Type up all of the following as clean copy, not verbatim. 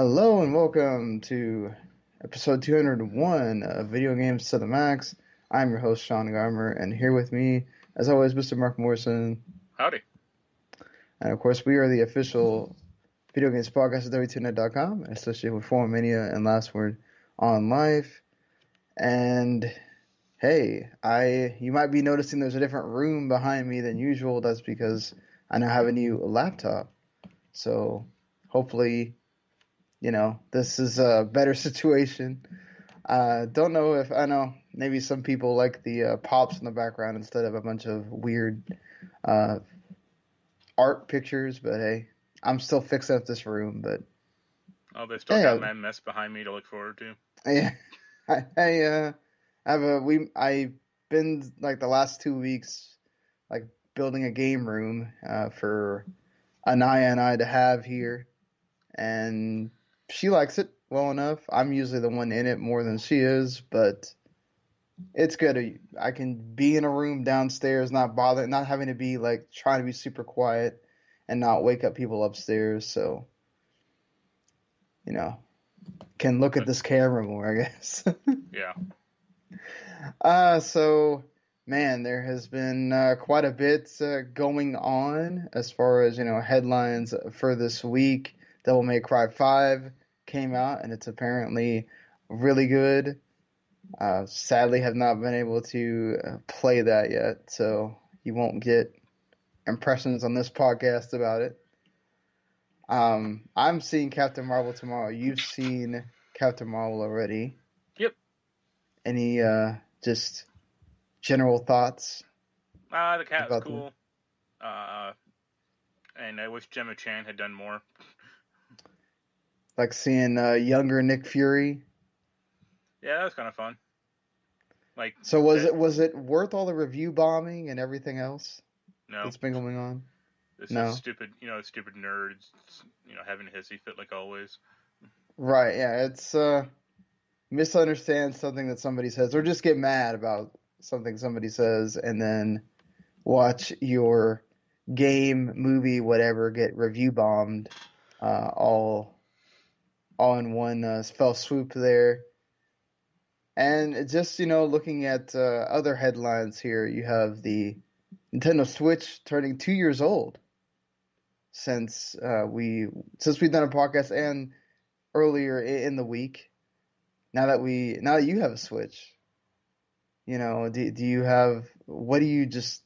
Hello and welcome to episode 201 of Video Games to the Max. I'm your host, Sean Garmer, and here with me, as always, Mr. Marc Morrison. Howdy. And of course, we are the official video games podcast at W2Net.com, associated with Forum Mania and Last Word on Life. And hey, you might be noticing there's a different room behind me than usual. That's because I now have a new laptop. So hopefully, this is a better situation. Don't know if I know. Maybe some people like the pops in the background instead of a bunch of weird art pictures. But hey, I'm still fixing up this room. But they still got that mess behind me to look forward to. Yeah, I've been like the last 2 weeks like building a game room for Anaya and I to have here, and she likes it well enough. I'm usually the one in it more than she is, but it's good. I can be in a room downstairs, not having to be like trying to be super quiet and not wake up people upstairs. So, can look at this camera more, I guess. Yeah. So, man, there has been quite a bit going on as far as, headlines for this week. Devil May Cry 5 came out, and it's apparently really good. Sadly, have not been able to play that yet, so you won't get impressions on this podcast about it. I'm seeing Captain Marvel tomorrow. You've seen Captain Marvel already. Yep. Any just general thoughts? The cat was cool. And I wish Gemma Chan had done more. Like seeing younger Nick Fury. Yeah, that was kind of fun. So was it worth all the review bombing and everything else? No. That's been going on. This is stupid, stupid nerds, having a hissy fit like always. Right. Yeah, it's misunderstand something that somebody says, or just get mad about something somebody says, and then watch your game, movie, whatever get review bombed, all in one fell swoop there. And just looking at other headlines here, you have the Nintendo Switch turning 2 years old since we've done a podcast, and earlier in the week. Now that you have a Switch, do you have, what do you just,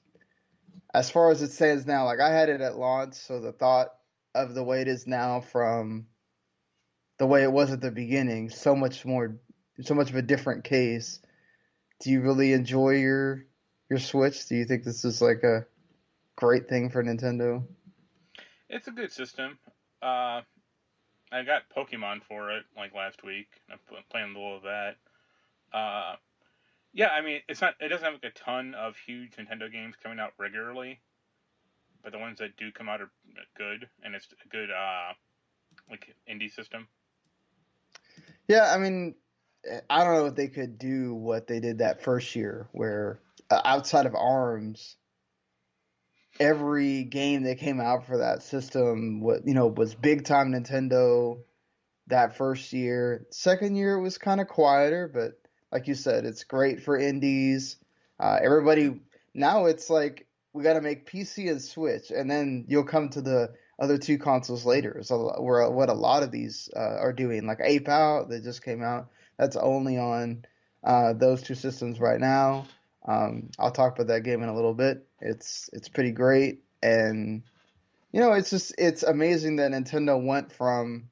as far as it stands now, like I had it at launch, so the thought of the way it is now from the way it was at the beginning, so much of a different case. Do you really enjoy your Switch? Do you think this is like a great thing for Nintendo? It's a good system. I got Pokemon for it like last week. I'm playing a little of that. Yeah, I mean, it doesn't have like a ton of huge Nintendo games coming out regularly, but the ones that do come out are good, and it's a good like indie system. Yeah, I mean, I don't know if they could do what they did that first year, where outside of ARMS, every game that came out for that system was big time Nintendo that first year. Second year it was kind of quieter, but like you said, it's great for indies. Everybody now, it's like we got to make PC and Switch, and then you'll come to the other two consoles later. So what a lot of these are doing, like Ape Out that just came out, that's only on those two systems right now. I'll talk about that game in a little bit. It's pretty great, and it's amazing that Nintendo went from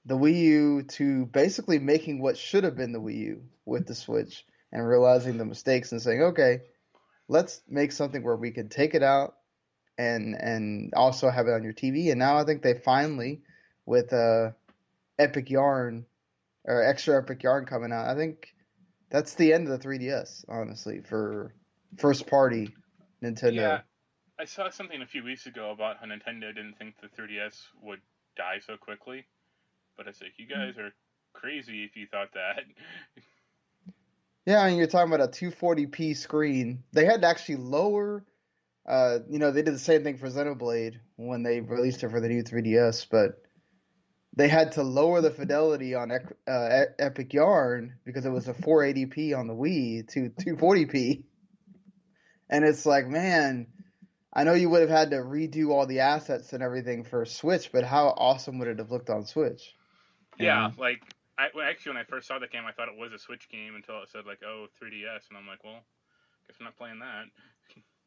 the Wii U to basically making what should have been the Wii U with the Switch, and realizing the mistakes and saying, okay, let's make something where we can take it out and also have it on your TV. And now I think they finally, with Epic Yarn or Extra Epic Yarn coming out, I think that's the end of the 3DS, honestly, for first party Nintendo. Yeah, I saw something a few weeks ago about how Nintendo didn't think the 3DS would die so quickly. But I was like, you guys are crazy if you thought that. Yeah, I mean, you're talking about a 240p screen. They had to actually lower, they did the same thing for Xenoblade when they released it for the new 3DS, but they had to lower the fidelity on Epic Yarn because it was a 480p on the Wii to 240p. And it's like, man, I know you would have had to redo all the assets and everything for Switch, but how awesome would it have looked on Switch? You Yeah, know? like when I first saw the game, I thought it was a Switch game until it said like, oh, 3DS, and I'm like, well, guess I'm not playing that.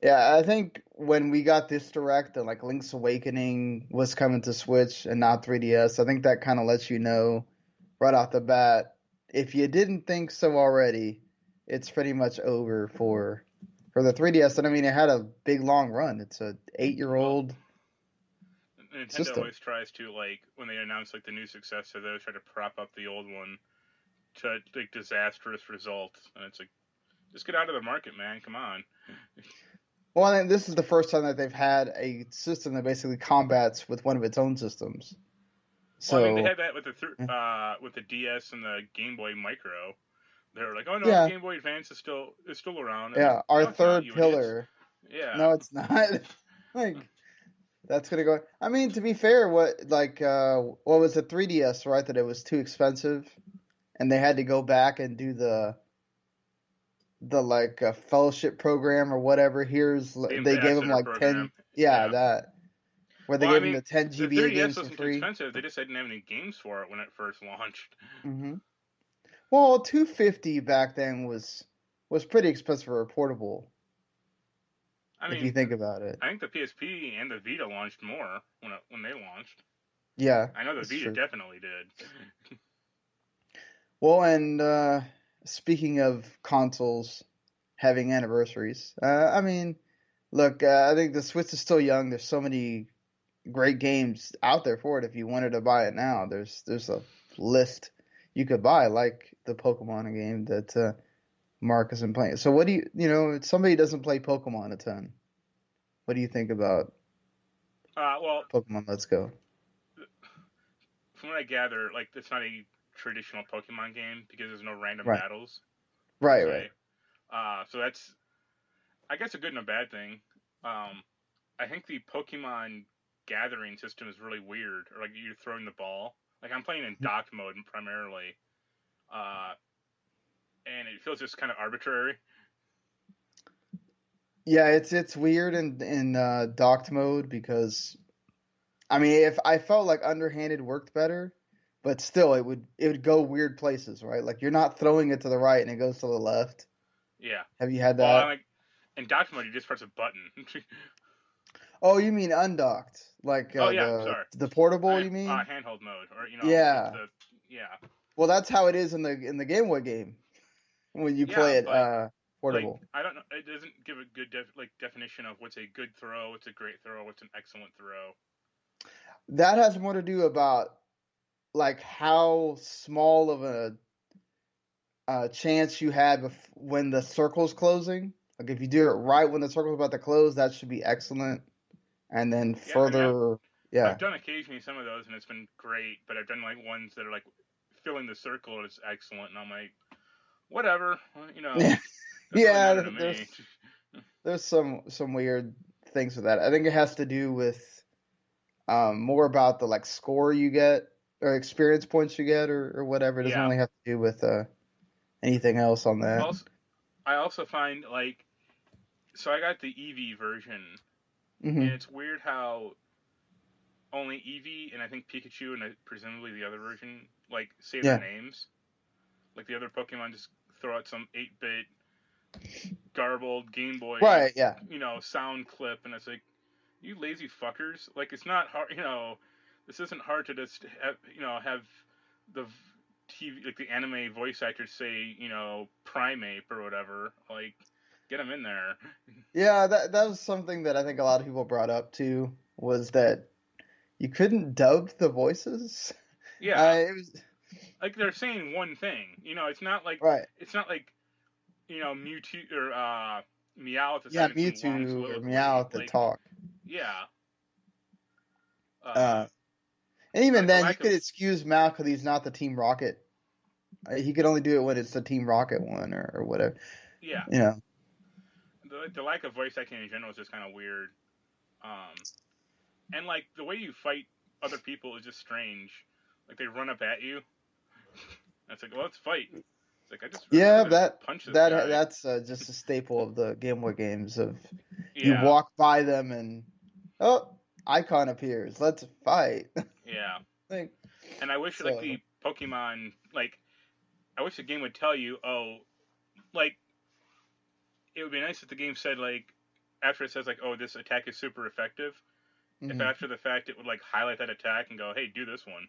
Yeah, I think when we got this direct and like Link's Awakening was coming to Switch and not 3DS, I think that kind of lets you know right off the bat, if you didn't think so already, it's pretty much over for the 3DS. And I mean, it had a big long run. It's a 8 year Well, old Nintendo system. always tries to like when they announce like the new successor, they always try to prop up the old one to like disastrous results, and it's like just get out of the market, man. Come on. Well, I think this is the first time that they've had a system that basically combats with one of its own systems. Well, I mean, they So, had that with the DS and the Game Boy Micro. They were like, oh no, the yeah, Game Boy Advance is still around, and yeah, our no, it's not, third you idiots. pillar. Yeah. No, it's not. Like, that's gonna go. I mean, to be fair, what was the 3DS, right? That it was too expensive, and they had to go back and do the like fellowship program or whatever. The They gave them Ambassador like program. 10, yeah, Yeah. that where they Well, I gave them mean, the 10 the GBA 3DS games for wasn't too free. expensive. They just didn't have any games for it when it first launched. Hmm. Well, 250 back then was pretty expensive for a portable, I if you mean, think about it. I think the PSP and the Vita launched more when they launched. Yeah, I know the that's Vita true. definitely did. Well, and speaking of consoles having anniversaries, I mean, look, I think the Switch is still young. There's so many great games out there for it. If you wanted to buy it now, there's a list you could buy, like the Pokemon game that Mark has been playing. So what do if somebody doesn't play Pokemon a ton, what do you think about Well, Pokemon Let's Go? from what I gather, like it's not a traditional Pokemon game because there's no random Right, battles per right, right. se. So that's I guess a good and a bad thing. Um, I think the Pokemon gathering system is really weird. Or like you're throwing the ball. Like I'm playing in docked mode primarily, uh, and it feels just kind of arbitrary. Yeah, it's weird in docked mode because I mean, if I felt like underhanded worked better, but still it would go weird places, right? Like you're not throwing it to the right and it goes to the left. Yeah. Have you had Well, I'm that? like in docked mode, you just press a button. Oh, you mean undocked, like Oh yeah, the sorry. the portable? I You mean? handheld mode, or it's Yeah. the yeah Well, that's how it is in the Game Boy game when you yeah, play it but like portable. I don't know, it doesn't give a good definition of what's a good throw, what's a great throw, what's an excellent throw. That has more to do about like how small of a chance you had when the circle's closing. Like if you do it right when the circle's about to close, that should be excellent. And then Yeah, I mean further, I've yeah, done occasionally some of those and it's been great, but I've done like ones that are like filling the circle is excellent, and I'm like whatever, doesn't really matter yeah. to There's me. there's some weird things with that. I think it has to do with more about the like score you get or experience points you get or whatever. It doesn't Yeah. really have to do with anything else on that. Also, I also find like so I got the EV version, and Hmm. it's weird how only Eevee and I think Pikachu and presumably the other version like say their Yeah. names. Like the other Pokemon just throw out some 8-bit garbled Game Boy, Right. Yeah. sound clip, and it's like you lazy fuckers. Like it's not hard. This isn't hard to just have the TV like the anime voice actors say Primeape or whatever. Like get them in there. Yeah. That was something that I think a lot of people brought up too was that you couldn't dub the voices. Yeah, It was like they're saying one thing. right. It's not like Mewtwo or Meowth is Yeah, having some long Mewtwo or soliloquy. Meowth that Like talk. yeah, Uh, and even like the then, you lack of could excuse Mal because he's not the Team Rocket. He could only do it when it's the Team Rocket one or whatever. yeah, You know. the lack of voice acting in general is just kind of weird. Um, and like the way you fight other people is just strange. Like they run up at you. And it's like, well, let's fight. It's like I'd Yeah, rather just that punch this that guy. that's just a staple of the Game Boy games. Of you Yeah, walk by them and oh, icon appears. Let's fight. yeah. Like And I wish like so. the Pokemon like I wish the game would tell you, oh, like it would be nice if the game said like after it says like, oh, this attack is super effective. If Mhm. after the fact it would like highlight that attack and go, hey, do this one.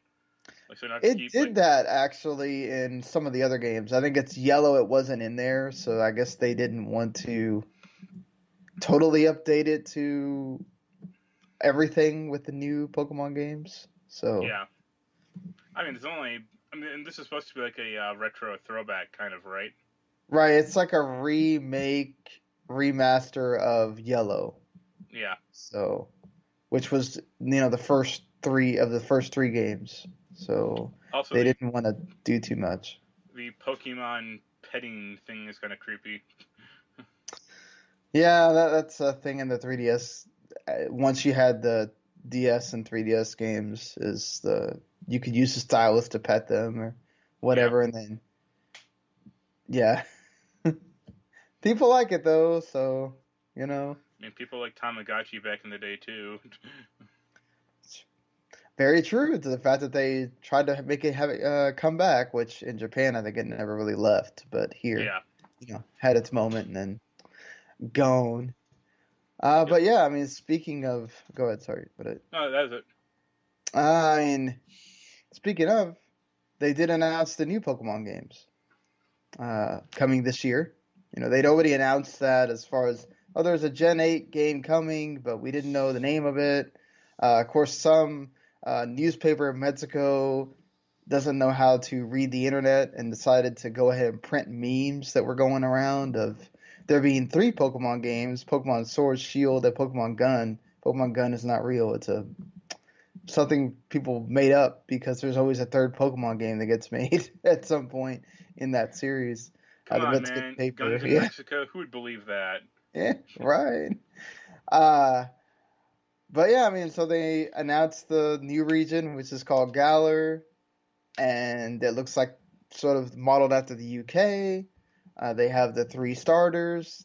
Like so, not to It keep like did that actually in some of the other games. I think it's yellow. It wasn't in there, so I guess they didn't want to totally update it to everything with the new Pokemon games. So yeah. I mean, it's only. I mean, and this is supposed to be like a retro throwback kind of, right? right, it's like a remake remaster of Yellow. Yeah. So which was the first three games. So Also, they didn't want to do too much. the Pokemon petting thing is kind of creepy. Yeah, that's a thing in the 3DS. Once you had the DS and 3DS games, is the you could use the stylus to pet them or Yeah. whatever, and then yeah, people like it though. So you know, I mean, people like Tamagotchi back in the day too. it's very true to the fact that they tried to make it have it come back, which in Japan I think it never really left, but here, Yeah. had its moment and then gone. Yep. But yeah, I mean, speaking of, go ahead, sorry, but No, that was it. I mean, speaking of, they did announce the new Pokemon games coming this year. They'd already announced that as far as, oh, there's a Gen 8 game coming, but we didn't know the name of it. Of course, some newspaper in Mexico doesn't know how to read the internet and decided to go ahead and print memes that were going around of there being three Pokemon games: Pokemon Sword, Shield, and Pokemon Gun. Pokemon Gun is not real. It's something people made up because there's always a third Pokemon game that gets made at some point in that series. Come The on, Mexican man. paper, Guns in yeah, Mexico. Who would believe that? yeah, right. Uh, but yeah, I mean, so they announced the new region, which is called Galar, and it looks like sort of modeled after the UK. They have the three starters,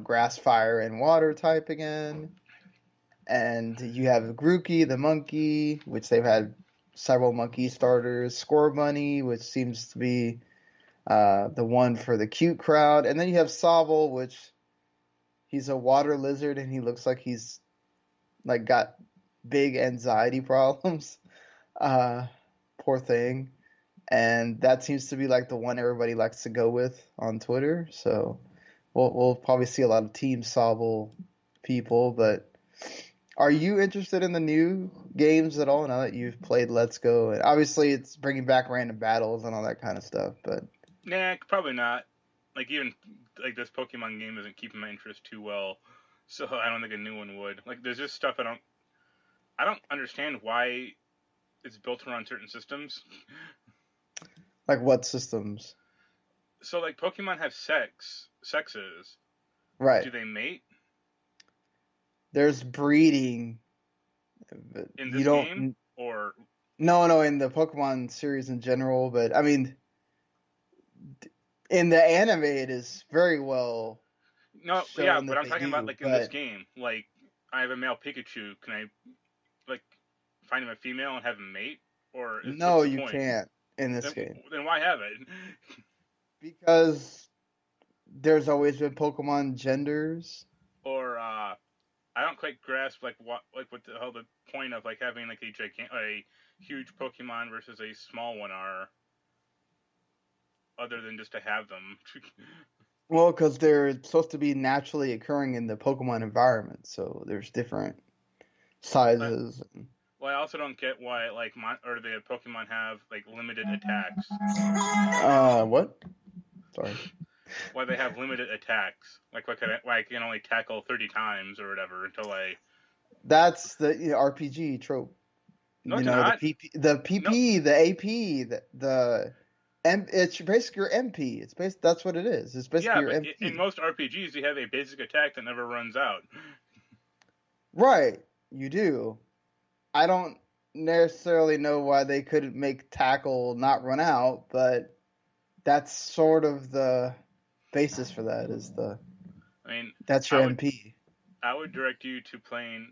grass, fire, and water type again. And you have Grookey, the monkey, which they've had several monkey starters. Scorbunny, which seems to be the one for the cute crowd. And then you have Sobble, which he's a water lizard and he looks like he's like got big anxiety problems. Uh, Poor thing. And that seems to be like the one everybody likes to go with on Twitter. So we'll probably see a lot of Team Sobble people. But are you interested in the new games at all now that you've played Let's Go? And obviously, it's bringing back random battles and all that kind of stuff. But Nah, probably not. Like even like this Pokemon game isn't keeping my interest too well, so I don't think a new one would. Like there's just stuff I don't understand why it's built around certain systems. like, what systems? So like Pokemon have sexes. Right. Do they mate There's breeding, but in you this game don't. or No, in the Pokemon series in general. But I mean, in the anime, it is very well no? Yeah, shown but that I'm they talking about do. like in this But game. Like I have a male Pikachu. Can I like find him a female and have him mate, or what's no, the you point? can't in this Then game then why have it? because there's always been Pokemon genders. Or I don't quite grasp what the hell the point of like having like a huge Pokemon versus a small one are, other than just to have them. Well, because they're supposed to be naturally occurring in the Pokemon environment, so there's different but sizes. well, I also don't get why like or the Pokemon have like limited attacks. What? Sorry. Why they have limited attacks? Like why I can only tackle 30 times or whatever until I. That's the RPG trope. No, it's The not. No. PP, the AP, it's basically your MP. That's what it is. It's basically Yeah, your but in MP. most RPGs, you have a basic attack that never runs out. Right. You do. I don't. necessarily know why they couldn't make tackle not run out, but that's sort of the basis for that. I mean, That's your I would MP. I would direct you to playing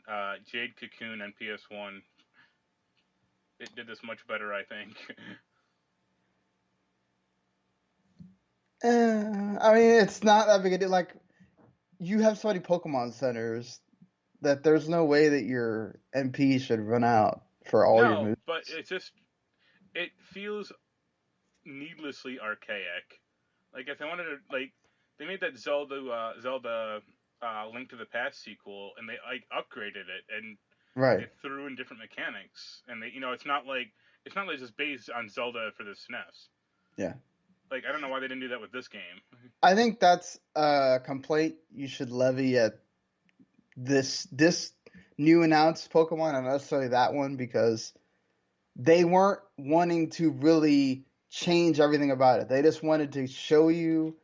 Jade Cocoon on PS1. It did this much better, I think. I mean, it's not that big a deal. Like, you have so many Pokemon centers that there's no way that your MP should run out for all your No, moves. but it feels needlessly archaic. Like if they wanted to they made that Zelda Link to the Past sequel and they like upgraded it and Right. they threw in different mechanics and they it's not like just based on Zelda for the SNES. Yeah. Like I don't know why they didn't do that with this game. I think that's a complaint you should levy at this new announced Pokemon, and not necessarily that one, because they weren't wanting to really change everything about it. They just wanted to show you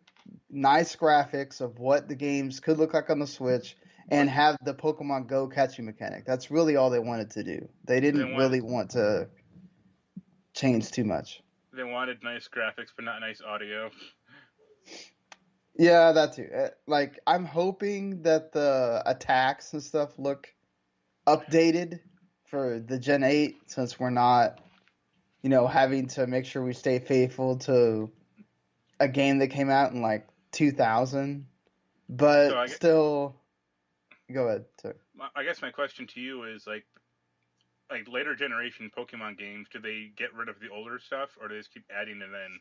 nice graphics of what the games could look like on the Switch But and have the Pokemon Go catching mechanic. That's really all they wanted to do. They they didn't want really want to change too much. they wanted nice graphics but not nice audio. Yeah, that too. Like, I'm hoping that the attacks and stuff look updated for the Gen 8, since we're not, having to make sure we stay faithful to a game that came out in like 2000. So But still, go ahead. Sorry. I guess my question to you is like later generation Pokemon games, do they get rid of the older stuff or do they just keep adding it in?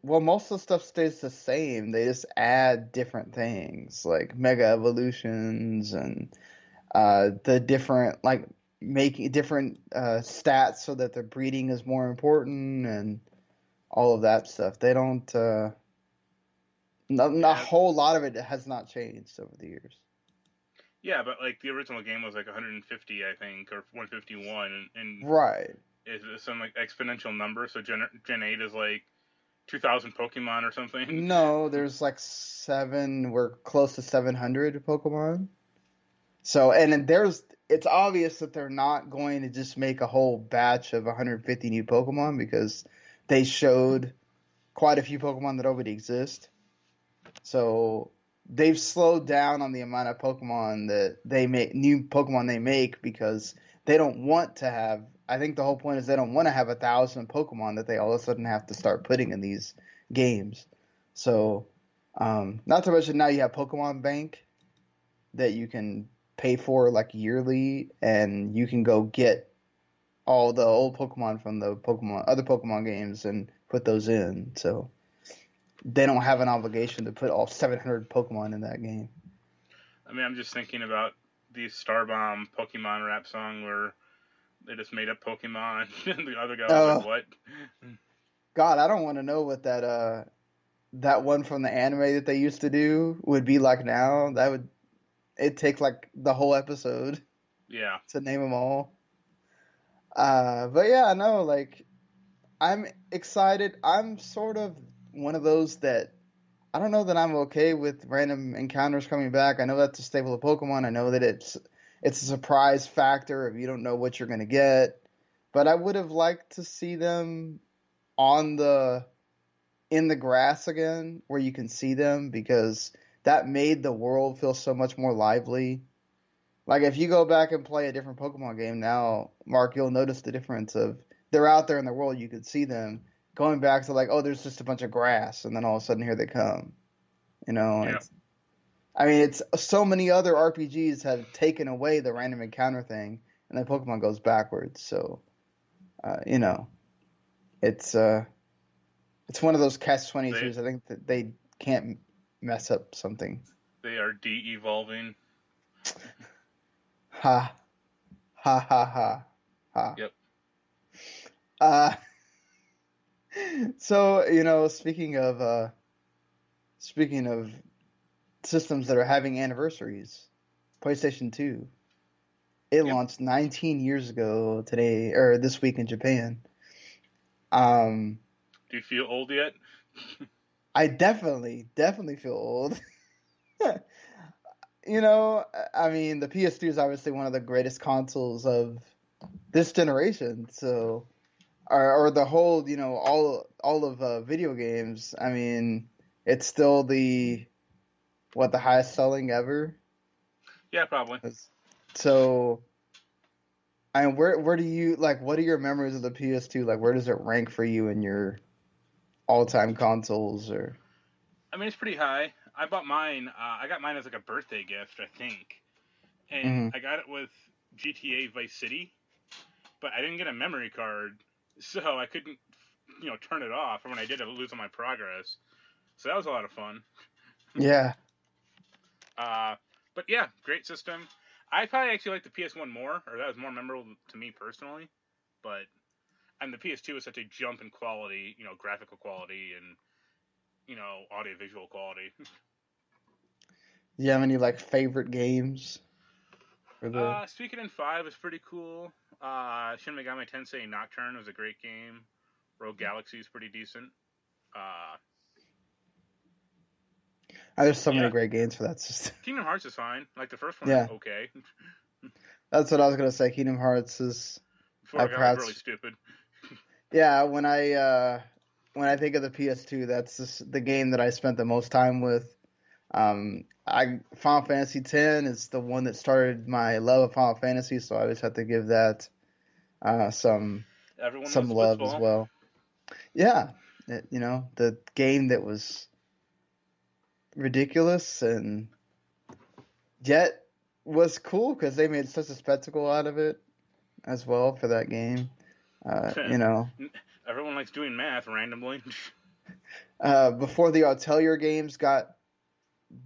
Well, most of the stuff stays the same. They just add different things like Mega Evolutions and the different, like, making different stats so that the breeding is more important and all of that stuff. They don't. A Yeah, whole lot of it has not changed over the years. yeah, but like the original game was like 150, I think, or 151, and Right. is it some like exponential number? So Gen 8 is like 2,000 Pokemon or something. No, there's like we're close to 700 Pokemon. So, and then it's obvious that they're not going to just make a whole batch of 150 new Pokemon, because they showed quite a few Pokemon that already exist. So they've slowed down on the amount of Pokemon that they make, new Pokemon they make, because they don't want to have. I think the whole point is they don't want to have 1,000 Pokemon that they all of a sudden have to start putting in these games. So, not to mention now you have Pokemon Bank that you can pay for like yearly, and you can go get all the old Pokemon from the other Pokemon games and put those in. So they don't have an obligation to put all 700 Pokemon in that game. I mean, I'm just thinking about the Starbomb Pokemon rap song where they just made up Pokemon, and the other guy was like, Oh "What?" God, I don't want to know what that one from the anime that they used to do would be like now. It take like the whole episode Yeah, to name them all. But yeah, no, like, I'm excited. I'm sort of one of those that, I don't know that I'm okay with random encounters coming back. I know that's a staple of Pokemon. I know that it's a surprise factor if you don't know what you're gonna get. But I would have liked to see them on the in the grass again, where you can see them, because that made the world feel so much more lively. Like, if you go back and play a different Pokemon game now, Mark, you'll notice the difference of, they're out there in the world, you can see them, going back to like, oh, there's just a bunch of grass, and then all of a sudden here they come. yeah. I mean, it's so many other RPGs have taken away the random encounter thing, and then Pokemon goes backwards. So, you know, it's it's one of those catch They 22s. I think that they can't mess up something. they are de-evolving. Ha ha ha ha ha. Yep. Uh, so, speaking of systems that are having anniversaries, PlayStation 2. It Yep. launched 19 years ago today, or this week in Japan. Um, Do you feel old yet? I definitely feel old. you know, I mean, the PS2 is obviously one of the greatest consoles of this generation. So, or the whole, all of video games. I mean, it's still the highest selling ever. Yeah, probably. So, and where do you like? What are your memories of the PS2? Like, where does it rank for you in your all time consoles? Or I mean, it's pretty high. I bought mine. I got mine as like a birthday gift, I think, and Mhm. I got it with GTA Vice City, but I didn't get a memory card, so I couldn't, turn it off. And when I did, I would lose all my progress. So that was a lot of fun. Yeah, Uh, but yeah, great system. I probably actually like the PS1 more, or that was more memorable to me personally. But and the PS2 is such a jump in quality, graphical quality and audiovisual quality. do you have any like favorite games for the? Suikoden 5 is pretty cool. Shin Megami Tensei Nocturne was a great game. Rogue Galaxy is pretty decent. Uh, There's so many yeah, great games for that system. Kingdom Hearts is fine. Like the first one is Yeah, okay. that's what I was gonna say. Kingdom Hearts is Before it got like really perhaps. stupid. Yeah, when I think of the PS2, that's just the game that I spent the most time with. I Final Fantasy X is the one that started my love of Final Fantasy, so I always have to give that some Everyone some loves love as Blitzball. well. Yeah, the game that was ridiculous and yet was cool because they made such a spectacle out of it as well for that game. Uh, you know, Everyone likes doing math randomly. Before the Atelier games got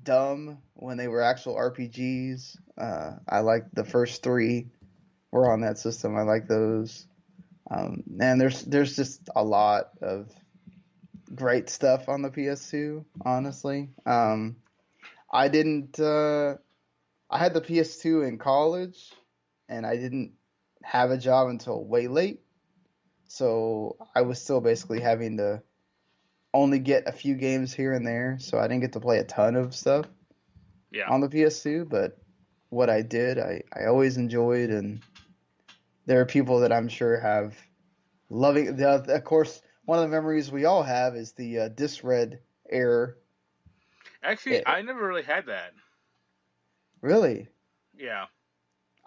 dumb when they were actual RPGs, I liked the first three were on that system. I like those. And there's just a lot of great stuff on the PS2, honestly. I didn't. I had the PS2 in college, and I didn't have a job until way late. So I was still basically having to only get a few games here and there. So I didn't get to play a ton of stuff Yeah. on the PS2. But what I did, I always enjoyed, and there are people that I'm sure have loving. Of course, one of the memories we all have is the disc red error. Actually, It, I never really had that. really, Yeah.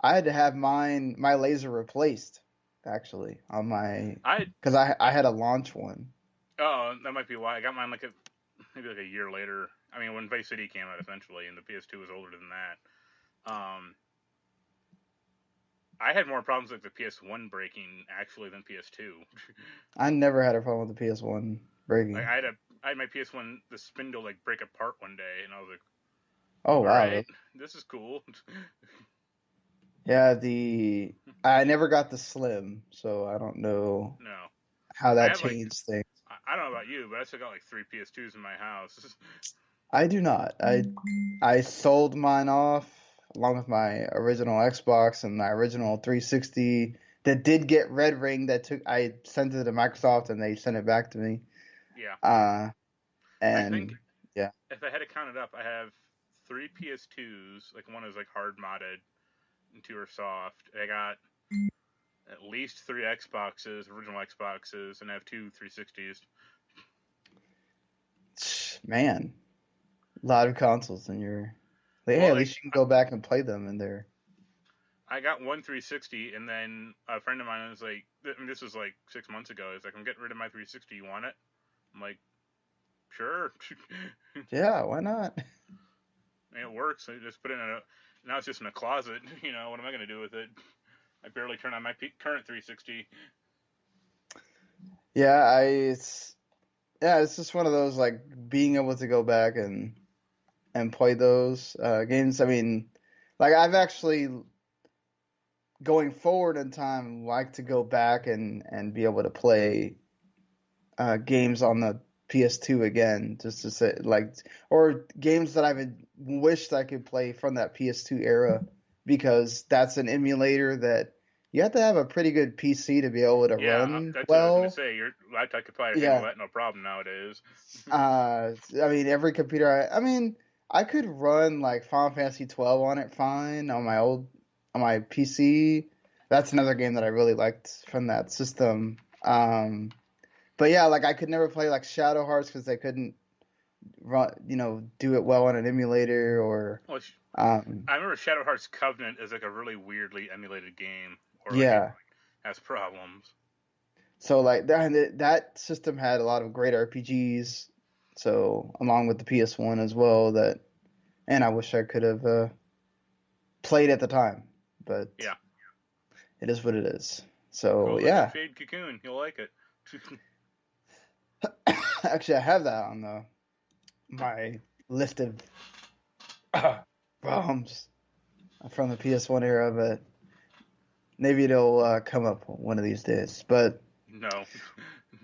I had to have my laser replaced actually on my I because I had a launch one. Oh, that might be why I got mine maybe like a year later. I mean, when Vice City came out, essentially, and the PS2 was older than that. I had more problems with the PS1 breaking actually than PS2. I never had a problem with the PS1 Like breaking. I had my PS1 the spindle like break apart one day, and I was like, Oh all wow, right, this is cool. yeah. The I never got the slim, so I don't know No, how I that have like changed things. I don't know about you, but I still got like three PS2s in my house. I do not. I sold mine off along with my original Xbox and my original 360 that did get red ring. That took I sent it to Microsoft and they sent it back to me. Yeah, Uh, I think and yeah, if I had to count it up, I have three PS2s. Like one is like hard modded, and two are soft. I got at least three Xboxes, original Xboxes, and I have two 360s. man, a lot of consoles in your. Hey, Well, at like least you can go back and play them in there. I got one 360, and then a friend of mine was like, I mean, this was like 6 months ago. He's like, I'm getting rid of my 360. You want it? I'm like, sure. Yeah, why not? And it works. I just put it in a. Now it's just in a closet. What am I gonna do with it? I barely turn on my current 360. Yeah, it's just one of those like being able to go back and play those games. I mean, like I've actually going forward in time like to go back and be able to play games on the PS2 again, just to say like or games that I've wished I could play from that PS2 era because that's an emulator that you have to have a pretty good PC to be able to Yeah, run that's what I was gonna well. say. Your laptop could probably handle Yeah. that no problem nowadays. I mean every computer I mean I could run like Final Fantasy 12 on it fine on my PC. That's another game that I really liked from that system. But yeah, like I could never play like Shadow Hearts because they couldn't run, do it well on an emulator or Well, um, I remember Shadow Hearts Covenant is like a really weirdly emulated game, or like it yeah. has problems. So like that system had a lot of great RPGs. So along with the PS1 as well, and I wish I could have played at the time, but Yeah, it is what it is. So go look at yeah, Fade Cocoon. You'll like it. actually I have that on my list of ROMs from the PS1 era, but maybe it'll come up one of these days. But No.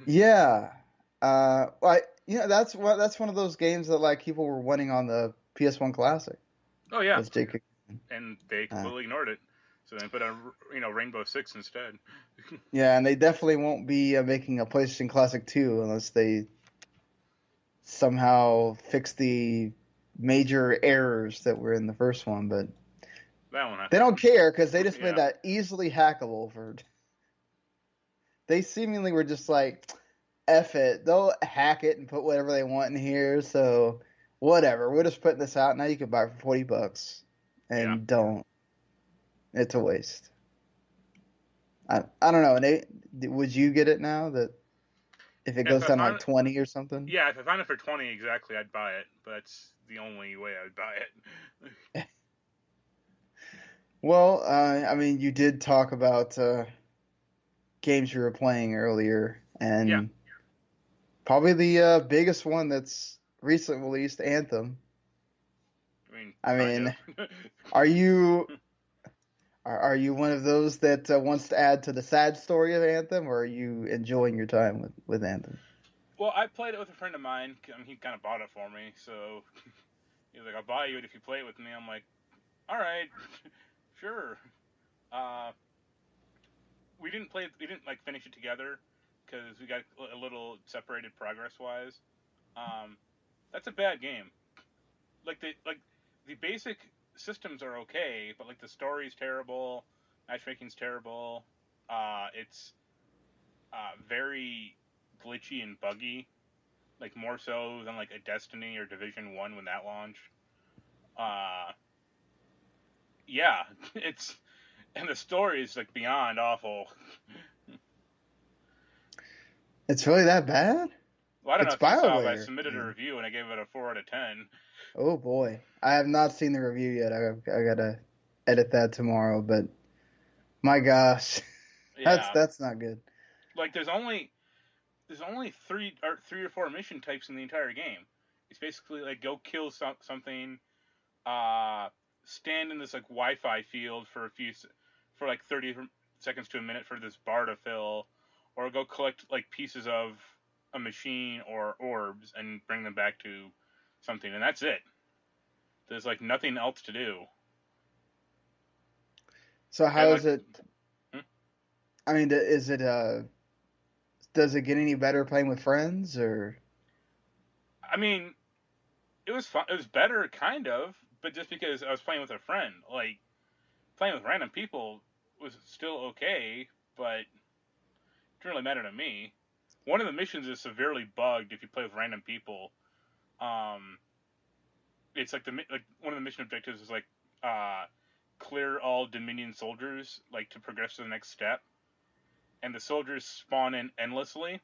yeah, that's one of those games that like people were wanting on the PS1 Classic. Oh yeah, Was Jake? and they Uh, completely ignored it. So they put on Rainbow Six instead. yeah, and they definitely won't be making a PlayStation Classic 2 unless they somehow fix the major errors that were in the first one. But That won't they happen. don't care because they just made Yeah, that easily hackable for. They seemingly were just like, F it. They'll hack it and put whatever they want in here. So whatever. We're just putting this out now. You can buy it for $40, yeah. and don't. It's a waste. I don't know. Nate, would you get it now that if it If goes I down to like found 20 or something? Yeah, if I found it for 20 exactly, I'd buy it. But that's the only way I'd buy it. Well, I mean, you did talk about games you were playing earlier, Yeah, and probably the biggest one that's recently released, Anthem. I mean, I kind mean, of. are you are you one of those that wants to add to the sad story of Anthem, or are you enjoying your time with Anthem? Well, I played it with a friend of mine. He kind of bought it for me, so he was like, "I'll buy you it if you play it with me." I'm like, "All right, sure." Uh, we didn't play. We didn't like finish it together because we got a little separated progress wise. Um, that's a bad game. The basic systems are okay, but like the story's terrible, matchmaking's terrible. It's very glitchy and buggy, like more so than like a Destiny or Division 1 when that launched. Uh, yeah, it's and the story is like beyond awful. It's really that bad? Well, I don't know It's if you saw, but I BioWare. I submitted a mean, review and I gave it a 4 out of 10. oh boy, I have not seen the review yet. I gotta edit that tomorrow. But my gosh, Yeah, that's not good. like there's only three or four mission types in the entire game. It's basically like go kill something, uh, stand in this like Wi-Fi field for like 30 seconds to a minute for this bar to fill, or go collect like pieces of a machine or orbs and bring them back to something, and that's it. There's like nothing else to do, So and how like, is it? hmm? I mean, is it does it get any better playing with friends or? I mean, it was fun. It was better, kind of, but just because I was playing with a friend, like playing with random people was still okay, but it didn't really matter to me. One of the missions is severely bugged if you play with random people. Um, it's like one of the mission objectives is like uh, clear all Dominion soldiers like to progress to the next step, and the soldiers spawn in endlessly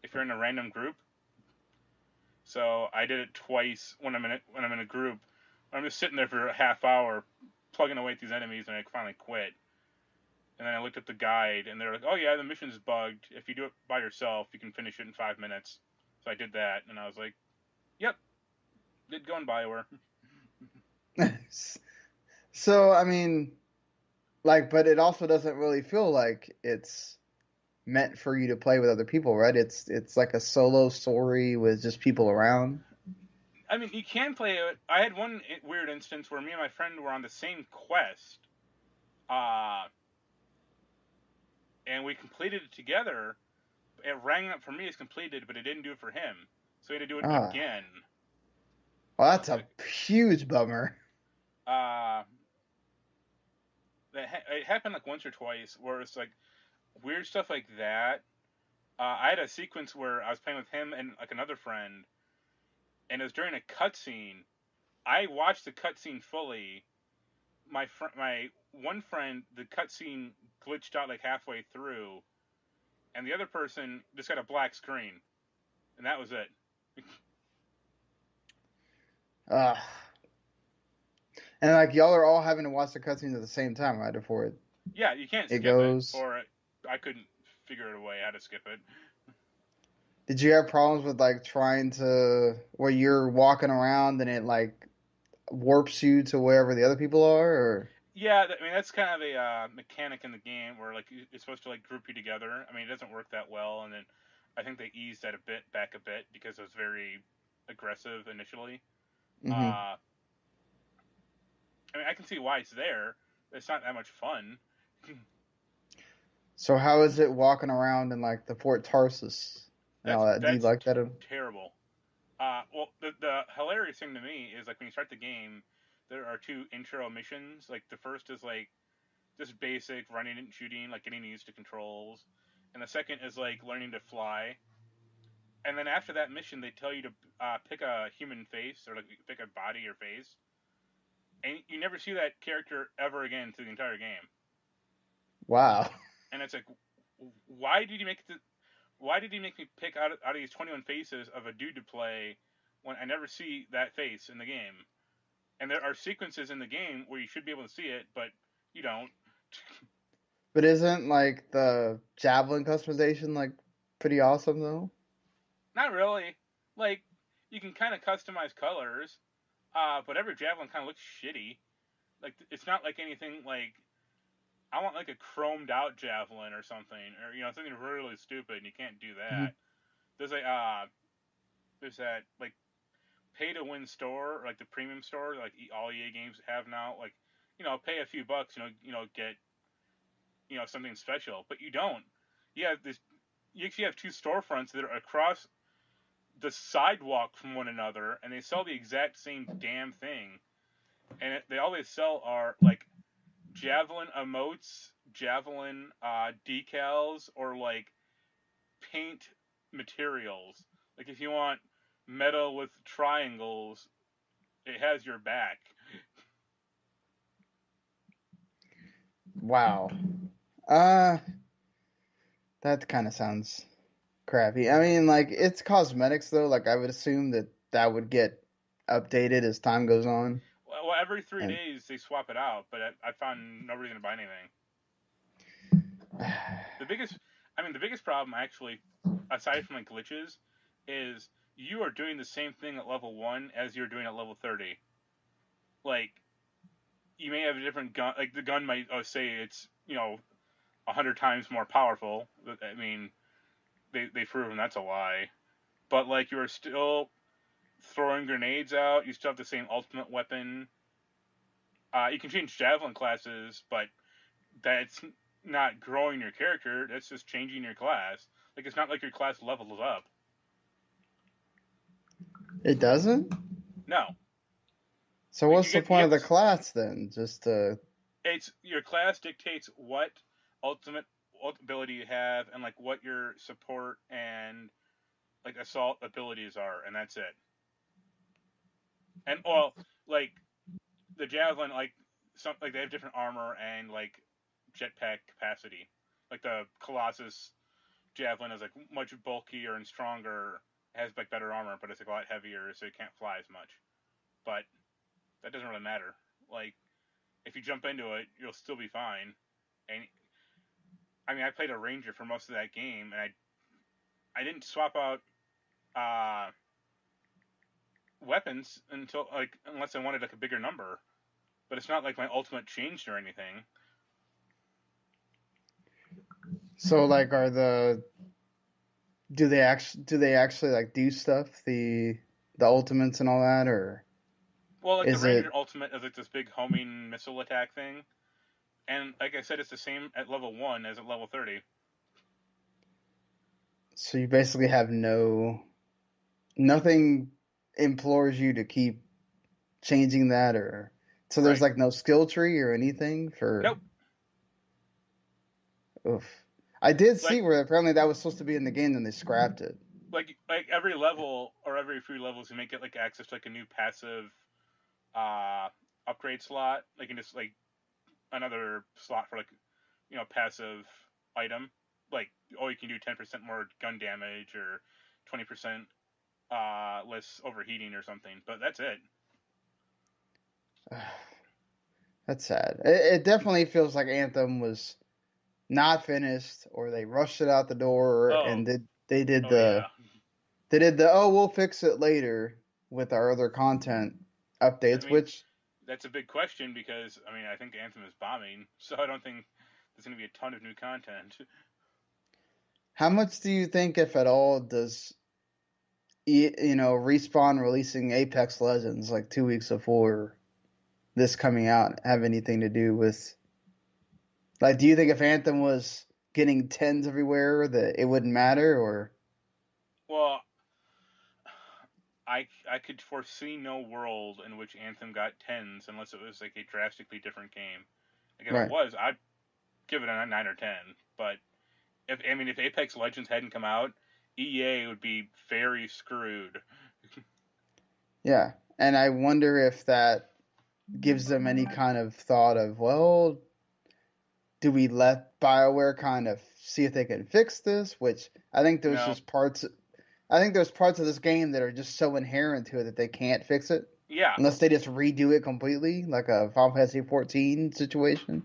if you're in a random group. So I did it twice when I'm in a group. I'm just sitting there for a half hour plugging away at these enemies, and I finally quit. And then I looked at the guide, and they're like, "Oh yeah, the mission's bugged. If you do it by yourself, you can finish it in 5 minutes." So I did that, and I was like, "Yep, good going, Bioware." So I mean, like, but it also doesn't really feel like it's meant for you to play with other people, right? It's like a solo story with just people around. I mean, you can play it. I had one weird instance where me and my friend were on the same quest, uh, and we completed it together. It rang up for me as completed, but it didn't do it for him, so we had to do it Ah, again. Well, So that's a huge bummer. uh, it happened like once or twice where it's like weird stuff like that. I had a sequence where I was playing with him and like another friend, and it was during a cutscene. I watched the cutscene fully. My one friend, the cutscene glitched out like halfway through, and the other person just got a black screen, and that was it. Ugh. And like y'all are all having to watch the cutscenes at the same time, right? Before Yeah, you can't it skip it, goes. or I couldn't figure it a way how to skip it. Did you have problems with like trying to where you're walking around and it like warps you to wherever the other people are, or Yeah, I mean that's kind of a mechanic in the game where like it's supposed to like group you together. I mean it doesn't work that well, and then I think they eased that a bit back a bit because it was very aggressive initially. mm-hmm. Uh, I mean I can see why it's there. It's not that much fun. So how is it walking around in like the Fort Tarsus and all that? Do you That's like that? terrible. Well, the hilarious thing to me is like when you start the game, there are two intro missions. Like the first is like just basic running and shooting, like getting used to controls, and the second is like learning to fly. And then after that mission, they tell you to pick a human face or like pick a body or face, and you never see that character ever again through the entire game. Wow. And it's like, why did you make the why did he make me pick out of these 21 faces of a dude to play when I never see that face in the game? And there are sequences in the game where you should be able to see it, but you don't. But isn't like the javelin customization like pretty awesome though? Not really. Like, you can kind of customize colors, but every javelin kind of looks shitty. Like, it's not like anything like. I want like a chromed out javelin or something, or something really stupid, and you can't do Mm-hmm. that. There's like there's that like pay to win store, or like the premium store, like all EA games have now. Like, pay a few bucks, get something special, but you don't. You have this. You actually have two storefronts that are across the sidewalk from one another, and they sell the exact same damn thing. And they all they sell are like javelin emotes, javelin decals, or like paint materials. Like if you want metal with triangles, it has your back. Wow. Uh, that kind of sounds crappy. I mean, like it's cosmetics though. Like I would assume that that would get updated as time goes on. Well, every three And days they swap it out, but I found no reason to buy anything. The biggest, the biggest problem actually, aside from like glitches, is you are doing the same thing at level 1 as you're doing at level 30. Like, you may have a different gun, like the gun might say it's, 100 times more powerful. I mean, they've proven that's a lie. But, like, you're still throwing grenades out, you still have the same ultimate weapon. You can change javelin classes, but that's not growing your character, that's just changing your class. Like, it's not like your class levels up. it doesn't. No. So Like, what's the you point get of the this. class then? Just to It's your class dictates what ultimate ability you have and like what your support and like assault abilities are, and that's it. And well, like the javelin, like they have different armor and like jetpack capacity. Like the Colossus javelin is like much bulkier and stronger, has like better armor, but it's like a lot heavier, so it can't fly as much. But that doesn't really matter. Like if you jump into it, you'll still be fine. And I mean, I played a ranger for most of that game, and I didn't swap out uh, weapons until like unless I wanted like a bigger number. But it's not like my ultimate changed or anything. so like are the do they actually like do stuff the ultimates and all that, or Well, like the is ranger it ultimate is like this big homing missile attack thing, and like I said, it's the same at level 1 as at level 30. so you basically have nothing implores you to keep changing that, or so there's Right. like no skill tree or anything for. Nope. Oof. I did see Like where apparently that was supposed to be in the game, then they scrapped it. like every level or every few levels, you may get like access to like a new passive uh upgrade slot. Like you just like another slot for like passive item. Like oh, you can do 10% more gun damage or 20% less overheating or something. But that's it. That's sad. It definitely feels like Anthem was not finished, or they rushed it out the door, Oh, and they did oh the yeah. oh, we'll fix it later with our other content I updates, mean, which that's a big question because I mean I think Anthem is bombing, so I don't think there's going to be a ton of new content. how much do you think, if at all, does Respawn releasing Apex Legends like 2 weeks before this coming out have anything to do with, like, do you think if Anthem was getting tens everywhere that it wouldn't matter, or Well, I could foresee no world in which Anthem got tens unless it was like a drastically different game. Like if it right? was, I'd give it a 9 or 10. But if Apex Legends hadn't come out, EA would be very screwed. Yeah, and I wonder if that gives them any kind of thought of, well, do we let BioWare kind of see if they can fix this? Which I think there's No, just parts. I think there's parts of this game that are just so inherent to it that they can't fix it yeah. unless they just redo it completely, like a Final Fantasy 14 situation.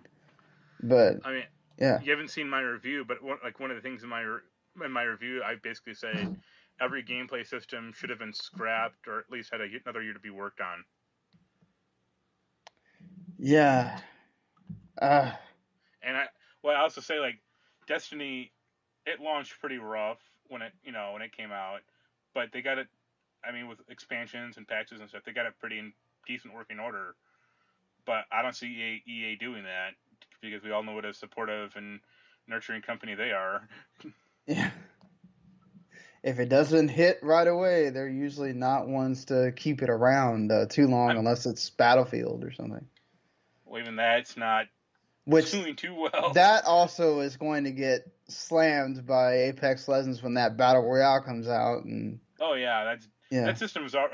But I mean, yeah, you haven't seen my review, but one of the things in my review, I basically say every gameplay system should have been scrapped or at least had another year to be worked on. yeah, uh, And I also say like Destiny, it launched pretty rough when it came out, but they got it. I mean, with expansions and patches and stuff, they got it pretty in decent working order. But I don't see EA doing that because we all know what a supportive and nurturing company they are. yeah. If it doesn't hit right away, they're usually not ones to keep it around too long I'm unless it's Battlefield or something. well, even that's not Which doing too well. that also is going to get slammed by Apex Legends when that Battle Royale comes out, and Oh yeah, yeah, that system is or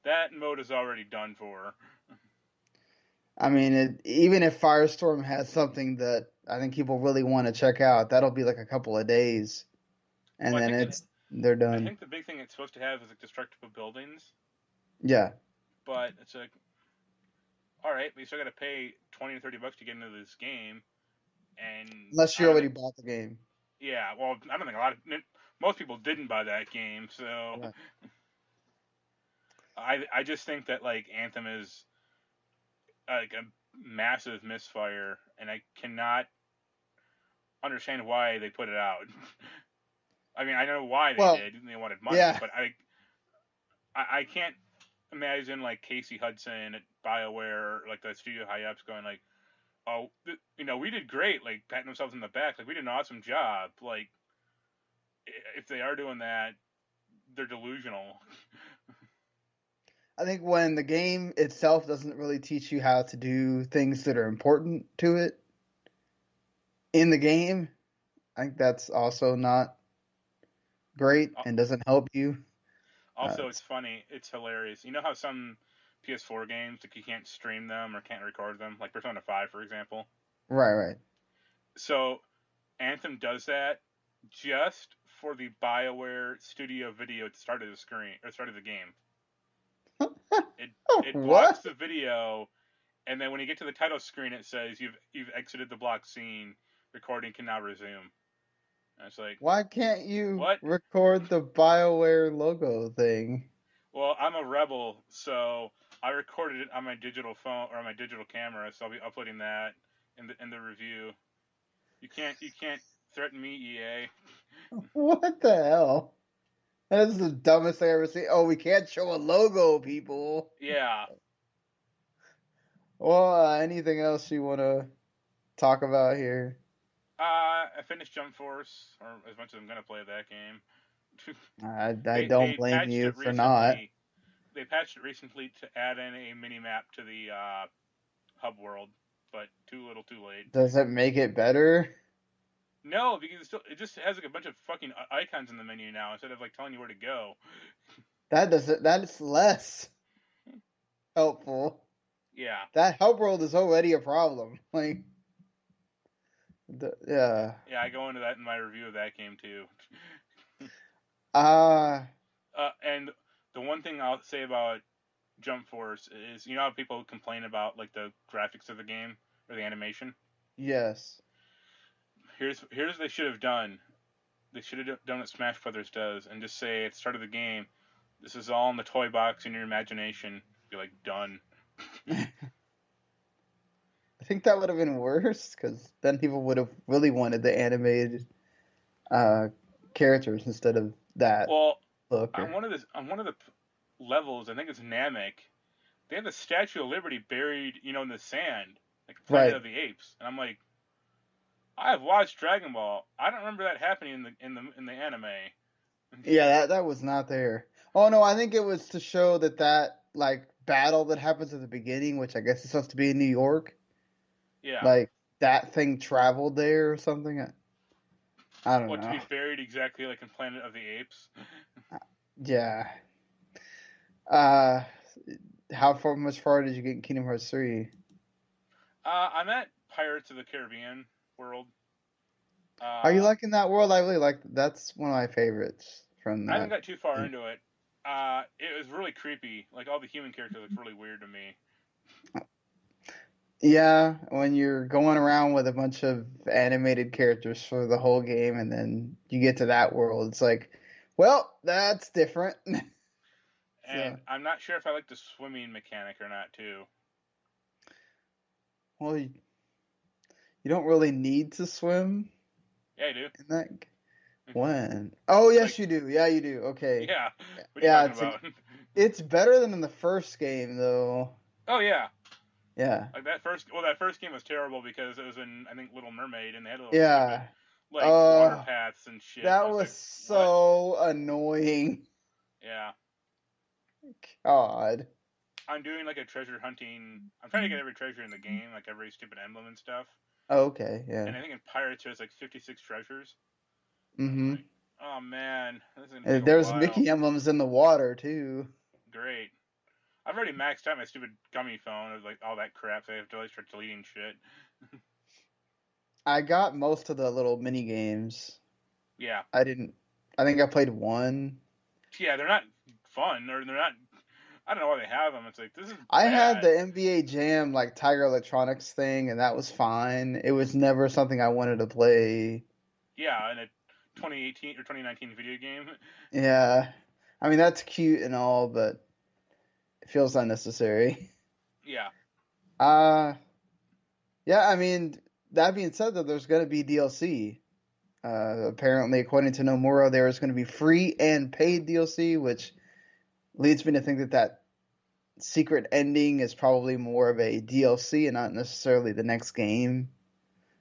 that mode is already done for. I mean, even if Firestorm has something that I think people really want to check out, that'll be like a couple of days, and Well, then they're I done. think the big thing it's supposed to have is like destructible buildings, Yeah, but it's like all right, but you still got to pay $20 to $30 to get into this game, and unless I you don't already think. bought the game. Yeah, well, I don't think most people didn't buy that game, so Right. I just think that like Anthem is like a massive misfire, and I cannot understand why they put it out. I mean, I know why they Well, did. They wanted money, yeah, but I can't imagine like Casey Hudson at BioWare, or, like the studio high ups, going like, "Oh, we did great," like patting themselves on the back, like we did an awesome job. Like if they are doing that, they're delusional. I think when the game itself doesn't really teach you how to do things that are important to it in the game, I think that's also not great and doesn't help you. Also, it's funny. It's hilarious. You know how some PS4 games, like you can't stream them or can't record them, like Persona 5, for example. Right, right. So Anthem does that just for the BioWare studio video at the start of the screen or start of the game. It it blocks What? the video, and then when you get to the title screen, it says you've exited the block scene. Recording can now resume. And it's like, Why can't you what? record the BioWare logo thing? Well, I'm a rebel, so I recorded it on my digital phone or on my digital camera, so I'll be uploading that in the review. You can't threaten me, EA. What the hell? That's the dumbest thing I ever seen. Oh, we can't show a logo, people. Yeah. Well, anything else you want to talk about here? I finished Jump Force, or as much as I'm gonna play that game. I they don't they blame patched you it for not. recently. they patched it recently to add in a mini map to the hub world, but too little, too late. Does it make it better? No, because it just has like a bunch of fucking icons in the menu now instead of like telling you where to go. That is less helpful. Yeah. That help world is already a problem. Like, yeah. Yeah, I go into that in my review of that game too. Uh, And the one thing I'll say about Jump Force is, you know how people complain about like the graphics of the game or the animation? yes. Here's what they should have done. They should have done what Smash Brothers does and just say at the start of the game, this is all in the toy box in your imagination. Be like, done. I think that would have been worse because then people would have really wanted the animated characters instead of that Well, look. on one of the levels, I think it's Namek. They have the Statue of Liberty buried, in the sand, like Planet Right. of the Apes, and I'm like, I have watched Dragon Ball. I don't remember that happening in the anime. Yeah, that was not there. Oh no, I think it was to show that like battle that happens at the beginning, which I guess is supposed to be in New York, Yeah. like that thing traveled there or something. I don't What, to know. be buried exactly like in Planet of the Apes? Yeah. Uh, much far did you get in Kingdom Hearts 3? I'm at Pirates of the Caribbean world. Are you Uh, liking that world? I really like that's one of my favorites from I haven't that. got too far into it. It was really creepy. Like all the human characters looked really weird to me. Yeah, when you're going around with a bunch of animated characters for the whole game and then you get to that world, it's like, well, that's different. And So, I'm not sure if I like the swimming mechanic or not too. well, you don't really need to swim Yeah, I do. in that. When? Oh, Like, yes, you do. Yeah, you do. Okay. yeah. What are you Yeah, talking about? it's better than in the first game, though. Oh yeah. Yeah. Like that first game was terrible because it was in, I think, Little Mermaid, and they had little stupid Yeah. like water Uh, paths and shit. I that was was like, what? so annoying. Yeah. God. I'm doing like a treasure hunting. I'm trying to get every treasure in the game, like every stupid emblem and stuff. Okay, yeah. And I think in Pirates there's like 56 treasures. I'm Mm-hmm. like, oh man, this is gonna take a There's while. Mickey emblems in the water, too. Great. I've already maxed out my stupid gummy phone of like all that crap, so I have to like start deleting shit. I got most of the little mini games. Yeah. I think I played one. Yeah, they're not fun, or they're not. I don't know why they have them. It's like, this is I had bad. the NBA Jam, like Tiger Electronics thing, and that was fine. It was never something I wanted to play. Yeah, in a 2018 or 2019 video game. Yeah. I mean, that's cute and all, but it feels unnecessary. Yeah. Yeah, I mean, that being said, though, there's going to be DLC. Apparently, according to Nomura, there is going to be free and paid DLC, which leads me to think that secret ending is probably more of a DLC and not necessarily the next game.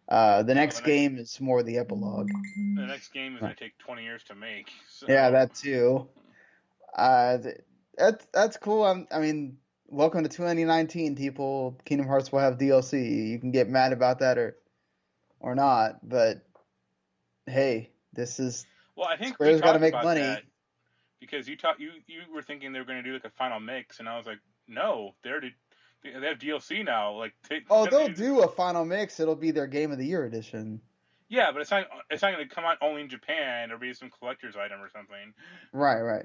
The Well, next game is more the epilogue. the next game is going to take 20 years to make. Yeah, So, that too. That's cool. I mean, welcome to 2019, people. Kingdom Hearts will have DLC. You can get mad about that or not, but hey, this is well, I think we Square's got to talked make about that money. because you were thinking they were going to do like a final mix, and I was like, no, they have DLC now. Like, Oh, they'll do a final mix. It'll be their Game of the Year edition. yeah, but it's not going to come out only in Japan or be some collector's item or something. Right, right.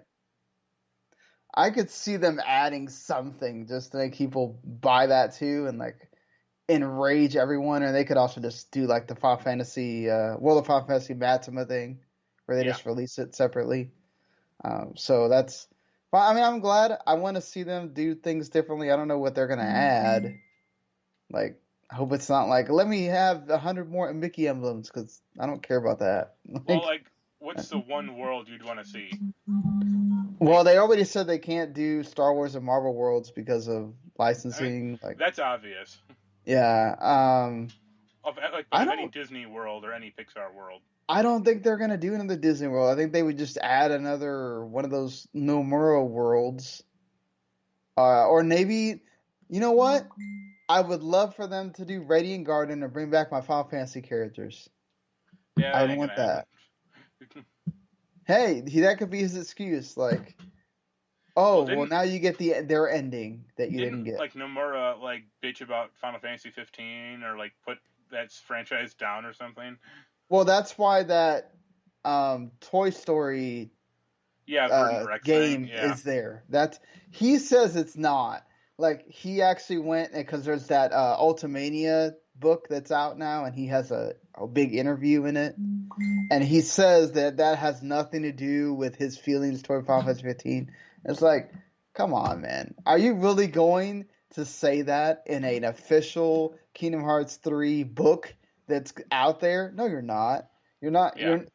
I could see them adding something just to make people buy that too and like enrage everyone. And they could also just do like the Final Fantasy, World of Final Fantasy Matsuma thing, where they Yeah. just release it separately. So that's. But I mean, I'm glad. I want to see them do things differently. I don't know what they're gonna add. Like, I hope it's not like let me have 100 more Mickey emblems because I don't care about that. Well, like, what's the one world you'd want to see? Well, they already said they can't do Star Wars and Marvel worlds because of I mean, licensing. Like, that's obvious. yeah, But I of any don't, Disney world or any Pixar world. I don't think they're gonna do another Disney World. I think they would just add another one of those Nomura worlds, Or maybe, you know what? I would love for them to do Radiant Garden and bring back my Final Fantasy characters. Yeah, I that would ain't gonna want happen. that. Hey, that could be his excuse. Like, Well, oh, well, didn't now you get their ending that you didn't didn't get. like Nomura like bitch about Final Fantasy 15 or like put that franchise down or something? Well, that's why that Toy Story Yeah, Verdant Rex thing. game Yeah, is there. That's he says it's not. Like he actually went because there's that Ultimania book that's out now, and he has a big interview in it, and he says that that has nothing to do with his feelings toward Final Fantasy 15. It's like, come on, man, are you really going to say that in an official Kingdom Hearts 3 book that's out there? No, you're not. You're not. yeah, You're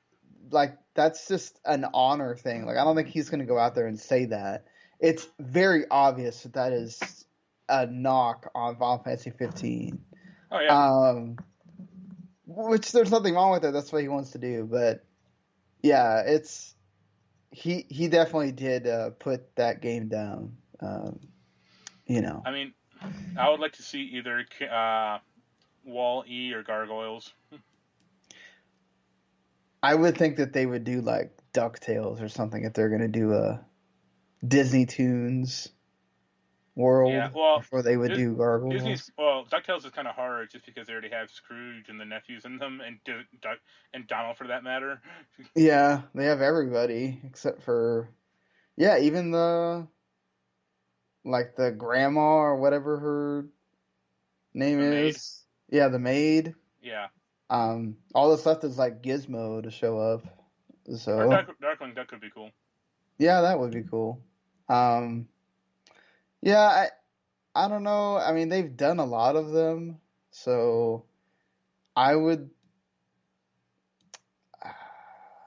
like that's just an honor thing. Like I don't think he's going to go out there and say that. It's very obvious that that is a knock on Final Fantasy 15. oh yeah. Um, which there's nothing wrong with it. That's what he wants to do. But yeah, it's he definitely did put that game down. You know, I mean, I would like to see either Wall E or Gargoyles. I would think that they would do like DuckTales or something if they're going to do a Disney Tunes Yeah, world well, before they would Dis- do Disney's Gargoyles. Ducktales is kind of hard just because they already have Scrooge and the nephews in them, and and Donald for that matter. Yeah, they have everybody except for yeah, even the like the grandma or whatever her name The maid. is. Yeah, the maid. Yeah, All that's left is like Gizmo to show up. or So Darkwing Duck could be cool. yeah, that would be cool. Um, yeah, I don't know. I mean, they've done a lot of them, so I would.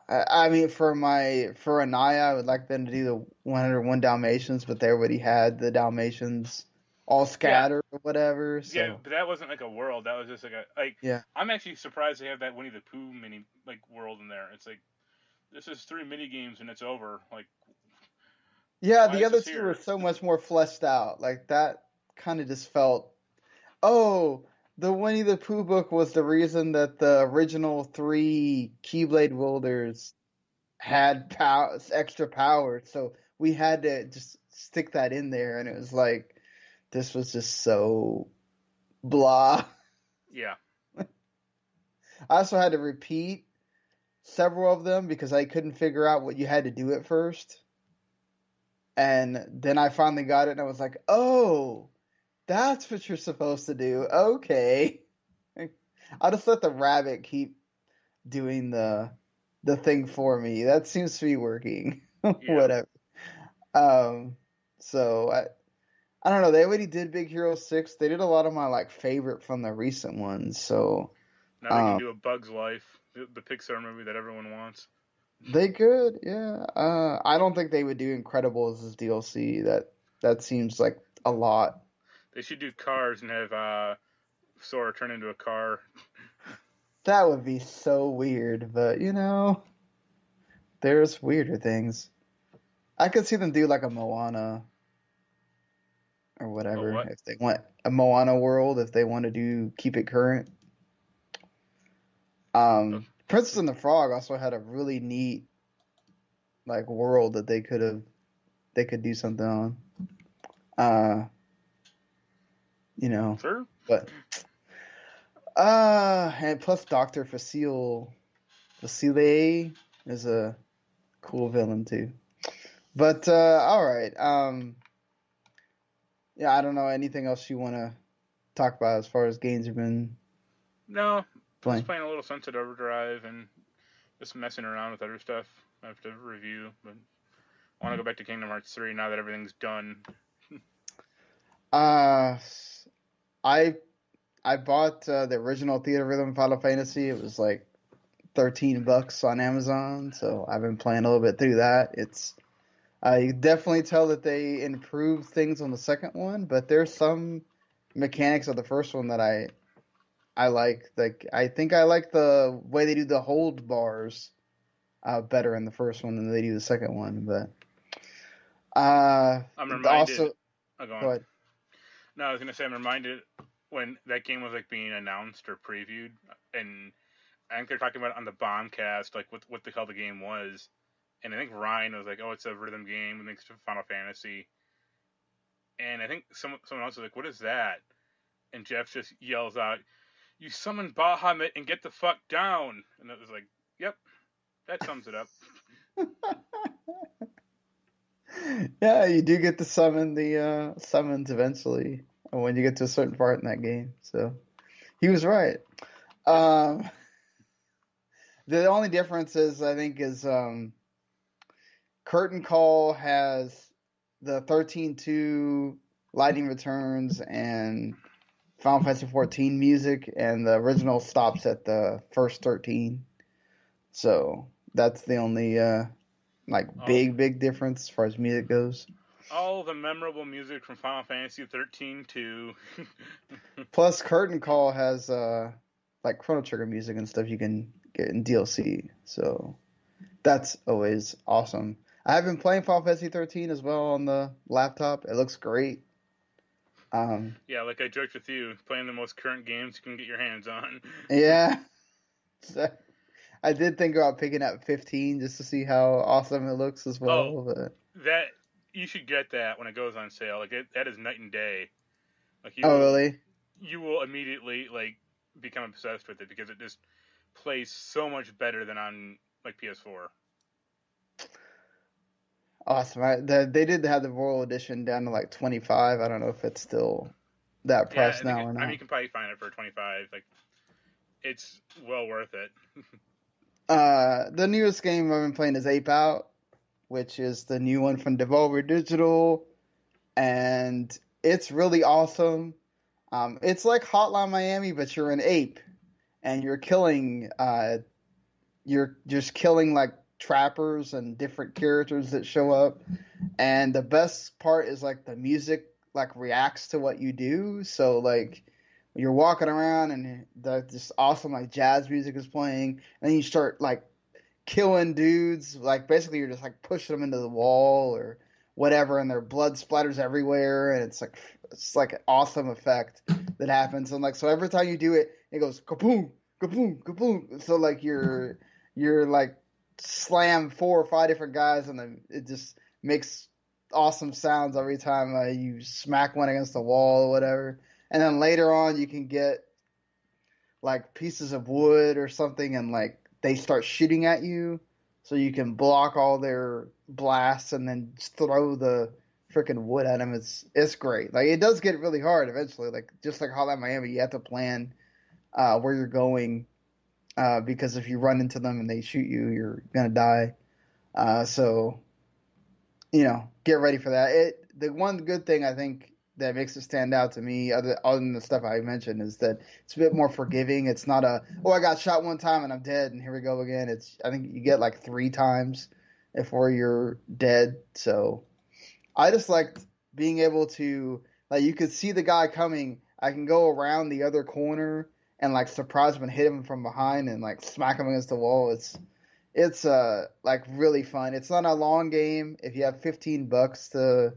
I mean, for Anaya, I would like them to do the 101 Dalmatians, but they already had the Dalmatians all Yeah, scattered or whatever. yeah, So but that wasn't like a world. That was just like a like. yeah, I'm actually surprised they have that Winnie the Pooh mini like world in there. It's like this is 3 mini games and it's over. Like, yeah. why The is other this two were here? so much more fleshed out. Like that kind of just felt. Oh, the Winnie the Pooh book was the reason that the original three Keyblade wielders had extra power. So we had to just stick that in there, and it was like this was just so blah. Yeah, I also had to repeat several of them because I couldn't figure out what you had to do at first. And then I finally got it and I was like, oh, that's what you're supposed to do. Okay. I'll just let the rabbit keep doing the thing for me. That seems to be working. yeah. Whatever. Um so I don't know, they already did Big Hero 6. They did a lot of my like favorite from the recent ones. So Now they can um do a Bug's Life, the Pixar movie that everyone wants. they could, yeah. I don't think they would do Incredibles as DLC. That seems like a lot. They should do Cars and have Sora turn into a car. That would be so weird, but there's weirder things. I could see them do like a Moana or Oh whatever what? if they want a Moana world if they want to do keep it current. Oh, Princess and the Frog also had a really neat like world that they could do something on. Uh, you know, sure. but and plus Dr. Facile is a cool villain too. But all right. Yeah, I don't know anything else you want to talk about as far as games you've been No, just playing. playing a little Sunset Overdrive and just messing around with other stuff. I have to review, but I want to go back to Kingdom Hearts 3 now that everything's done. Uh, I I bought the original Theater Rhythm Final Fantasy. It was like $13 on Amazon, so I've been playing a little bit through that. It's I definitely tell that they improved things on the second one, but there's some mechanics of the first one that I like. Like I think I like the way they do the hold bars better in the first one than they do the second one. But I'm also reminded. I'll go Go on. ahead. No, I was gonna say I'm reminded when that game was like being announced or previewed, and I think they're talking about it on the Bombcast, like what the hell the game was, and I think Ryan was like, "Oh, it's a rhythm game next to Final Fantasy," and I think someone else was like, "What is that?" And Jeff just yells out, "You summon Bahamut and get the fuck down!" And it was like, "Yep, that sums it up." Yeah, you do get to summon the summons eventually when you get to a certain part in that game. So he was right. Yep. Um, the only difference is I think is Curtain Call has the 13-2 Lightning Returns and Final Fantasy 14 music, and the original stops at the first 13. So that's the only like All big difference as far as music goes. all the memorable music from Final Fantasy 13 too. Plus, Curtain Call has like Chrono Trigger music and stuff you can get in DLC. So that's always awesome. I have been playing Final Fantasy 13 as well on the laptop. It looks great. Yeah, like I joked with you, playing the most current games you can get your hands on. Yeah, so I did think about picking up 15 just to see how awesome it looks as Oh, well. But that you should get that when it goes on sale. Like that is night and day. Like oh, really? you will immediately like become obsessed with it because it just plays so much better than on like PS4. Awesome. They did have the Royal Edition down to like 25. I don't know if it's still that Yeah, price I think now or I mean not. you can probably find it for 25. Like it's well worth it. The newest game I've been playing is Ape Out, which is the new one from Devolver Digital, and it's really awesome. It's like Hotline Miami, but you're an ape, and you're just killing like trappers and different characters that show up. And the best part is like the music like reacts to what you do. So like you're walking around and this awesome like jazz music is playing, and then you start like killing dudes. Like basically you're just like pushing them into the wall or whatever, and their blood splatters everywhere, and it's like an awesome effect that happens. And like so every time you do it, it goes kaboom, kaboom, kaboom. So like you're like slam 4 or 5 different guys, and then it just makes awesome sounds every time you smack one against the wall or whatever. And then later on, you can get like pieces of wood or something, and like they start shooting at you, so you can block all their blasts and then just throw the freaking wood at them. It's great. Like it does get really hard eventually. Like just like Hotline Miami, you have to plan where you're going because if you run into them and they shoot you, you're gonna die. So get ready for that. The one good thing I think that makes it stand out to me, other than the stuff I mentioned, is that it's a bit more forgiving. It's not I got shot one time and I'm dead and here we go again. I think you get like 3 times before you're dead. So I just liked being able to like you could see the guy coming. I can go around the other corner and like surprise him and hit him from behind and like smack him against the wall. It's like really fun. It's not a long game. If you have $15 to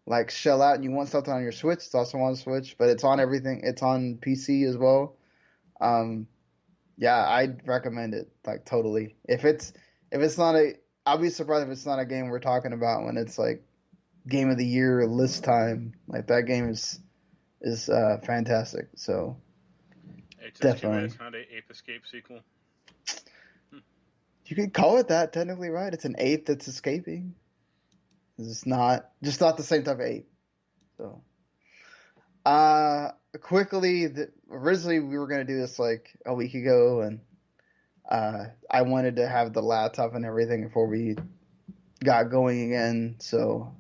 like shell out and you want something on your Switch, it's also on Switch, but it's on everything. It's on PC as well. Um, yeah, I'd recommend it like totally. If it's not I'll be surprised if it's not a game we're talking about when it's like game of the year list time. Like that game is fantastic. So It's just too bad definitely. it's not a Ape Escape sequel. You could call it that technically, right? It's an ape that's escaping. It's not the same type of ape. So, quickly, originally we were gonna do this like a week ago, and I wanted to have the laptop and everything before we got going again. So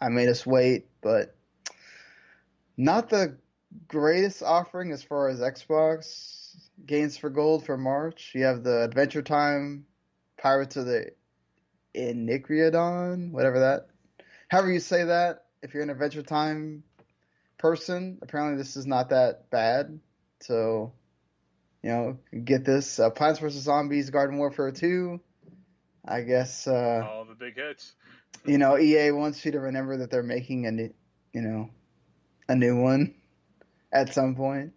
I made us wait, but not the greatest offering as far as Xbox games for gold for March. You have the Adventure Time, Pirates of the Iniquiodon, whatever that. However you say that, if you're an Adventure Time person, apparently this is not that bad. So, get this. Plants vs. Zombies Garden Warfare 2. I guess, All the big hits. EA wants you to remember that they're making you know, a new one at some point.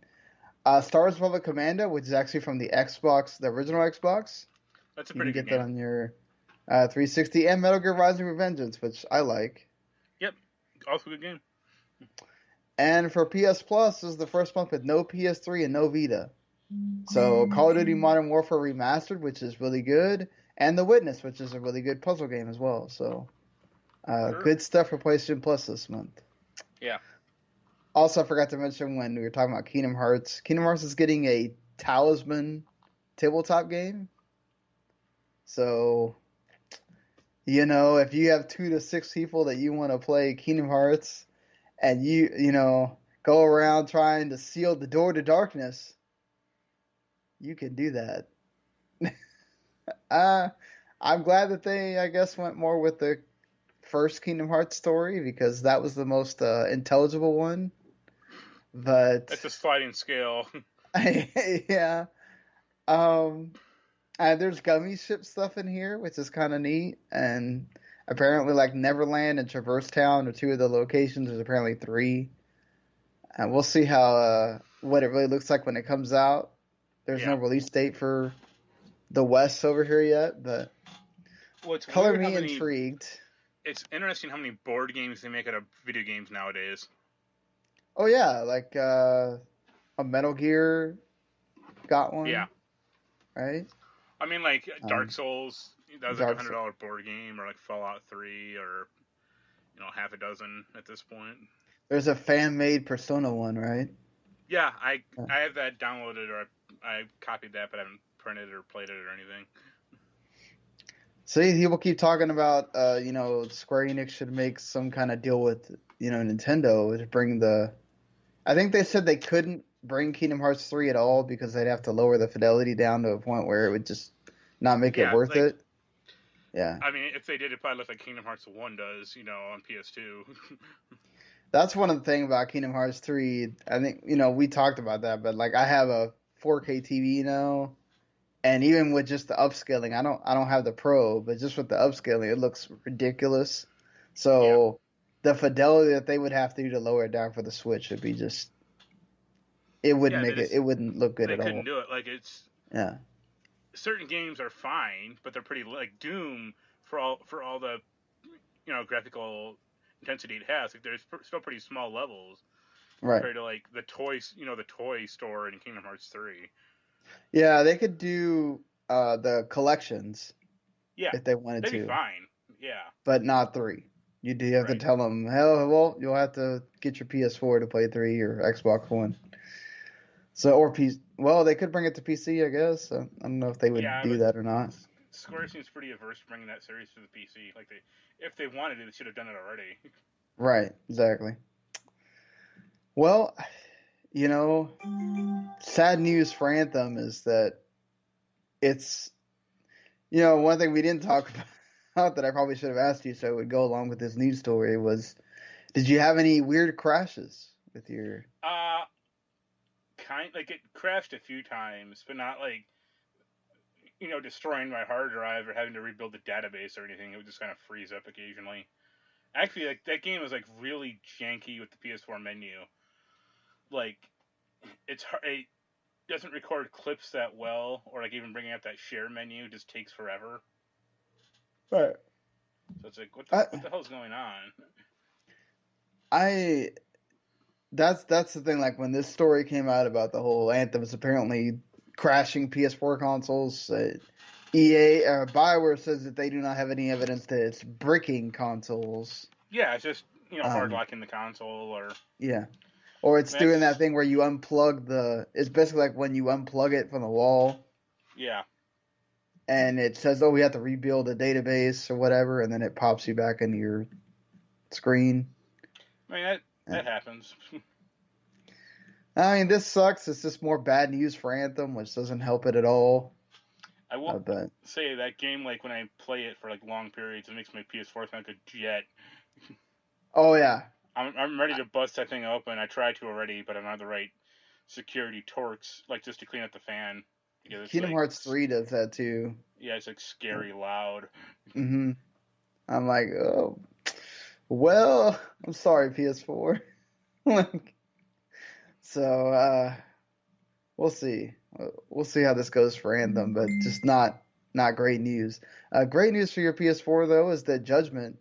Star Wars Republic Commando, which is actually from the Xbox, the original Xbox. That's a You pretty can good get that game. on your 360, and Metal Gear Rising Revengeance, which I like. Yep, also a good game. And for PS Plus, this is the first month with no PS3 and no Vita. So Call of Duty Modern Warfare Remastered, which is really good, and The Witness, which is a really good puzzle game as well. So Sure. good stuff for PlayStation Plus this month. Yeah. Also, I forgot to mention when we were talking about Kingdom Hearts. Kingdom Hearts is getting a Talisman tabletop game. So, if you have 2 to 6 people that you want to play Kingdom Hearts, and go around trying to seal the door to darkness, you can do that. uh, I'm glad that they, I guess, went more with the first Kingdom Hearts story because that was the most intelligible one. But That's a sliding scale. yeah, um, and there's gummy ship stuff in here, which is kind of neat. And apparently, like Neverland and Traverse Town are two of the locations. There's apparently three, and we'll see how what it really looks like when it comes out. There's no Yeah. release date for the West over here yet, but Well, it's color weird how me many. intrigued. It's interesting how many board games they make out of video games nowadays. Oh yeah, like a Metal Gear got Yeah. one, right? I mean, like Dark Um, Souls, that was like a Dark hundred Souls. dollar board game, or like Fallout 3, or half a dozen at this point. There's a fan made Persona one, right? Yeah, I Uh, I have that downloaded, or I copied that, but I haven't printed it or played it or anything. See, people keep talking about, Square Enix should make some kind of deal with, Nintendo to bring the. I think they said they couldn't bring Kingdom Hearts 3 at all because they'd have to lower the fidelity down to a point where it would just not make it Yeah, worth like it. Yeah. I mean, if they did, it probably look like Kingdom Hearts 1 does, on PS2. That's one of the things about Kingdom Hearts 3. I think, we talked about that, but like I have a 4K TV now, and even with just the upscaling, I don't have the Pro, but just with the upscaling, it looks ridiculous. Yeah, So the fidelity that they would have to do to lower it down for the Switch would be just yeah, it wouldn't look good they at couldn't all. do it. Like it's Yeah. certain games are fine, but they're pretty like Doom for all the graphical intensity it has. Like there's still pretty small levels Right. compared to like the toy store in Kingdom Hearts 3. Yeah, they could do the collections Yeah, if they wanted they'd be to, fine. Yeah, but not 3. You do have to right. tell them, hell, well, you'll have to get your PS4 to play 3 or Xbox One. So or PC. Well, they could bring it to PC, I guess. I don't know if they would Yeah, do but that or not. Square seems pretty averse to bringing that series to the PC. Like if they wanted it, they should have done it already. Right, exactly. Well, you know, sad news for Anthem is that it's, one thing we didn't talk about that I probably should have asked you so it would go along with this news story was, did you have any weird crashes with your? uh, like it crashed a few times, but not like destroying my hard drive or having to rebuild the database or anything. It would just kind of freeze up occasionally. Actually, like that game was like really janky with the PS4 menu. Like it doesn't record clips that well, or like even bringing up that share menu just takes forever. Right. So it's like, I, what the hell's going on? I that's the thing. Like when this story came out about the whole Anthem's apparently crashing PS4 consoles, EA Bioware says that they do not have any evidence that it's bricking consoles. Yeah, it's just hard Um, locking the console, or yeah, or it's doing that that's thing where you unplug the. It's basically like when you unplug it from the wall, yeah. and it says, "Oh, we have to rebuild a database or whatever," and then it pops you back into your screen. I mean Yeah. that happens. I mean, this sucks. It's just more bad news for Anthem, which doesn't help it at all. I will But say that game, like when I play it for like long periods, it makes my PS4 sound like a jet. oh yeah, I'm ready to bust that thing open. I tried to already, but I don't have the right security torques, like just to clean up the fan, because it's Kingdom like Hearts 3 does that too. yeah, it's like scary loud. hmm I'm like, oh. Well, I'm sorry, PS4. Like, so we'll see. We'll see how this goes for Anthem, but just not great news. Great news for your PS4 though is that Judgment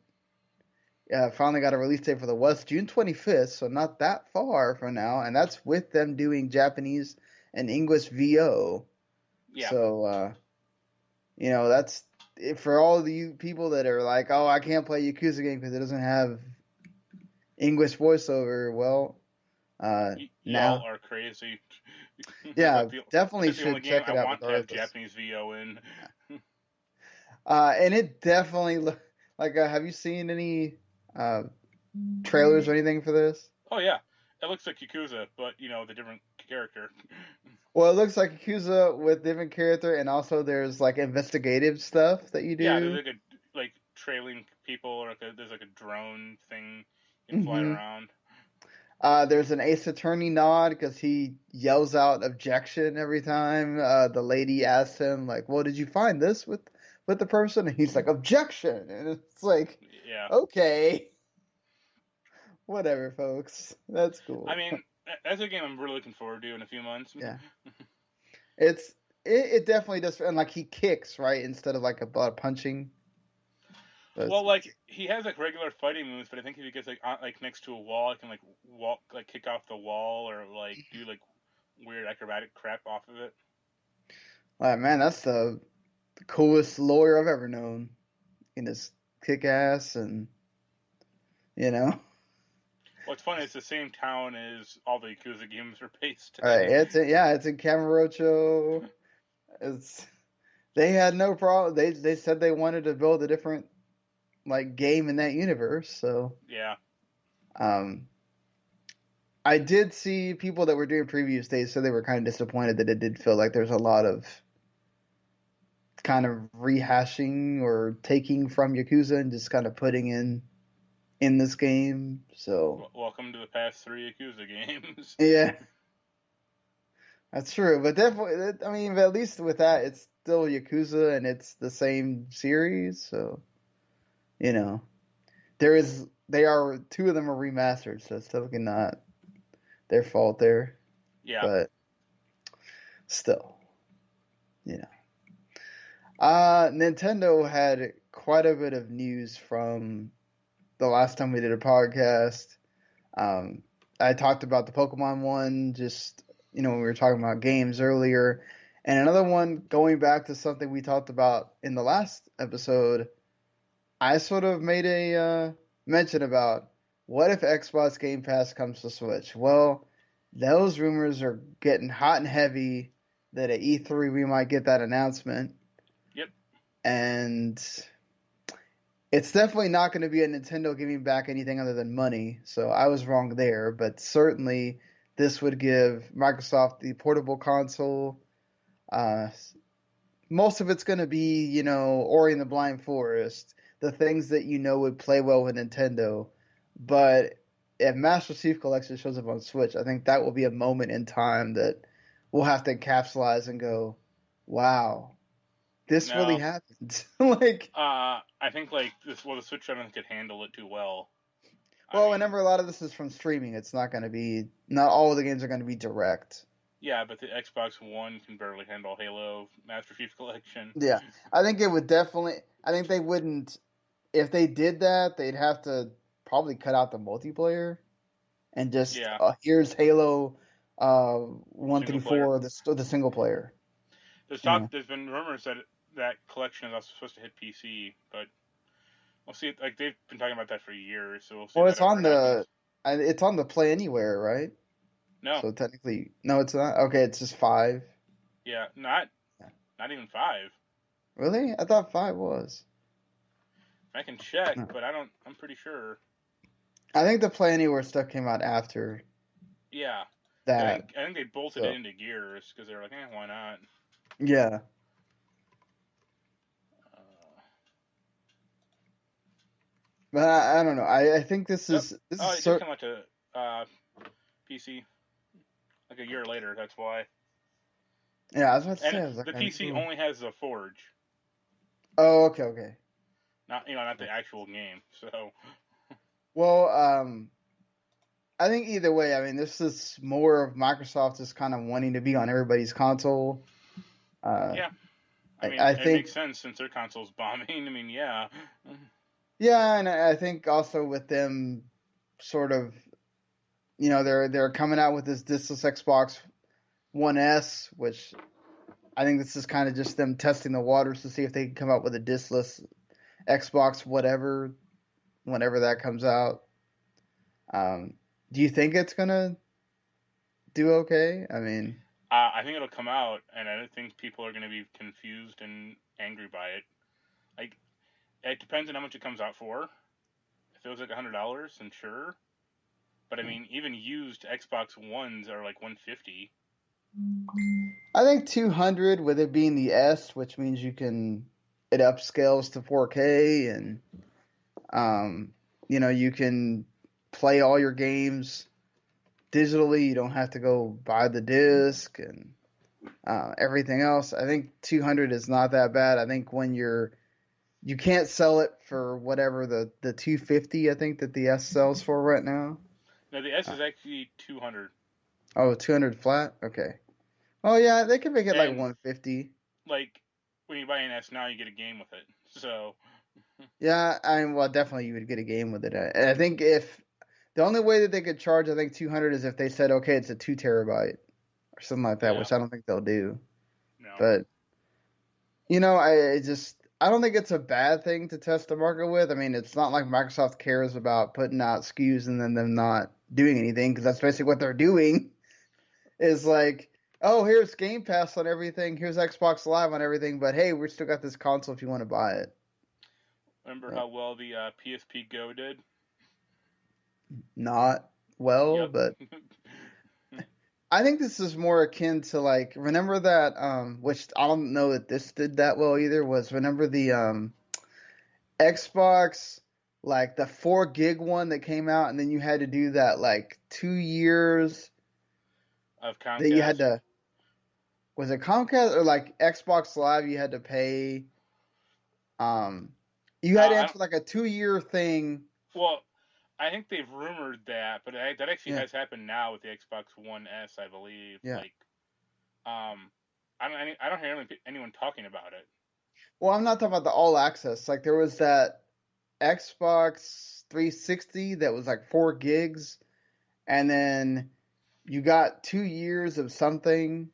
finally got a release date for the West, June 25th, so not that far from now, and that's with them doing Japanese and English VO. Yeah. So that's for all the you people that are like, oh, I can't play Yakuza game because it doesn't have English voiceover. Well, Y'all now, are crazy. yeah, definitely That's the only should game check I it out want to have regardless. Japanese VO in. And it definitely like, have you seen any uh, trailers or anything for this? Oh yeah, it looks like Yakuza, but the different character. Well, it looks like Yakuza with different character, and also there's like investigative stuff that you Yeah, there's do. like trailing people, or there's like a drone thing you can fly hmm around. There's an Ace Attorney nod because he yells out objection every time the lady asks him like, "Well, did you find this with the person?" And he's like, "Objection," and it's like, Yeah, okay, whatever, folks, that's I cool. mean that's a game I'm really looking forward to in a few months. Yeah, it's it definitely does, and like he kicks right instead of like a lot of punching. But Well, like he has like regular fighting moves, but I think if he gets like next to a wall, I can like walk, like kick off the wall, or like do like weird acrobatic crap off of it. man, that's the coolest lawyer I've ever known. In his kick ass and you know. What's funny is the same town as all the Yakuza games are based All right, in. it's in Camarocho. It's they had no problem. They said they wanted to build a different like game in that universe. So Yeah. um, I did see people that were doing previews. They said they were kind of disappointed that it did feel like there's a lot of kind of rehashing or taking from Yakuza and just kind of putting in this game. So Welcome to the past three Yakuza games. yeah, that's true. But definitely, I mean, at least with that, it's still Yakuza and it's the same series. So you know. They are two of them are remastered, so it's definitely not their fault there. Yeah. But still, you know. Nintendo had quite a bit of news from the last time we did a podcast. Um, I talked about the Pokemon one, just when we were talking about games earlier, and another one going back to something we talked about in the last episode. I sort of made a mention about what if Xbox Game Pass comes to Switch. Well, those rumors are getting hot and heavy that at E3 we might get that announcement, Yep. and it's definitely not going to be a Nintendo giving back anything other than money. So I was wrong there, but certainly this would give Microsoft the portable console. Uh, Most of it's going to be, Ori and the Blind Forest, the things that would play well with Nintendo. But if Master Chief Collection shows up on Switch, I think that will be a moment in time that we'll have to capsulize and go, wow, this really No. happened. Like, I think like this. Well, the Switch I don't think could handle it too well. I well, mean, remember a lot of this is from streaming. It's not going to be, not all of the games are going to be direct. yeah, but the Xbox One can barely handle Halo Master Chief Collection. Yeah, I think it would definitely, I think they wouldn't, if they did that, they'd have to probably cut out the multiplayer and just Yeah, here's Halo one single through player. four, the single player. There's Yeah. talk. There's been rumors that that collection is also supposed to hit PC, but we'll see. Like they've been talking about that for years, so we'll see if Well, that ever happens. it's on the Play Anywhere, right? No, So technically, no, it's not. Okay, it's just five. yeah, not even 5. Really? I thought five was. I can check, No. but I don't. I'm pretty sure. I think the Play Anywhere stuff came out after Yeah, that. I think they bolted it So into Gears because they're like, why not? yeah, Uh, but I don't know. I think oh, this oh, is it did come out to uh, PC like a year later. That's why. yeah. I was about to say, And I was like, the I PC knew. only has the Forge, Oh, okay, okay. not the actual game. So Well, I think either way, I mean, this is more of Microsoft just kind of wanting to be on everybody's console. Uh, Yeah, I mean I it makes think, sense since their console's bombing. I mean, yeah, yeah, and I think also with them sort of, they're coming out with this discless Xbox One S, which I think this is kind of just them testing the waters to see if they can come up with a discless Xbox whatever, whenever that comes out. Um, do you think it's gonna do okay? I mean, I think it'll come out, and I don't think people are going to be confused and angry by it. Like, it depends on how much it comes out for. If it was like $100, then sure. But I mean, even used Xbox Ones are like 150. I think 200 with it being the S, which means it upscales to 4K and um, you can play all your games digitally. You don't have to go buy the disc and everything else. I think 200 is not that bad. I think when you can't sell it for whatever the 250 I think that the S sells for right now. No, the S Uh, is actually 200. oh, 200 flat? Okay. Oh yeah, they can make it like And 150. like when you buy an S now, you get a game with it. So Yeah, well, definitely you would get a game with it. And I think if the only way that they could charge, I think 200 is if they said, okay, it's a 2 terabyte or something like that, yeah, which I don't think they'll do. no, But I don't think it's a bad thing to test the market with. I mean, it's not like Microsoft cares about putting out SKUs and then them not doing anything because that's basically what they're doing. Is like, oh, here's Game Pass on everything, here's Xbox Live on everything, but hey, we still got this console if you want to buy it. remember Uh, how well the PSP Go did? Not well, Yep. but I think this is more akin to like remember that which I don't know that this did that well either was remember the Xbox like the 4 gig one that came out and then you had to do that like 2 years Of that you had Comcast. to was it Comcast or like Xbox Live you had to pay um you had to I don't. enter like a 2 year thing. Well, I think they've rumored that, but that actually Yeah, has happened now with the Xbox One S, I believe. yeah. Like, um, I don't hear anyone talking about it. Well, I'm not talking about the all access. Like there was that Xbox 360 that was like 4 gigs and then you got 2 years of something,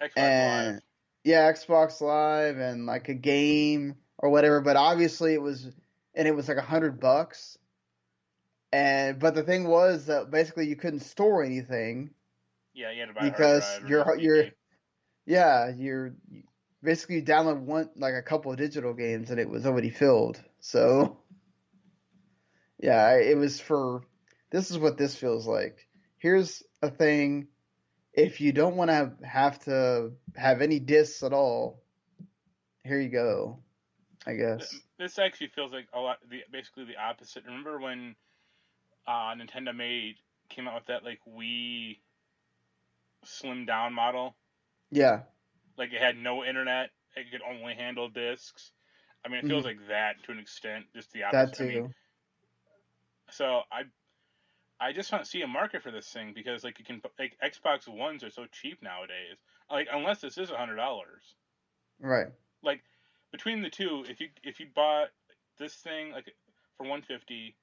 Xbox Live. and yeah, Xbox Live and like a game or whatever. But obviously it was like $100. And but the thing was that basically you couldn't store anything Yeah, you had to buy a hard because drive or an SSD. you're basically you download one like a couple of digital games and it was already filled. So yeah, it was for this is what this feels like. Here's a thing. If you don't want to have any discs at all, here you go, I guess. This actually feels like a lot, basically the opposite. Remember when Nintendo came out with that like Wii slim down model? Yeah. Like it had no internet. It could only handle discs. I mean, it feels Hmm. like that to an extent, just the That opposite. I mean, too. so I just don't see a market for this thing because like you can like Xbox Ones are so cheap nowadays. Like unless this is $100. Right. Like between the two, if you bought this thing like for 150,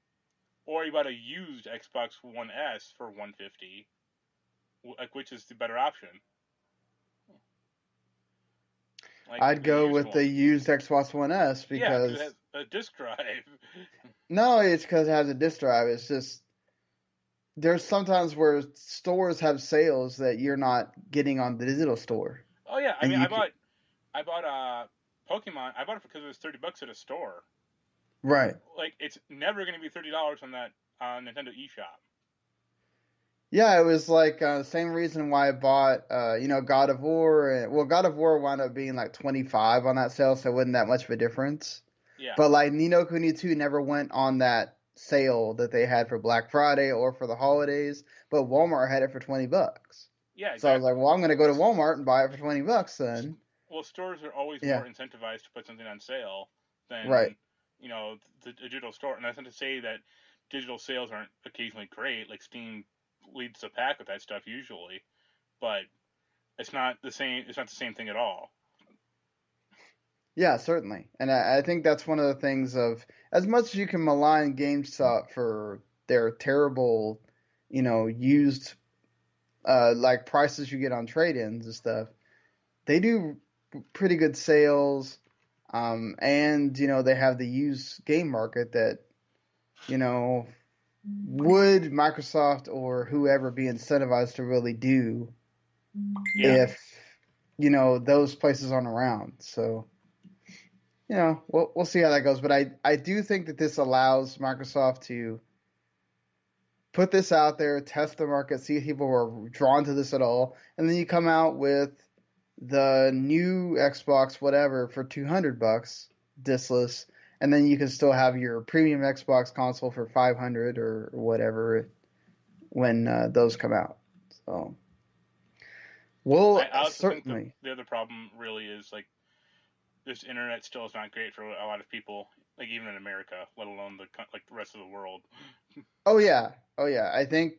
or you bought a used Xbox One S for 150, like which is the better option? Like I'd the go used with the one. used Xbox One S Yeah, because it has because a disk drive. no, it's because it has a disk drive. It's just there's sometimes where stores have sales that you're not getting on the digital store, Oh yeah, I and mean you can I bought Pokemon. I bought it because it was $30 at a store. right. Like it's never going to be $30 on that Nintendo eShop. Yeah, it was like same reason why I bought God of War. Well, God of War wound up being like 25 on that sale, so it wasn't that much of a difference. Yeah, But like Nino Kuni 2 never went on that sale that they had for Black Friday or for the holidays, but Walmart had it for $20. yeah, So I was exactly. like, well, I'm gonna go to Walmart and buy it for $20 then. Well, stores are always Yeah, more incentivized to put something on sale right. than the digital store. And that's not to say that digital sales aren't occasionally great. Like Steam leads the pack with that stuff usually, but it's not the same. It's not the same thing at all. Yeah, certainly. And I think that's one of the things of as much as you can malign GameStop for their terrible, used like prices you get on trade-ins and stuff, they do pretty good sales. And they have the used game market that, you know, would Microsoft or whoever be incentivized to really do Yeah, if, those places aren't around. So, we'll see how that goes. But I do think that this allows Microsoft to put this out there, test the market, see if people are drawn to this at all, and then you come out with the new Xbox whatever for $200 discless, and then you can still have your premium Xbox console for 500 or whatever when those come out. So we'll I also think certainly. the other problem really is like this internet still is not great for a lot of people, like even in America, let alone the rest of the world. Oh yeah, oh yeah. I think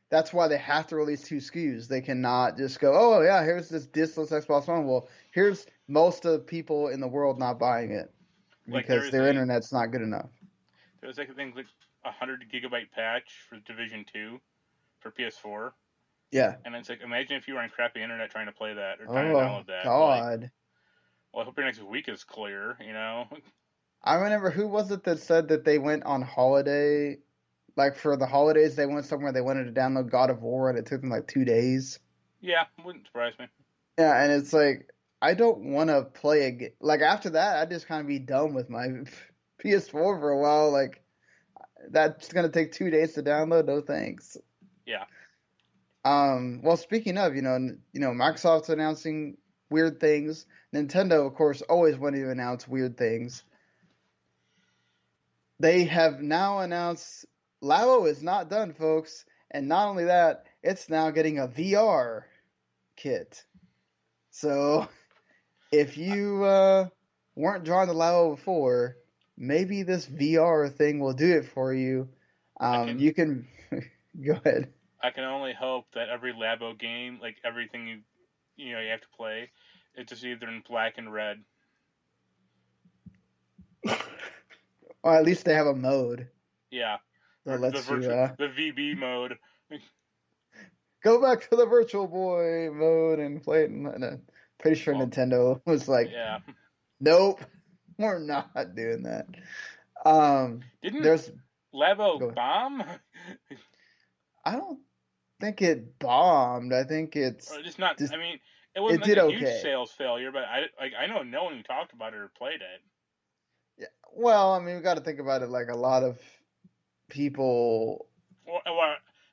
that's why they have to release two SKUs. They cannot just go, oh yeah, here's this discless Xbox One. Well, here's most of the people in the world not buying it Like because their internet's not good enough. there's like I think like 100 GB patch for Division 2 for PS4, Yeah. and it's like imagine if you were on crappy internet trying to play that or trying to Oh download that. Like, God. well, I hope your next week is clear. I remember who was it that said that they went on holiday, like for the holidays, they went somewhere they wanted to download God of War and it took them like 2 days. Yeah, wouldn't surprise me. Yeah, and it's like I don't want to play a like after that. I just kind of be done with my PS4 for a while. Like that's gonna take 2 days to download. No thanks. Yeah, Well, speaking of, Microsoft's announcing weird things. Nintendo, of course, always wanted to announce weird things. They have now announced Labo is not done, folks. And not only that, it's now getting a VR kit. So if you weren't drawn to Labo before, maybe this VR thing will do it for you. I can You can go ahead. I can only hope that every Labo game, like everything you have to play, it's just either in black and red. Or at least they have a mode Yeah, that or the lets you virtual the VB mode. go back to the Virtual Boy mode and play it. And pretty sure Well, Nintendo was like, yeah. nope, we're not doing that. Didn't There's Labo go. bomb? I don't think it bombed. I think Or just not? just I mean, it it wasn't like did a huge okay. sales failure, but I know no one who talked about it or played it. Yeah. Well, I mean, we got to think about it. Like a lot of people.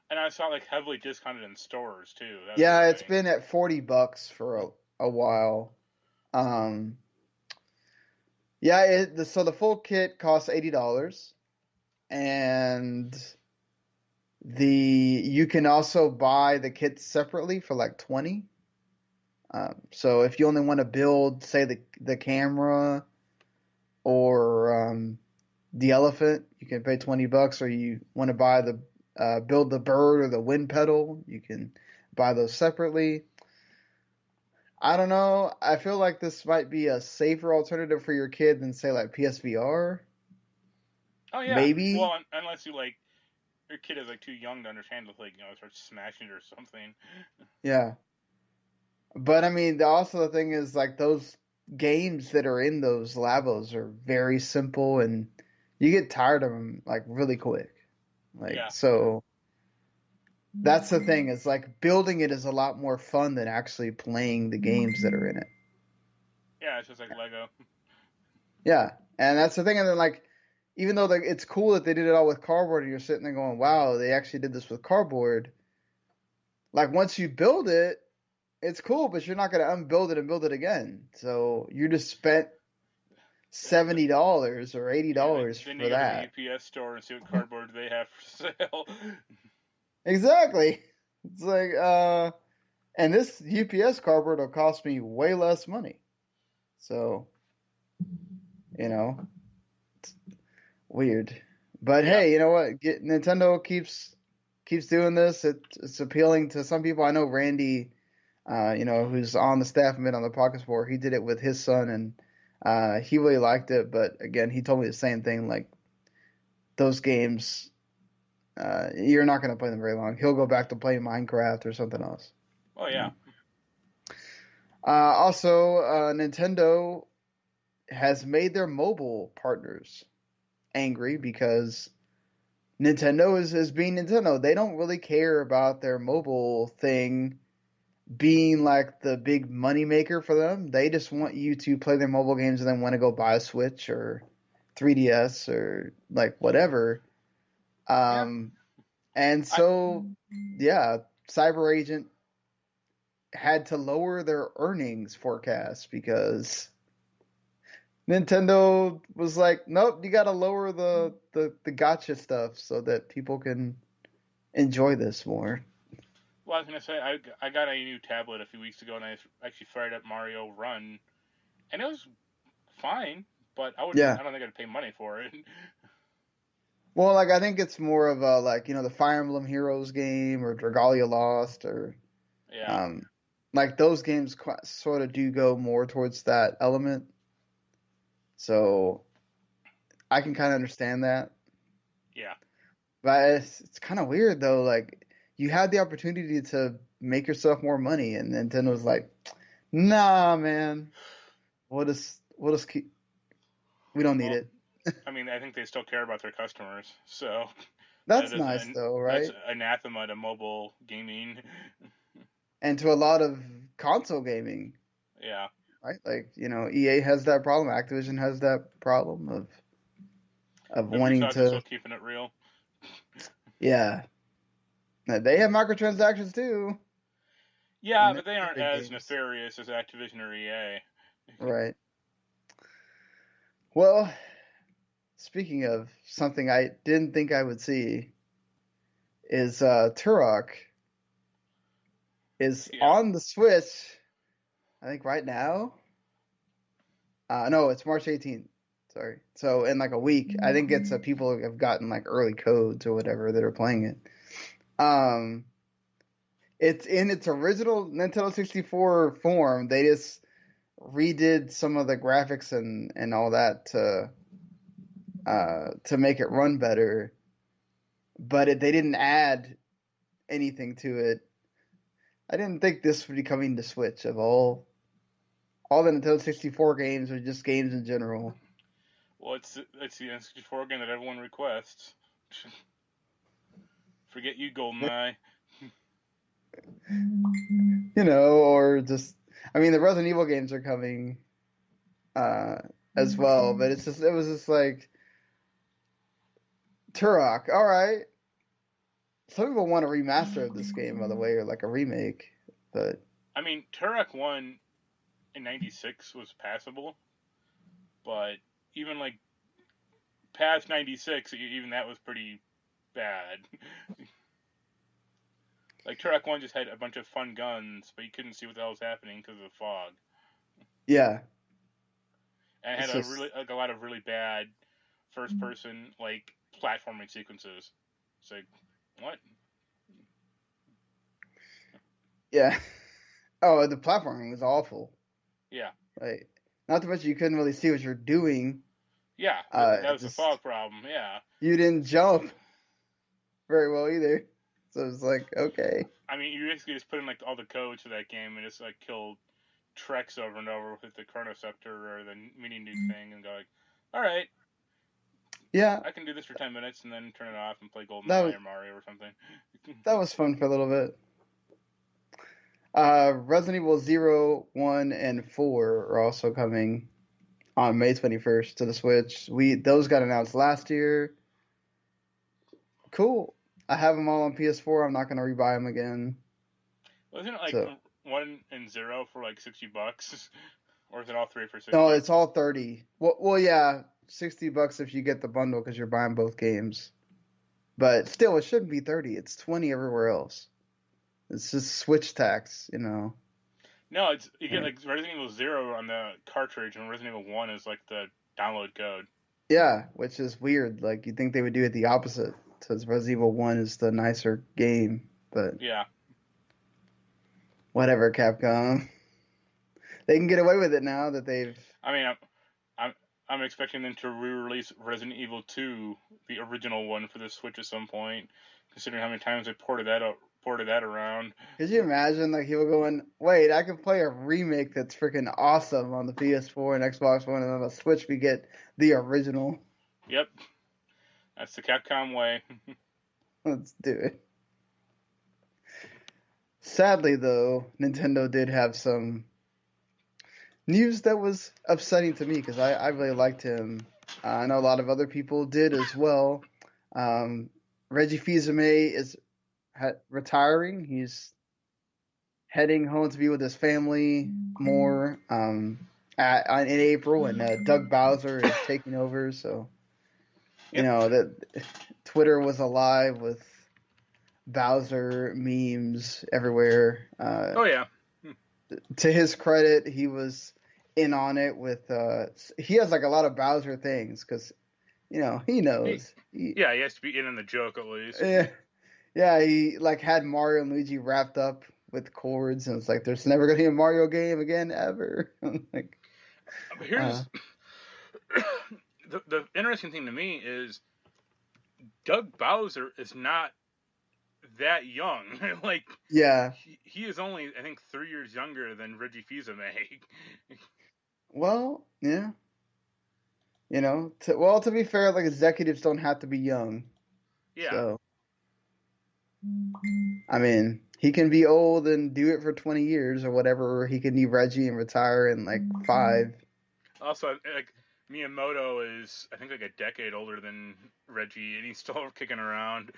And I saw it like heavily discounted in stores too. That was the Yeah, other it's thing. been at $40 for a while. Um, yeah. So the full kit costs $80, and you can also buy the kits separately for like 20. So if you only want to build, say the camera or the elephant, you can pay $20. Or you want to buy the build the bird or the wind pedal, you can buy those separately. I don't know. I feel like this might be a safer alternative for your kid than say like PSVR. Oh yeah. Maybe. Well, unless you like your kid is like too young to understand to like start smashing it or something. Yeah. But I mean, also the thing is like those games that are in those labos are very simple and you get tired of them like really quick. Like Yeah. so that's the thing is like building it is a lot more fun than actually playing the games that are in it. Yeah, it's just like Lego. Yeah. And that's the thing. And then like even though it's cool that they did it all with cardboard and you're sitting there going, wow, they actually did this with cardboard. Like once you build it, it's cool, but you're not going to unbuild it and build it again. So you just spent $70 or Yeah, $80 then for you go to that. the UPS store and see what cardboard they have for sale. Exactly. It's like, and this UPS cardboard will cost me way less money. So, it's weird. But Yeah. hey, you know what? Nintendo keeps doing this. It's appealing to some people. I know Randy, who's on the staff and been on the podcast before. He did it with his son, and he really liked it. But again, he told me the same thing. Like those games, you're not going to play them very long. He'll go back to playing Minecraft or something else. Oh yeah. Also, Nintendo has made their mobile partners angry because Nintendo is being Nintendo. They don't really care about their mobile thing being like the big money maker for them. They just want you to play their mobile games and then want to go buy a Switch or 3DS or like whatever. Yeah. And I so, yeah, Cyber Agent had to lower their earnings forecast because Nintendo was like, nope, you got to lower the gotcha stuff so that people can enjoy this more. well, I was gonna say I got a new tablet a few weeks ago, and I actually fired up Mario Run, and it was fine, but Yeah. I don't think I'd pay money for it. Well, like I think it's more of a like the Fire Emblem Heroes game or Dragalia Lost or Yeah. um like those games sort of do go more towards that element. So I can kind of understand that. Yeah. But it's kind of weird though. Like you had the opportunity to make yourself more money, and Nintendo's like, nah, man, we'll just keep. We don't need Well, it. I mean, I think they still care about their customers, so that That's is nice though, that's right? anathema to mobile gaming. And to a lot of console gaming, Yeah. right? Like EA has that problem. Activision has that problem of wanting Ubisoft is to. still keeping it real. Yeah, now, they have microtransactions too Yeah, in but they aren't their as games, nefarious as Activision or EA. right? Well, speaking of something I didn't think I would see, is Turok is Yeah. on the Switch. I think right now. No, it's March 18th. Sorry. So in like a week, I think it's people have gotten like early codes or whatever that are playing it. Um, it's in its original Nintendo 64 form. They just redid some of the graphics and all that to make it run better, but they didn't add anything to it. I didn't think this would be coming to Switch of all the Nintendo 64 games or just games in general. Well, it's the N64 game that everyone requests. Forget you, GoldenEye. Or just I mean the Resident Evil games are coming uh as well, but it was just like Turok. All right. Some people want a remaster of this game, by the way, or like a remake, but I mean, Turok 1 in '96 was passable, but even like past '96, even that was pretty bad. Like Turok 1 just had a bunch of fun guns, but you couldn't see what the hell was happening because of the fog. yeah, And it had it's just a lot of really bad first person like platforming sequences. It's like what? yeah. Oh, the platforming was awful. Yeah. Like, not to mention you couldn't really see what you're doing. Yeah, that was the Just fog problem. Yeah. you didn't jump very well either. So it's like, okay, I mean, you basically just put in like all the codes for that game and just like kill Trex over and over with the Chronoceptor or the mini nuke thing and go like, all right, yeah, I can do this for 10 minutes and then turn it off and play that was GoldenEye or Mario or something. that was fun for a little bit. Resident Evil 0, 1, and 4 are also coming on May 21st to the Switch. Those got announced last year. Cool. I have them all on PS4. I'm not gonna rebuy them again. Wasn't it like So 1 and 0 for like $60, or is it all three for no, 60? it's all 30. Well, yeah, $60 if you get the bundle because you're buying both games. But still, it shouldn't be 30. It's 20 everywhere else. It's just Switch tax. No, it's you get Yeah. like Resident Evil 0 on the cartridge, and Resident Evil 1 is like the download code. Yeah, which is weird. Like you'd think they would do it the opposite, since Resident Evil 1 is the nicer game, but Yeah. whatever, Capcom. They can get away with it now that they've. I mean, I'm I'm expecting them to re-release Resident Evil 2, the original one, for the Switch at some point. Considering how many times they ported that around. Could you imagine like people going, "Wait, I can play a remake that's freaking awesome on the PS4 and Xbox One, and on the Switch we get the original." Yep, that's the Capcom way. Let's do it. Sadly, though, Nintendo did have some news that was upsetting to me because I really liked him. I know a lot of other people did as well. Reggie Fils-Aimé is retiring. He's heading home to be with his family more in April, and Doug Bowser is taking over. So, you know, that Twitter was alive with Bowser memes everywhere. Oh yeah. To his credit, he was in on it with. He has like a lot of Bowser things because, you know, he knows. He has to be in on the joke at least. Yeah, he like had Mario and Luigi wrapped up with cords, and it's like there's never gonna be a Mario game again ever. Like, but here's the interesting thing to me is Doug Bowser is not that young. Like, yeah. He is only, I think, 3 years younger than Reggie Fils-Aimé. Well, yeah. You know, to be fair, like executives don't have to be young. Yeah. So, I mean, he can be old and do it for 20 years or whatever, or he can be Reggie and retire in like 5. Also, like, Miyamoto is, I think, like a decade older than Reggie, and he's still kicking around.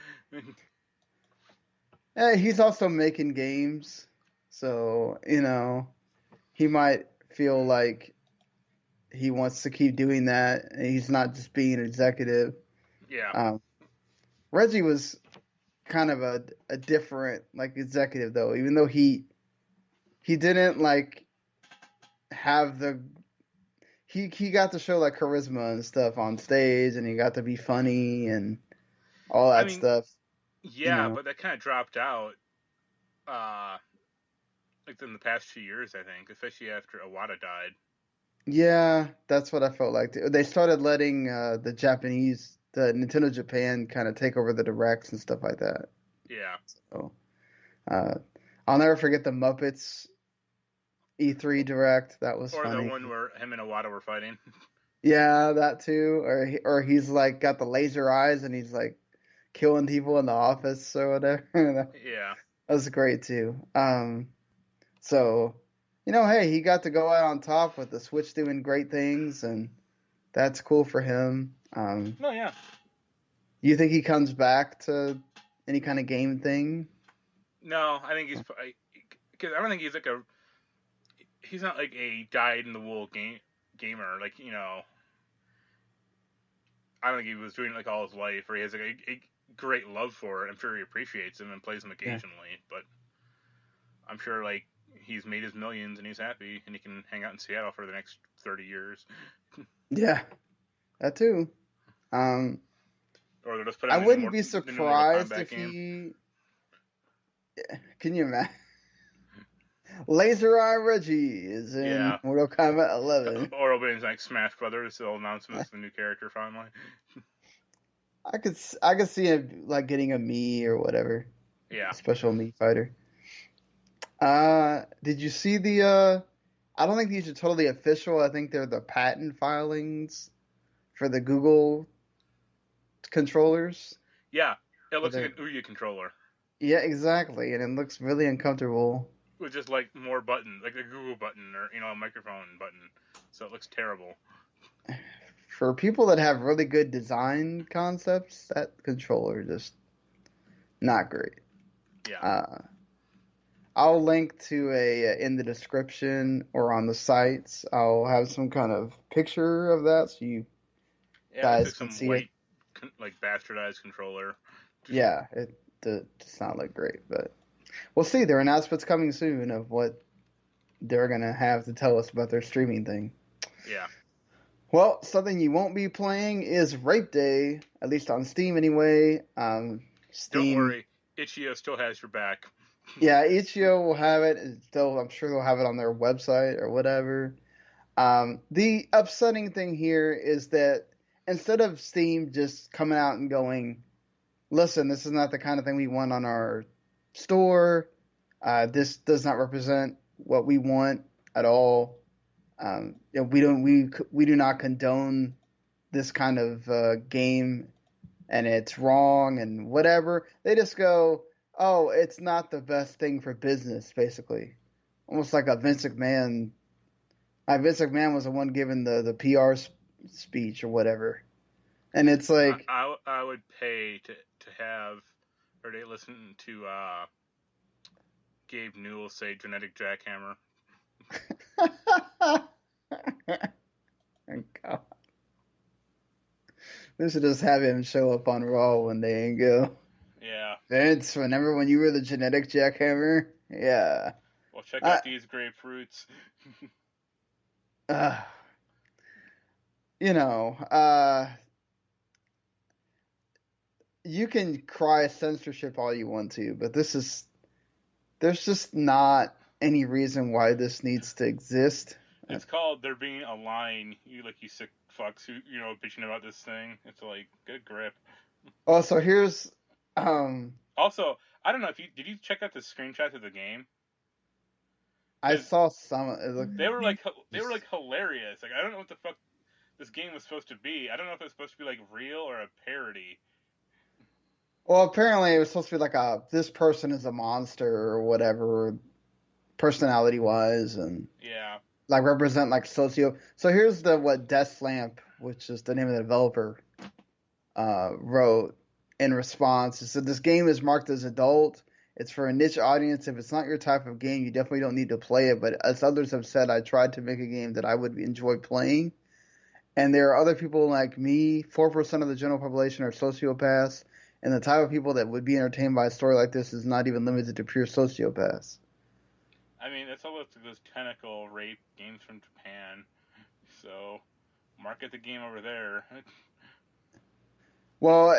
He's also making games, so, you know, he might feel like he wants to keep doing that, and he's not just being an executive. Yeah. Reggie was kind of a different like executive though, even though he didn't like have he got to show like charisma and stuff on stage, and he got to be funny and all that stuff. Yeah, you know. But that kind of dropped out like in the past 2 years, I think, especially after Iwata died. Yeah, that's what I felt like. They started letting the Nintendo Japan kind of take over the directs and stuff like that. Yeah. So, I'll never forget the Muppets E3 direct. That was funny. Or the one where him and Iwata were fighting. Yeah, that too. Or he's like got the laser eyes and he's like killing people in the office or whatever. Yeah. That was great too. So, you know, hey, he got to go out on top with the Switch doing great things, and that's cool for him. No, yeah. You think he comes back to any kind of game thing? No, I think because I don't think he's not like a dyed-in-the-wool gamer. Like, you know, I don't think he was doing it like all his life, or he has like a great love for it. I'm sure he appreciates them and plays them occasionally, but I'm sure like he's made his millions and he's happy and he can hang out in Seattle for the next 30 years. Yeah, that too. Or they'll just put I wouldn't be surprised if he. Can you imagine? Laser Eye Reggie is in Mortal Kombat 11. Or it'll be in like Smash Brothers. They'll announce him as the new character finally. I could see him like getting a Mii or whatever. Yeah. Special Mii fighter. Did you see I don't think these are totally official. I think they're the patent filings for the Google controllers. Yeah. It looks like an Ouya controller. Yeah, exactly. And it looks really uncomfortable. With just like more buttons, like a Google button or, you know, a microphone button. So it looks terrible. For people that have really good design concepts, that controller just not great. Yeah. I'll link to in the description or on the sites. I'll have some kind of picture of that so you guys can see it. Like bastardized controller. Yeah, it does not look great, but we'll see. Their announcement's coming soon of what they're gonna have to tell us about their streaming thing. Yeah. Well, something you won't be playing is Rape Day, at least on Steam anyway. Don't Steam, worry, Itch.io still has your back. yeah, Itch.io will have it. Still, I'm sure they'll have it on their website or whatever. The upsetting thing here is that instead of Steam just coming out and going, listen, this is not the kind of thing we want on our store. This does not represent what we want at all. We do not condone this kind of game, and it's wrong and whatever. They just go, oh, it's not the best thing for business, basically, almost like a Vince McMahon. Vince McMahon was the one giving the PR speech or whatever, and it's like, I would pay to have or to listen to Gabe Newell say genetic jackhammer. God. They should just have him show up on Raw one day and go, Yeah. Vince, remember when you were the genetic jackhammer? Yeah. Well, check Uh, out these grapefruits. uh, you know, you can cry censorship all you want to, but there's just not any reason why this needs to exist. It's called there being a line. You sick fucks who bitching about this thing. It's like good grip. Also, here's, um, Also, I don't know if you did you check out the screenshots of the game I because saw some, it looked, they were like hilarious. Like I don't know what the fuck this game was supposed to be. I don't know if it's supposed to be like real or a parody. well, apparently it was supposed to be like this person is a monster or whatever, personality wise, and Yeah. like represent like socio. So here's what Deathlamp, which is the name of the developer, wrote in response. It said this game is marked as adult. It's for a niche audience. If it's not your type of game, you definitely don't need to play it. But as others have said, I tried to make a game that I would enjoy playing. And there are other people like me. 4% of the general population are sociopaths. And the type of people that would be entertained by a story like this is not even limited to pure sociopaths. I mean, it's all up to those tentacle rape games from Japan. So, market the game over there. Well,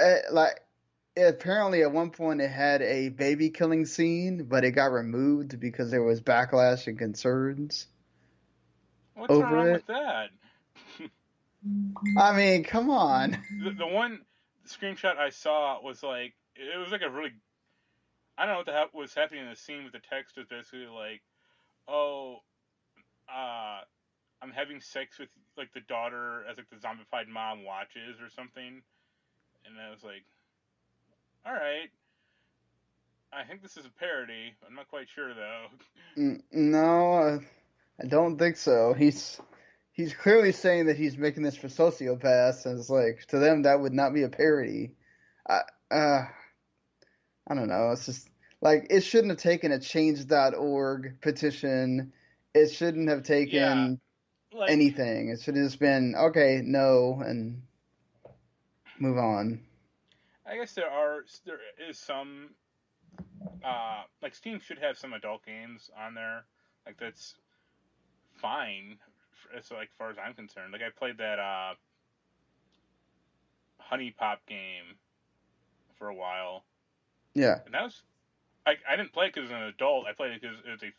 apparently at one point it had a baby killing scene, but it got removed because there was backlash and concerns What's over wrong it. with that? I mean, come on. The one screenshot I saw was like it was like a really I don't know what was happening in the scene, but the text was basically like, "Oh, uh, I'm having sex with like the daughter as like the zombified mom watches or something," and I was like, "All right, I think this is a parody. I'm not quite sure though." No, I don't think so. He's clearly saying that he's making this for sociopaths, and it's like to them that would not be a parody. I uh, I don't know. It's just like it shouldn't have taken a change.org petition. It shouldn't have Yeah, taken like anything. It should have just been okay, no, and move on. I guess there is some like Steam should have some adult games on there. Like that's fine as like far as I'm concerned. Like I played that Honey Pop game for a while, Yeah, and that was I didn't play it because as an adult. I played it because it was a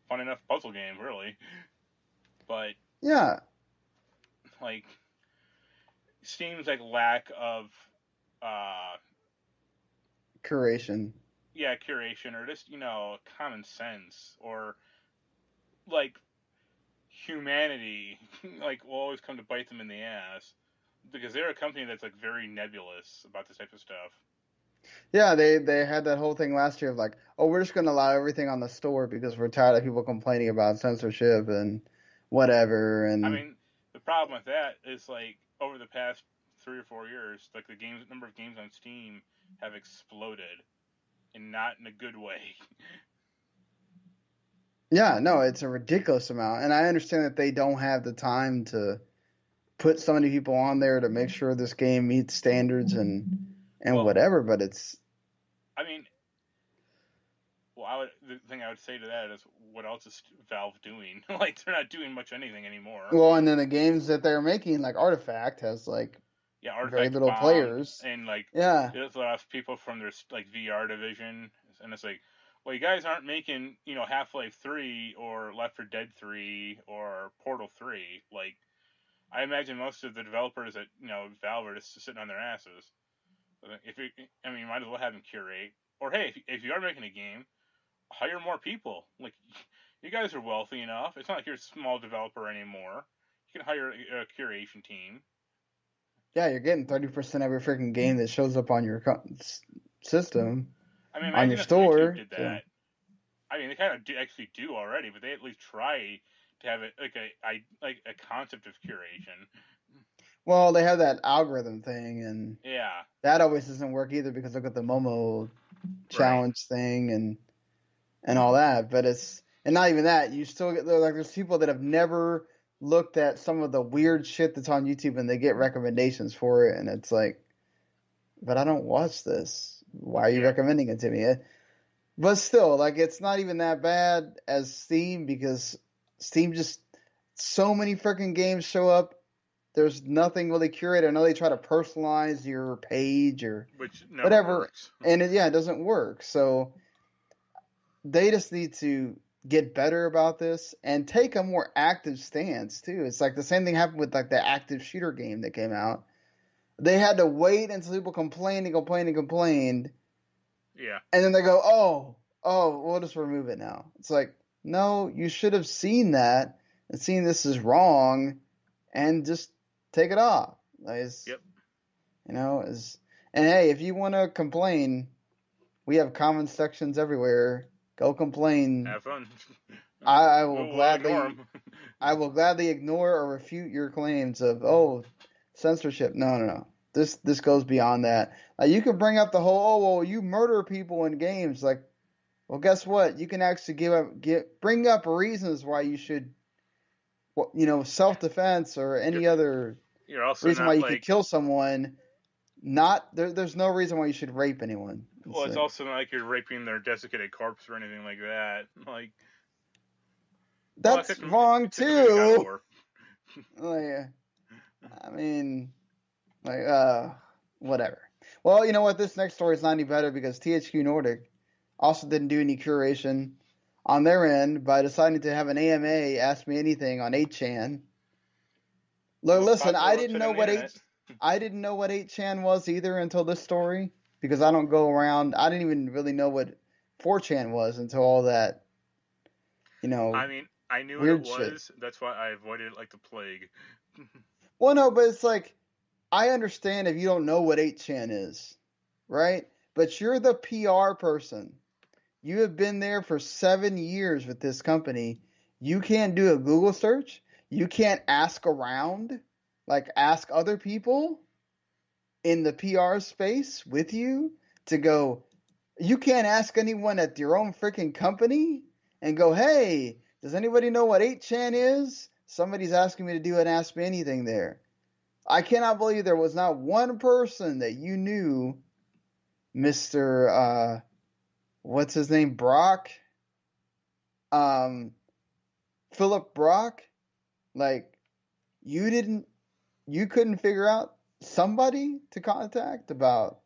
fun enough puzzle game, really. But yeah, like Steam's like lack of uh curation. yeah curation or just common sense or like humanity like will always come to bite them in the ass because they're a company that's like very nebulous about this type of stuff. Yeah, they had that whole thing last year of like, oh, we're just going to allow everything on the store because we're tired of people complaining about censorship and whatever. I And mean, the problem with that is like over the past 3 or 4 years, like the number of games on Steam have exploded, and not in a good way. yeah, no, it's a ridiculous amount. And I understand that they don't have the time to put so many people on there to make sure this game meets standards and Well, whatever, but it's I mean, well, the thing I would say to that is, what else is Valve doing? Like, they're not doing much anything anymore. Well, and then the games that they're making, like Artifact, has like Yeah, very Artifact little bombed, players. and like Yeah, there's a lot of people from their like VR division, and it's like, well, you guys aren't making Half-Life 3 or Left 4 Dead 3 or Portal 3. Like, I imagine most of the developers at Valve are just sitting on their asses. If you, I mean, you might as well have them curate. Or hey, if you are making a game, hire more people. Like, you guys are wealthy enough. It's not like you're a small developer anymore. You can hire a curation team. yeah, you're getting 30% of every freaking game that shows up on your system I mean, on your imagine if YouTube store. did So, that. I mean, they kind of actually do already, but they at least try to have it like a concept of curation. well, they have that algorithm thing, and Yeah, that always doesn't work either because look at the Momo right. challenge thing and all that. But it's and not even that. You still get like there's people that have never looked at some of the weird shit that's on YouTube and they get recommendations for it, and it's like, but I don't watch this. Why are you Yeah, recommending it to me? But still, like it's not even that bad as Steam because Steam just so many freaking games show up. There's nothing really curated. I know they try to personalize your page or which never whatever, works. and it doesn't work. So they just need to get better about this and take a more active stance too. It's like the same thing happened with like the active shooter game that came out. They had to wait until people complained and complained and complained, Yeah. and then they go, "Oh, we'll just remove it now." It's like, no, you should have seen that and seen this is wrong, and just take it off. Like, Yep. and hey, if you want to complain, we have comment sections everywhere. Go complain. Have fun. I will We'll ignore gladly them. I will gladly ignore or refute your claims of censorship. No, no, no. This goes beyond that. You can bring up the whole well you murder people in games like well guess what you can actually bring up reasons why you should self defense or you're, any other you're also reason why not you could like. kill someone. Not there's no reason why you should rape anyone. Well, It's it's like also not like you're raping their desiccated corpse or anything like that. Like, well, that's wrong except for maybe God of too. War. Like, I mean. Like, whatever. Well, you know what? This next story is not any better because THQ Nordic also didn't do any curation on their end by deciding to have an AMA Ask Me Anything on 8chan. The Look, most listen, popular website on the internet. I didn't know what 8chan was either until this story because I don't go around. I didn't even really know what 4chan was until all that, I mean, I knew what it weird shit. was. That's why I avoided it like the plague. Well, no, but it's like I understand if you don't know what 8chan is, right? But you're the PR person. You have been there for 7 years with this company. You can't do a Google search. You can't ask around, like ask other people in the PR space with you to go. You can't ask anyone at your own freaking company and go, hey, does anybody know what 8chan is? Somebody's asking me to do an Ask Me Anything there. I cannot believe there was not one person that you knew, Mr. What's his name? Brock? Um, Philip Brock? Like, you couldn't figure out somebody to contact about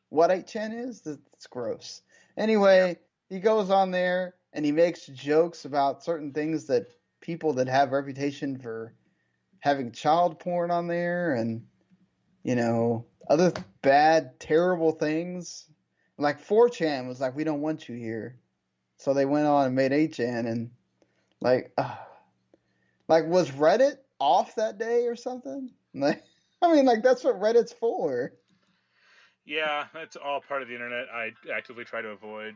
what 8chan is? That's gross. Yeah. Anyway, he goes on there and he makes jokes about certain things that people that have reputation for having child porn on there and other bad, terrible things. Like 4chan was like, we don't want you here. So they went on and made 8chan and like, was Reddit off that day or something? Like, I mean, like that's what Reddit's for. Yeah, that's all part of the internet I actively try to avoid.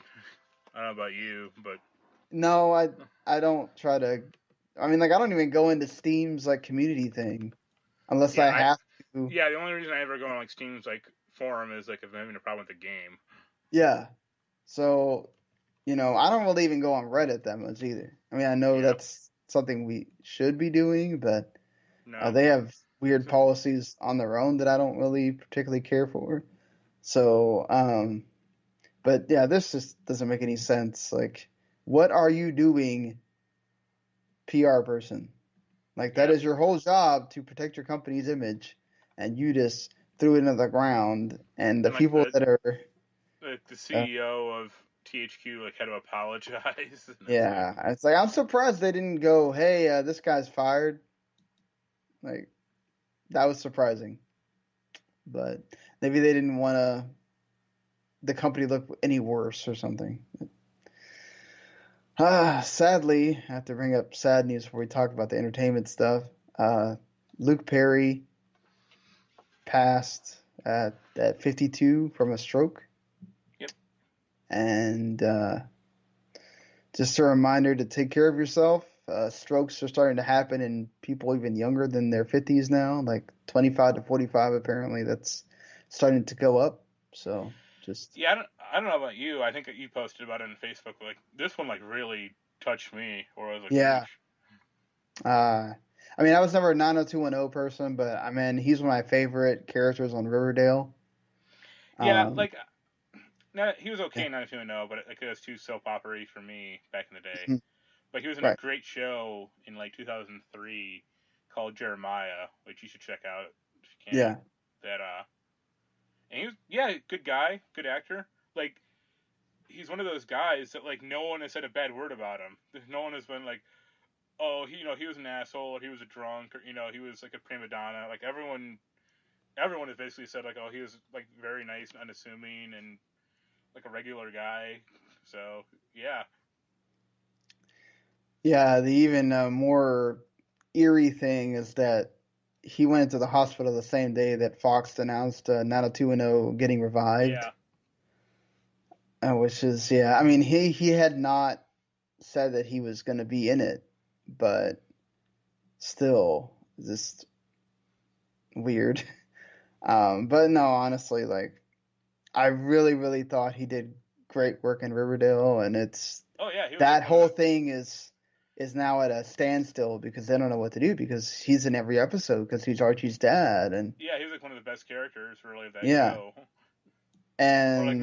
I don't know about you, but No, I don't try to. I mean, like I don't even go into Steam's like community thing unless yeah, I have to. the only reason I ever go on like Steam's like forum is like if I'm having a problem with the game. Yeah. So, I don't really even go on Reddit that much either. I mean, I know Yeah, that's something we should be doing, but no. they have weird policies on their own that I don't really particularly care for. So, But yeah, this just doesn't make any sense. Like, what are you doing, PR person? Like, that Yep. is your whole job to protect your company's image, and you just threw it into the ground. And the And like people that are, the uh, CEO of THQ like had to apologize, and it's like, yeah, it's like I'm surprised they didn't go, hey, this guy's fired. Like, that was surprising, but maybe they didn't want the company look any worse or something. Sadly, I have to bring up sad news before we talk about the entertainment stuff. Uh, Luke Perry passed at 52 from a stroke, yep. and just a reminder to take care of yourself. Strokes are starting to happen in people even younger than their 50s now, like 25 to 45. Apparently, that's starting to go up. So just Yeah, I don't know about you. I think that you posted about it on Facebook. Like this one, like really touched me, or I was like, yeah. oosh. I mean, I was never a 90210 person, but I mean, he's one of my favorite characters on Riverdale. Yeah, Um, like no, he was yeah. okay, not if you know, but like it was too soap opera for me back in the day. Mhm. But he was in a Right. great show in like 2003 called Jeremiah, which you should check out if you can. Yeah. That and he was good guy, good actor. Like he's one of those guys that like no one has said a bad word about him. No one has been like, oh, he was an asshole, or he was a drunk, or he was like a prima donna. Like everyone has basically said like, oh, he was like very nice and unassuming and like a regular guy. So yeah, Yeah. The even more eerie thing is that he went into the hospital the same day that Fox announced 90210 getting revived, yeah. which is, yeah. I mean, he had not said that he was going to be in it, but still, just weird. But no, honestly, like, I really, really thought he did great work in Riverdale, and it's Oh yeah, he was that like one of whole the thing is now at a standstill because they don't know what to do because he's in every episode because he's Archie's dad, and yeah he was like one of the best characters really of that yeah, show, or like and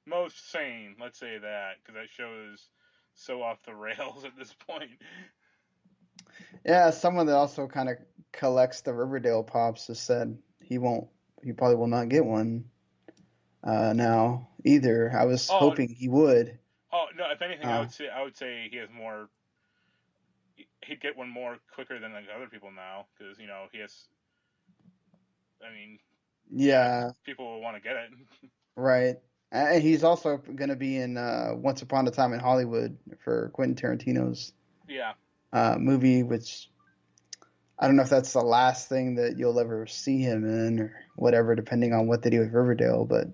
most sane. Let's say that because that show is so off the rails at this point. yeah, someone that also kind of collects the Riverdale pops has said he probably will not get one now either. I was Oh hoping he would. oh no, if anything, Uh, I would say he has more. He'd get one more quicker than like other people now because he has. I mean, yeah, yeah, people will want to get it. right. And he's also going to be in Once Upon a Time in Hollywood for Quentin Tarantino's Yeah. movie, which I don't know if that's the last thing that you'll ever see him in or whatever, depending on what they do with Riverdale. But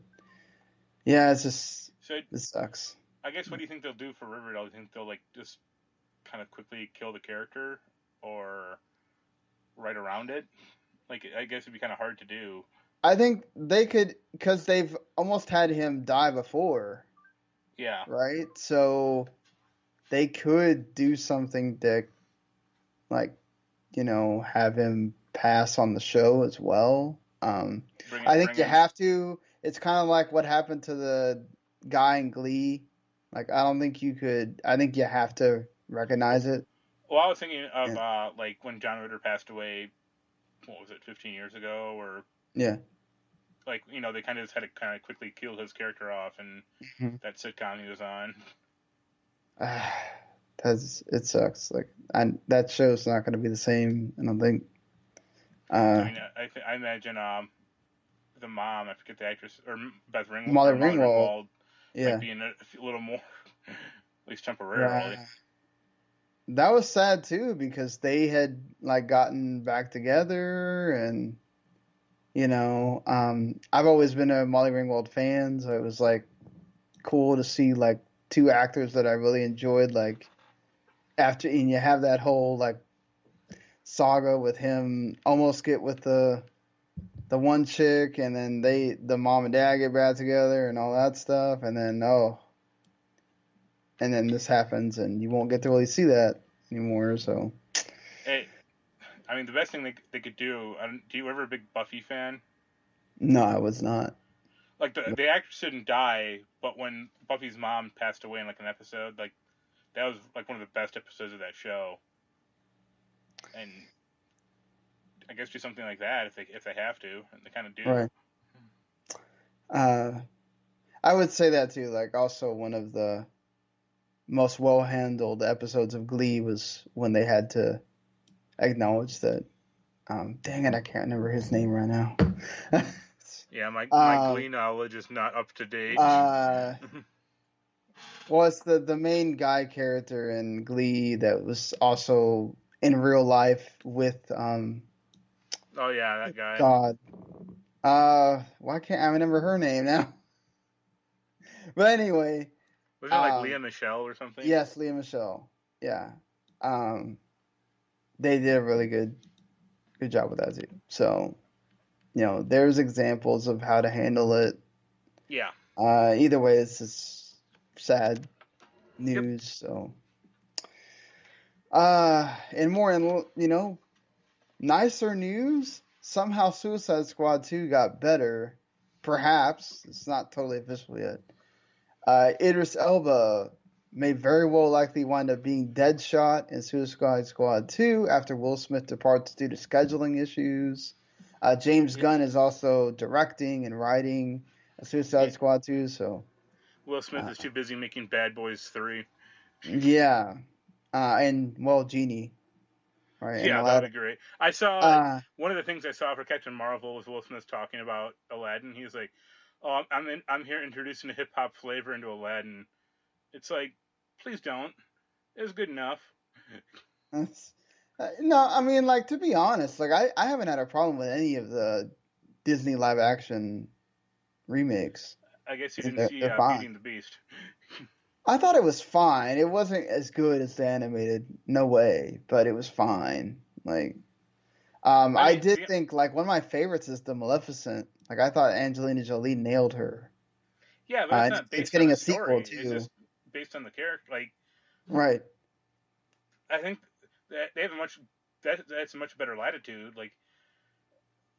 yeah, it's just, So it sucks. I guess what do you think they'll do for Riverdale? Do you think they'll like just kind of quickly kill the character or right around it? Like I guess it'd be kind of hard to do. I think they could, because they've almost had him die before, Yeah. right? So they could do something to, like, have him pass on the show as well. I think Bring you in. have to. It's kind of like what happened to the guy in Glee. Like, I don't think you could. I think you have to recognize it. Well, I was thinking of Yeah. like when John Ritter passed away. What was it, 15 years ago? Or Yeah. like they kind of just had to kind of quickly kill his character off in Mhm. that sitcom he was on. It sucks. Like, that show's not going to be the same. I don't think. I Uh, mean, I imagine the mom, I forget the actress, or Beth Ringwald, Molly or Molly Ringwald. Ringwald, might Yeah. be in it a little more, at least temporarily. Yeah. That was sad too because they had like gotten back together and I've always been a Molly Ringwald fan, so it was like cool to see like two actors that I really enjoyed like after and you have that whole like saga with him almost get with the one chick and then the mom and dad get back together and all that stuff and then and then this happens and you won't get to really see that anymore, so Hey, I mean, the best thing they could do. Do you ever a big Buffy fan? no, I was not. Like the actress didn't die, but when Buffy's mom passed away in like an episode, like that was like one of the best episodes of that show. And I guess do something like that if they have to, and they kind of do. Right. I would say that too. Like, also one of the most well handled episodes of Glee was when they had to acknowledge that. Dang it, I can't remember his name right now. Yeah, my Glee knowledge is not up to date. Well, it's the main guy character in Glee that was also in real life with Oh yeah, that guy. God. Why can't I remember her name now? But anyway, Wasn't it like Leah Michelle or something? yes, Leah Michelle. Yeah. They did a really good job with that too. So, there's examples of how to handle it. Yeah. Either way, it's just sad news. Yep. So, and more, nicer news. Somehow Suicide Squad 2 got better. Perhaps. It's not totally official yet. Idris Elba may very well likely wind up being Deadshot in Suicide Squad 2 after Will Smith departs due to scheduling issues. James Gunn is also directing and writing Suicide Squad 2, so... Will Smith is too busy making Bad Boys 3. Yeah. And, well, Genie. Right? Yeah, that would be great. I saw... one of the things I saw for Captain Marvel was Will Smith talking about Aladdin. He was like, oh, I'm here introducing a hip-hop flavor into Aladdin. It's like, please don't. It's good enough. No, I mean, like, to be honest, like, I haven't had a problem with any of the Disney live-action remakes. I guess you didn't see Beauty and the Beast. I thought it was fine. It wasn't as good as the animated, no way, but it was fine. Like, I did think, like, one of my favorites is the Maleficent. Like, I thought Angelina Jolie nailed her. Yeah, but it's not based it's getting on a sequel, story. too. It's just based on the character. Like, right. I think that they have that's a much better latitude. Like,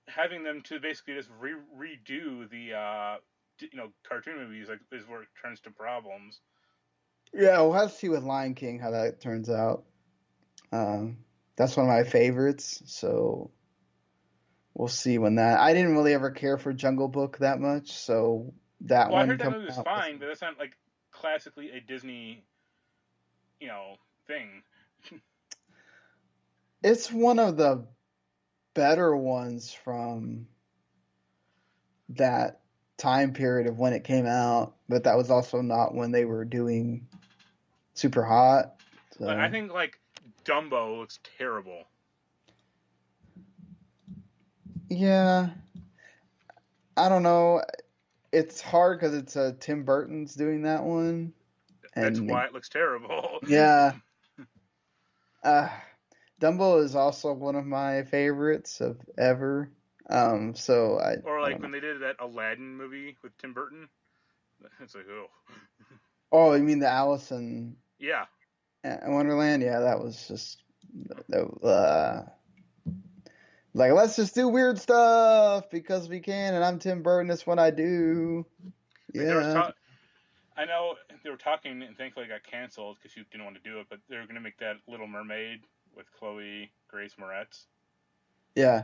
having them to basically just redo the cartoon movies like is where it turns to problems. Yeah, we'll have to see with Lion King how that turns out. That's one of my favorites, so we'll see when that. I didn't really ever care for Jungle Book that much, so that one. I heard that movie was fine, but that's not like classically a Disney, thing. It's one of the better ones from that time period of when it came out, but that was also not when they were doing super hot. So. I think like Dumbo looks terrible. Yeah, I don't know. It's hard because it's Tim Burton's doing that one. That's why it looks terrible. Yeah. Dumbo is also one of my favorites of ever. So when they did that Aladdin movie with Tim Burton. It's like, oh. Oh, you mean the Alice in Wonderland? Yeah, that was just like, let's just do weird stuff because we can, and I'm Tim Burton. That's what I do. Yeah. I know they were talking, and thankfully it got canceled because you didn't want to do it. But they were going to make that Little Mermaid with Chloe Grace Moretz. Yeah.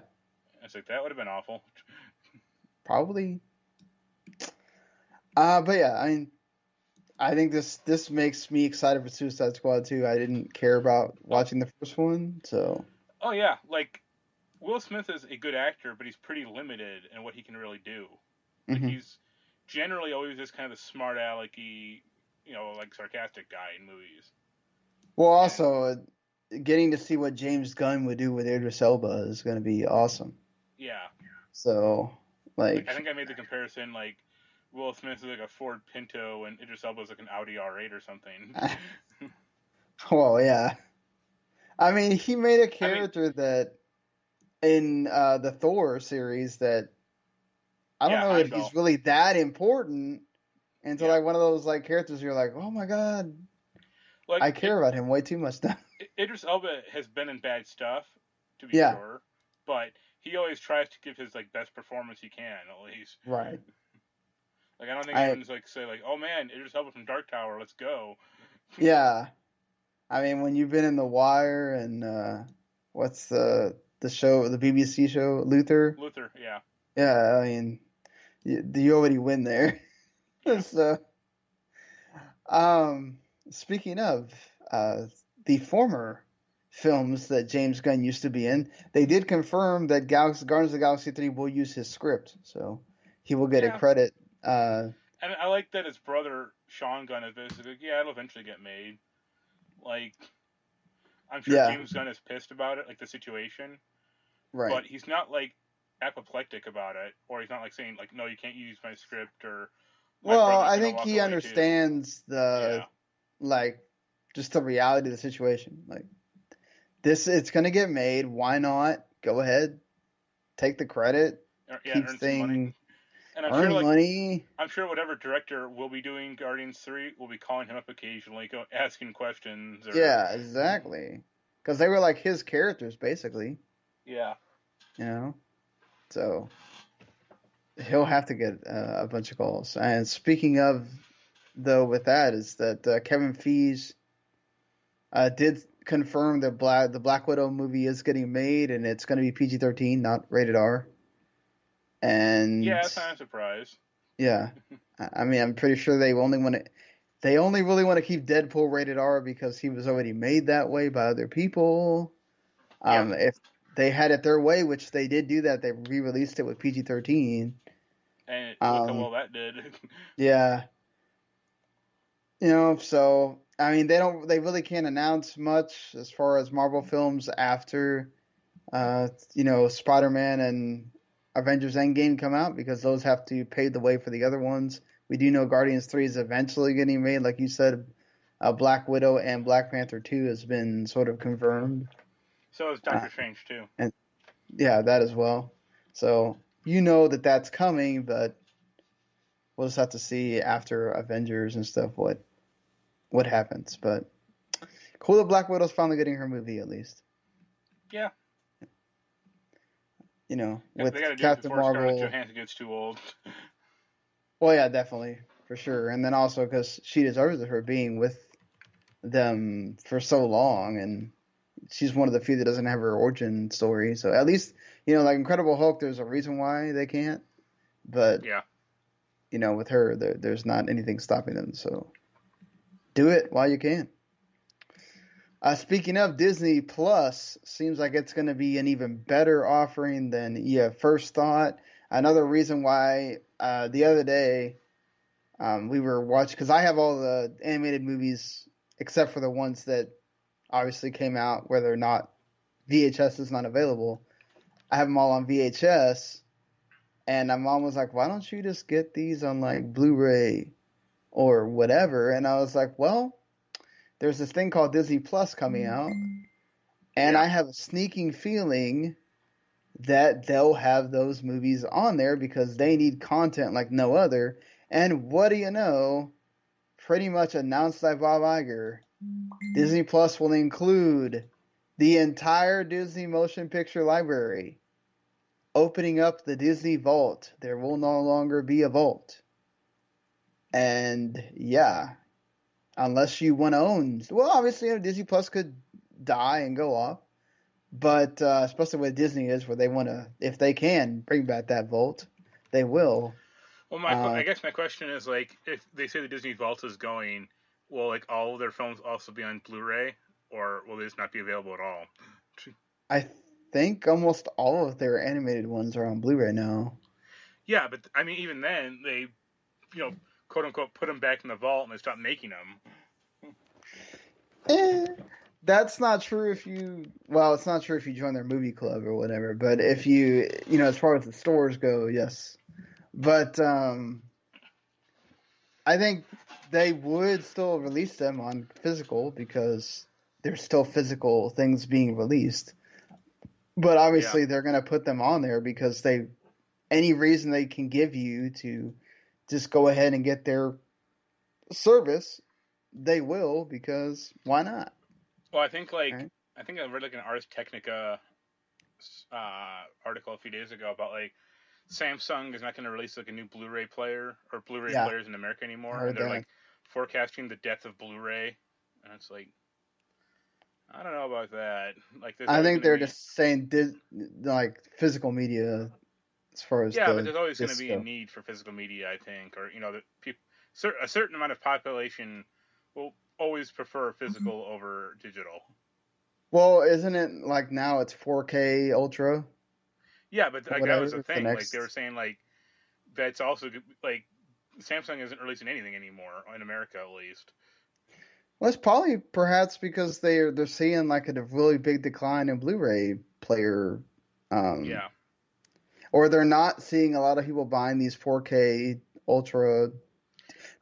It's like that would have been awful. Probably. But yeah, I mean, I think this makes me excited for Suicide Squad 2. I didn't care about watching the first one, so. Oh yeah, like Will Smith is a good actor, but he's pretty limited in what he can really do. Like he's generally always just kind of the smart alecky, like sarcastic guy in movies. Well, also getting to see what James Gunn would do with Idris Elba is going to be awesome. Yeah. So, like, I think I made the comparison, like, Will Smith is like a Ford Pinto and Idris Elba is like an Audi R8 or something. Well, yeah. I mean, he made a character that in the Thor series that I don't know if he's really that important until like one of those like characters you're like, oh my god, like, I care about him way too much now. Idris Elba has been in bad stuff, to be sure, but he always tries to give his like best performance he can, at least. Right. Like I don't think I anyone's like say like, oh man, Idris Elba from Dark Tower, let's go. yeah. I mean, when you've been in The Wire and what's the show, the BBC show, Luther? Luther, yeah, Yeah, I mean, you already win there. yeah, So, um, speaking of uh, the former films that James Gunn used to be in, they did confirm that Guardians of the Galaxy 3 will use his script, so he will get a yeah. credit. Uh, And I like that his brother Sean Gunn is basically like, yeah, it'll eventually get made. Like I'm sure yeah, James Gunn is pissed about it, like the situation, right. but he's not like apoplectic about it, or he's not like saying like, no, you can't use my script, or my Well, brother's I gonna think walk he away too. understands Yeah, like, just the reality of the situation. Like, it's gonna get made. Why not? Go ahead, take the credit, yeah, keep earn some money. thing, And I'm sure earn like money. I'm sure whatever director will be doing Guardians 3 will be calling him up occasionally, asking questions or Yeah, exactly. Because they were like his characters, basically. yeah, You know, so he'll have to get a bunch of calls. And speaking of, though, with that is that Kevin Feige did confirm that the Black Widow movie is getting made, and it's going to be PG-13, not rated R. yeah. And That's not a surprise. yeah, I mean, I'm pretty sure they only really want to keep Deadpool rated R because he was already made that way by other people. Yeah, If they had it their way, which they did do that, they re-released it with PG-13. and look how Um, well that did. yeah, so I mean, they really can't announce much as far as Marvel films after Spider-Man and Avengers Endgame come out because those have to pave the way for the other ones. We do know Guardians 3 is eventually getting made, like you said. Black Widow and Black Panther 2 has been sort of confirmed. So is Uh, Doctor Strange too. and yeah, that as well. So you know that that's coming, but we'll just have to see after Avengers and stuff what happens. But cool that Black Widow's finally getting her movie at least. Yeah, they With got to do it Captain before Scarlett Marvel. Johansson gets too old. Well, yeah, definitely for sure. And then also because she deserves it for being with them for so long, and she's one of the few that doesn't have her origin story. So at least like Incredible Hulk, there's a reason why they can't. But Yeah. with her, there's not anything stopping them. So do it while you can. Speaking of Disney Plus, seems like it's going to be an even better offering than you first thought. Another reason why the other day we were watching, because I have all the animated movies except for the ones that obviously came out where they're not VHS is not available. I have them all on VHS, and my mom was like, "Why don't you just get these on like Blu-ray or whatever?" And I was like, "Well, there's this thing called Disney Plus coming out, and Yeah. I have a sneaking feeling that they'll have those movies on there because they need content like no other." And what do you know? Pretty much announced by Bob Iger, Disney Plus will include the entire Disney motion picture library, opening up the Disney Vault. There will no longer be a vault. And yeah, unless you want to own, well, obviously Disney Plus could die and go off, but especially with Disney is where they want to, if they can bring back that vault, they will. Well, Uh, I guess my question is like, if they say the Disney Vault is going, will like all of their films also be on Blu-ray, or will they just not be available at all? I think almost all of their animated ones are on Blu-ray now. Yeah, but I mean, even then, they, you know, quote unquote, put them back in the vault and they stopped making them. Eh, that's not true if you, well, it's not true if you join their movie club or whatever, but if as far as the stores go, yes. But I think they would still release them on physical because there's still physical things being released. But Yeah. obviously they're going to put them on there because any reason they can give you to just go ahead and get their service, they will because why not? Well, I think Right? I think I read like an Ars Technica article a few days ago about like Samsung is not going to release like a new Blu-ray player or Blu-ray Yeah, players in America I anymore, and heard they're that. like forecasting the death of Blu-ray, and it's like I don't know about that. Like, there's I always think going to they're be just saying like physical media as far as yeah, but the there's always going to discs be a go. need for physical media, I think, or that people a certain amount of population will always prefer physical over digital. Well, isn't it like now it's 4K Ultra Yeah, but or like that was whatever? the It's the thing. Like they were next. saying, like that's also like Samsung isn't releasing anything anymore in America, at least. Well, it's probably perhaps because they're seeing like a really big decline in Blu-ray player, um, Yeah, or they're not seeing a lot of people buying these 4K Ultra.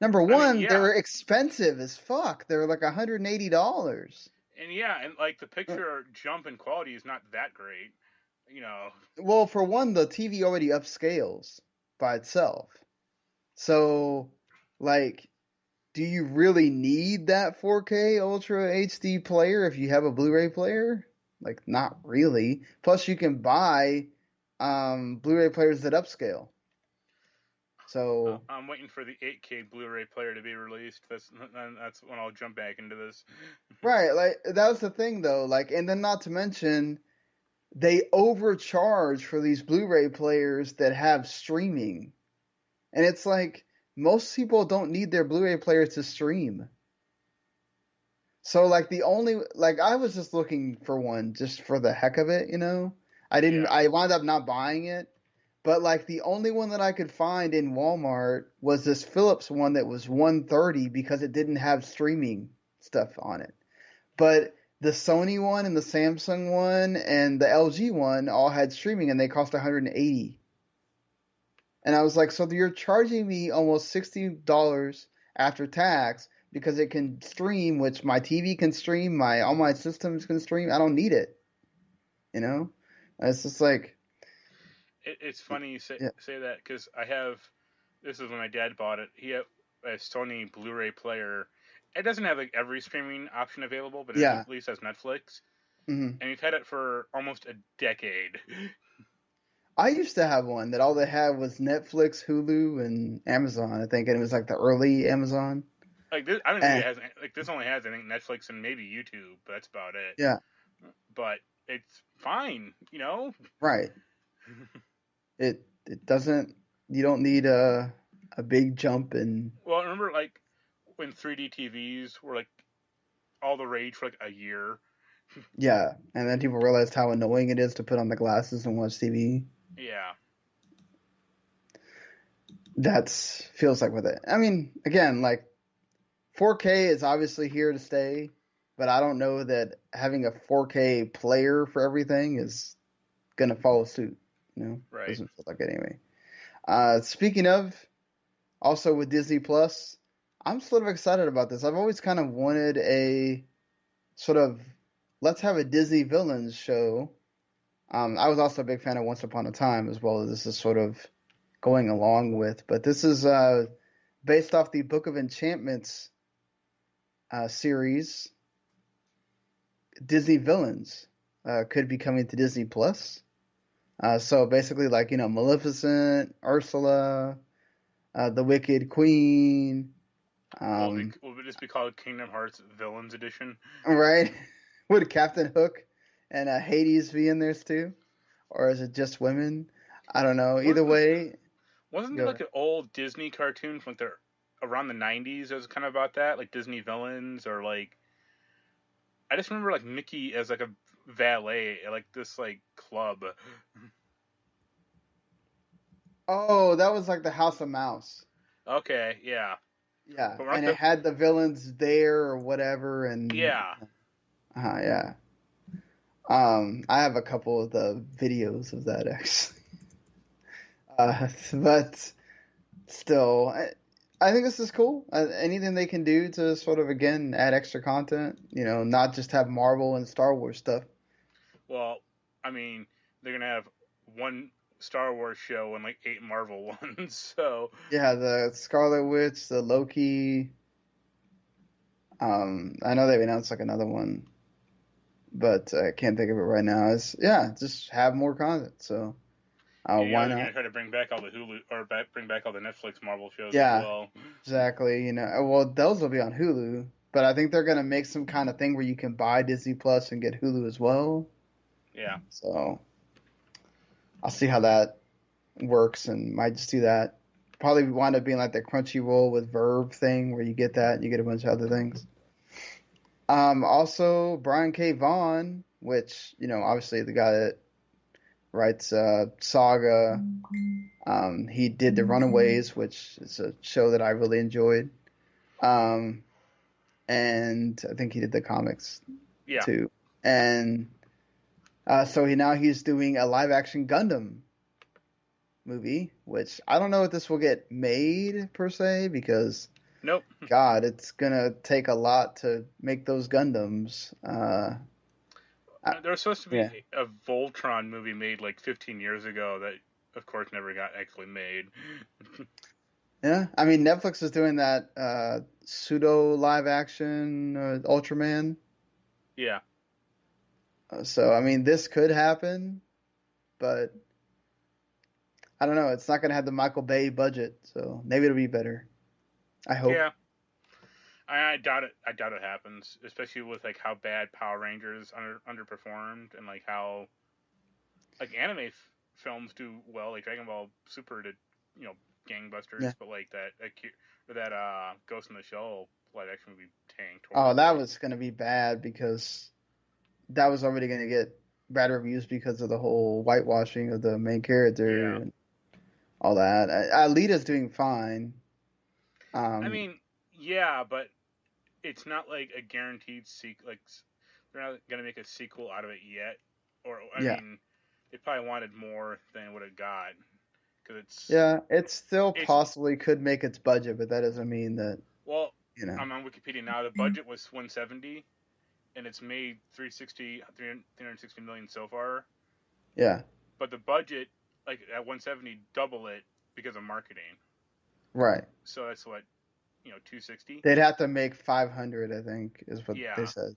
Number I mean, one, yeah, they're expensive as fuck. They're like $180. and like the picture jump in quality is not that great. You know, Well, for one, the TV already upscales by itself. So, like, do you really need that 4K Ultra HD player if you have a Blu-ray player? Like, not really. Plus, you can buy Blu-ray players that upscale. So, I'm waiting for the 8K Blu-ray player to be released. That's when I'll jump back into this. right, like that was the thing though. Like, and then not to mention they overcharge for these Blu-ray players that have streaming. And it's like most people don't need their Blu-ray player to stream. So like the only like I was just looking for one just for the heck of it, you know. Yeah, I wound up not buying it, but like the only one that I could find in Walmart was this Philips one that was 130 because it didn't have streaming stuff on it. But the Sony one and the Samsung one and the LG one all had streaming and they cost 180. And I was like, so you're charging me almost $60 after tax because it can stream, which my TV can stream, my all my systems can stream. I don't need it, you know? It's just like, it's funny you say yeah, say that because I have. This is when my dad bought it. He had a Sony Blu-ray player. It doesn't have like every streaming option available, but it yeah. at least has Netflix. Hmm. And we've had it for almost a decade. I used to have one that all they had was Netflix, Hulu, and Amazon, I think, and it was like the early Amazon. Like this, I don't think Eh, it has like this only has I think Netflix and maybe YouTube, but that's about it. yeah, But it's fine, you know. right. It doesn't. You don't need a big jump in. Well, I remember like when 3D TVs were like all the rage for like a year. Yeah, and then people realized how annoying it is to put on the glasses and watch TV. Yeah, That's feels like with it. I mean, again, like 4K is obviously here to stay, but I don't know that having a 4K player for everything is gonna follow suit. You know, right. doesn't feel like it anyway. Speaking of, also with Disney Plus, I'm sort of excited about this. I've always kind of wanted a sort of let's have a Disney villains show. I was also a big fan of Once Upon a Time as well. This is sort of going along with, but this is based off the Book of Enchantments series. Disney villains could be coming to Disney Plus. So basically, like Maleficent, Ursula, the Wicked Queen. Um, Will it just be called Kingdom Hearts Villains Edition? right? Would Captain Hook and Hades be in there too, or is it just women? I don't know. Either Wasn't way, wasn't there go like ahead. an old Disney cartoon from like the around the '90s? It was kind of about that, like Disney villains, or like I just remember like Mickey as like a valet at like this like club. Oh, that was like the House of Mouse. Okay, yeah, Yeah, but we're not and it the had the villains there or whatever, and yeah. yeah. I have a couple of the videos of that actually. But still, I think this is cool. Anything they can do to sort of again add extra content, not just have Marvel and Star Wars stuff. Well, I mean they're gonna have one Star Wars show and like 8 Marvel ones, so Yeah, the Scarlet Witch, the Loki. I know they've announced like another one, but I can't think of it right now. It's yeah, just have more content. So And Why they're not? gonna try to bring back all the Hulu or bring back all the Netflix Marvel shows as Yeah, well. exactly. Well, those will be on Hulu, but I think they're gonna make some kind of thing where you can buy Disney Plus and get Hulu as well. Yeah. So I'll see how that works and might just do that. Probably wind up being like the Crunchyroll with Verve thing where you get that and you get a bunch of other things. Also Brian K. Vaughan, which, obviously the guy that writes Saga. He did The Runaways, which is a show that I really enjoyed. Um, and I think he did the comics Yeah. too. And so he's doing a live action Gundam movie, which I don't know if this will get made per se because Nope. God, it's gonna take a lot to make those Gundams. There was supposed to be Yeah, a Voltron movie made like 15 years ago that, of course, never got actually made. yeah. I mean, Netflix is doing that pseudo live action Ultraman. Yeah. So I mean, this could happen, but I don't know. It's not gonna have the Michael Bay budget, so maybe it'll be better. I hope. Yeah. I doubt it. I doubt it happens, especially with like how bad Power Rangers underperformed and like how like films do well. Like Dragon Ball Super did, you know, gangbusters, Yeah. but like that Ghost in the Shell live action movie tanked Oh, that horribly. was gonna be bad because that was already gonna get bad reviews because of the whole whitewashing of the main character Yeah. and all that. Alita's doing fine. I Um, mean, yeah, but it's not like a guaranteed sequel. Like they're not gonna make a sequel out of it yet. Or I yeah, mean, they probably wanted more than what it got because yeah. It still it's possibly could make its budget, but that doesn't mean that well. you know. I'm on Wikipedia now. The budget was 170, and it's made 360 million so far. Yeah, But the budget, like at 170, double it because of marketing. right. So that's what 260. They'd have to make 500, I think, is what they Yeah, said.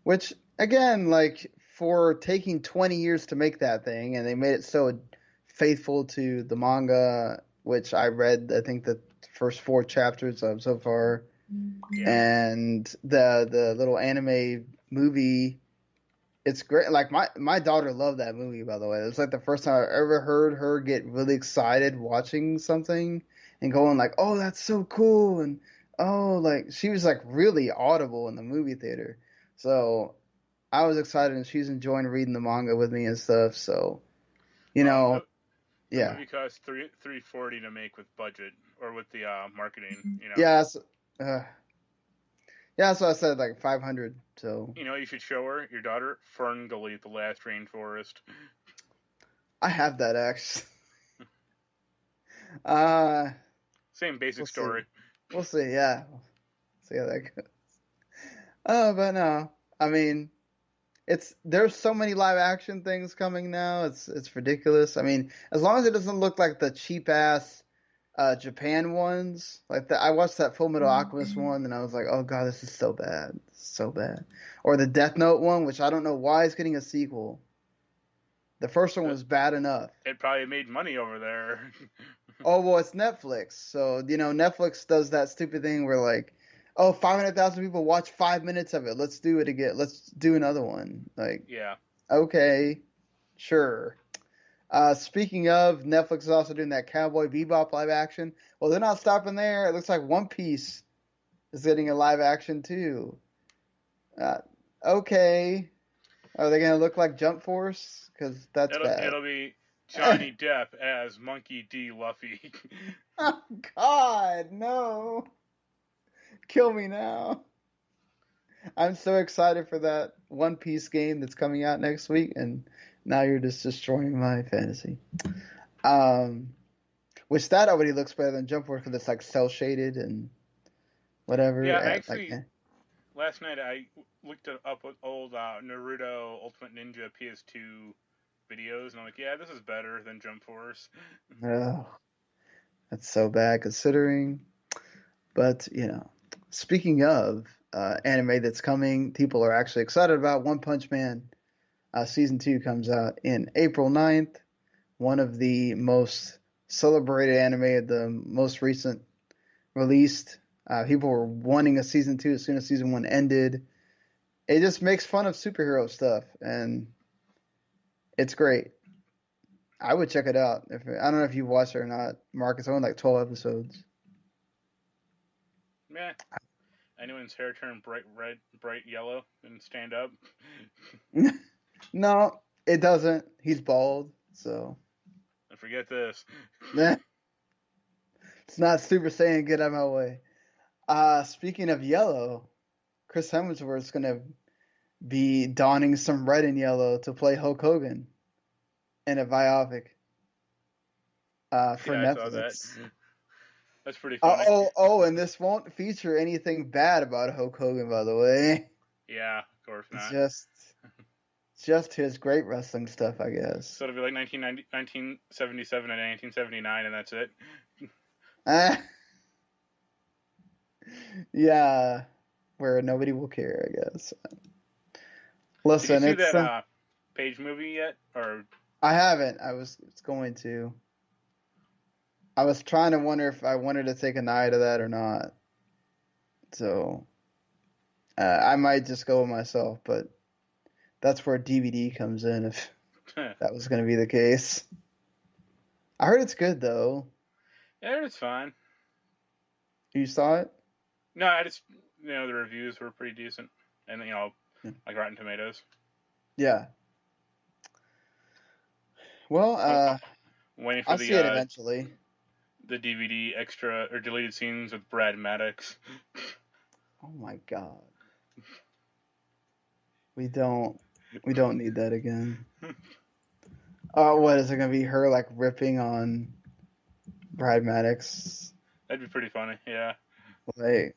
Which again, like for taking 20 years to make that thing, and they made it so faithful to the manga, which I read, I think the first four chapters of so far, yeah. and the little anime movie. It's great. Like my daughter loved that movie, by the way. It was like the first time I ever heard her get really excited watching something and going like, "Oh, that's so cool!" and "Oh, like," she was like really audible in the movie theater. So I was excited, and she's enjoying reading the manga with me and stuff. So you Um, know, the the yeah, movie cost 340 to make with budget or with the marketing. yeah, uh, yeah. So I said like 500. So You should show her your daughter Ferngully, the Last Rainforest. I have that actually. Uh, Same we'll basic see. story. We'll see. Yeah, see how that goes. Oh, but no. I mean, there's so many live action things coming now. It's ridiculous. I mean, as long as it doesn't look like the cheap ass Japan ones. I watched that Full Metal Alchemist one and I was like, "Oh god, this is so bad. So bad." Or the Death Note one, which I don't know why it's getting a sequel. The first one was bad enough. It probably made money over there. Oh, well, it's Netflix. So, Netflix does that stupid thing where like, oh, 500,000 people watch 5 minutes of it. Let's do it again. Let's do another one. Like, Yeah. okay, sure. Speaking of, Netflix is also doing that Cowboy Bebop live action. Well, they're not stopping there. It looks like One Piece is getting a live action too. Uh, okay. Are they gonna look like Jump Force? Because that's bad. It'll be Johnny Depp as Monkey D. Luffy. Oh God, no! Kill me now. I'm so excited for that One Piece game that's coming out next week, and now you're just destroying my fantasy. Um, which that already looks better than Jump Force because it's like cell shaded and whatever. Yeah, Like, actually, last night I looked up with old Naruto Ultimate Ninja PS2 videos, and I'm like, yeah, this is better than Jump Force. oh, that's so bad considering. But speaking of anime that's coming, people are actually excited about One Punch Man. Season 2 comes out in April 9th. One of the most celebrated anime of the most recent released. People were wanting a season 2 as soon as season 1 ended. It just makes fun of superhero stuff, and it's great. I would check it out. I don't know if you've watched it or not, Mark. It's only like 12 episodes. Meh. Anyone's hair turn bright red, bright yellow, and stand up. No, it doesn't. He's bald, so And forget this. it's not Super Saiyan. Get out of my way. Speaking of yellow, Chris Hemsworth's gonna be donning some red and yellow to play Hulk Hogan in a biopic for Yeah, I saw that. Netflix. That's pretty funny. And this won't feature anything bad about Hulk Hogan, by the way. Yeah, of course It's not. just his great wrestling stuff, I guess. So it'll be like 1977 and 1979, and that's it. Yeah, where nobody will care, I guess. Did Listen, you see it's that Page movie yet? Or I haven't. I was going to. I was trying to wonder if I wanted to take an eye to that or not. So I might just go with myself, but that's where DVD comes in if that was going to be the case. I heard it's good though. yeah, it's fine. You saw it? No, I just the reviews were pretty decent, and Yeah. like Rotten Tomatoes. Yeah. Well, Waiting for I'll see it eventually. the DVD extra or deleted scenes with Brad Maddox. Oh my God. We don't need that again. What is it gonna be? Her like ripping on Brad Maddox? That'd be pretty funny. Yeah. Like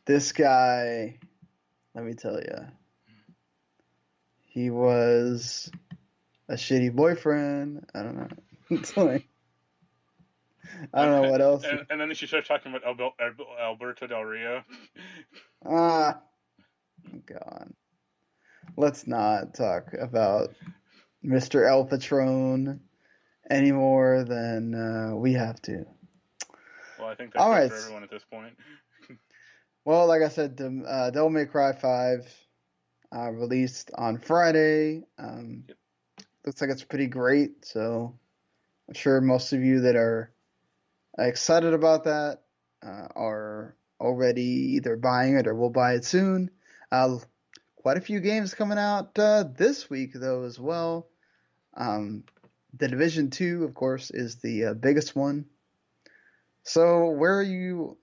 this guy, let me tell you, he was a shitty boyfriend. I don't know. It's like, I don't know what else. And then she starts talking about Alberto Del Rio. Ah, God. Let's not talk about Mr. El Patron any more than we have to. Well, I think that's All it right. for everyone at this point. Well, like I said, Devil May Cry 5 released on Friday. Yep. Looks like it's pretty great, so I'm sure most of you that are excited about that are already either buying it or will buy it soon. Quite a few games coming out this week, though, as well. The Division 2, of course, is the biggest one. So where are you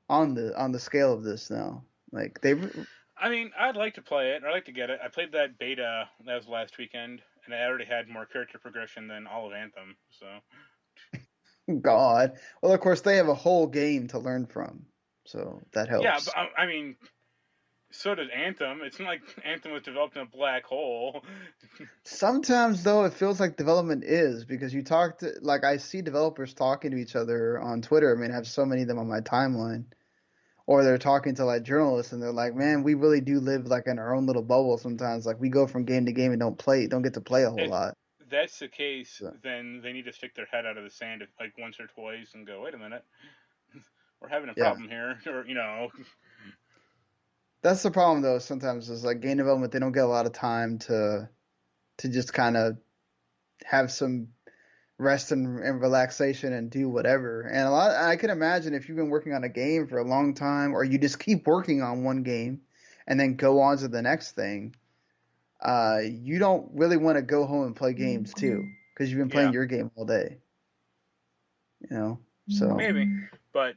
on the scale of this now? Like I mean, I'd like to play it. I'd like to get it. I played that beta that was last weekend, and I already had more character progression than all of Anthem. So. God. Well, of course, they have a whole game to learn from, so that helps. Yeah, but I mean, so does Anthem. It's not like Anthem was developed in a black hole. Sometimes, though, it feels like development is because you talk to, like, I see developers talking to each other on Twitter. I mean, I have so many of them on my timeline. Or they're talking to, like, journalists, and they're like, man, we really do live, like, in our own little bubble sometimes. Like, we go from game to game and don't get to play a whole lot. If that's the case, then they need to stick their head out of the sand like once or twice and go, wait a minute, we're having a problem here, or That's the problem, though. Sometimes is like game development, they don't get a lot of time to just kind of have some rest and relaxation and do whatever. And I can imagine if you've been working on a game for a long time, or you just keep working on one game and then go on to the next thing, you don't really want to go home and play games too, because you've been playing your game all day. So maybe, but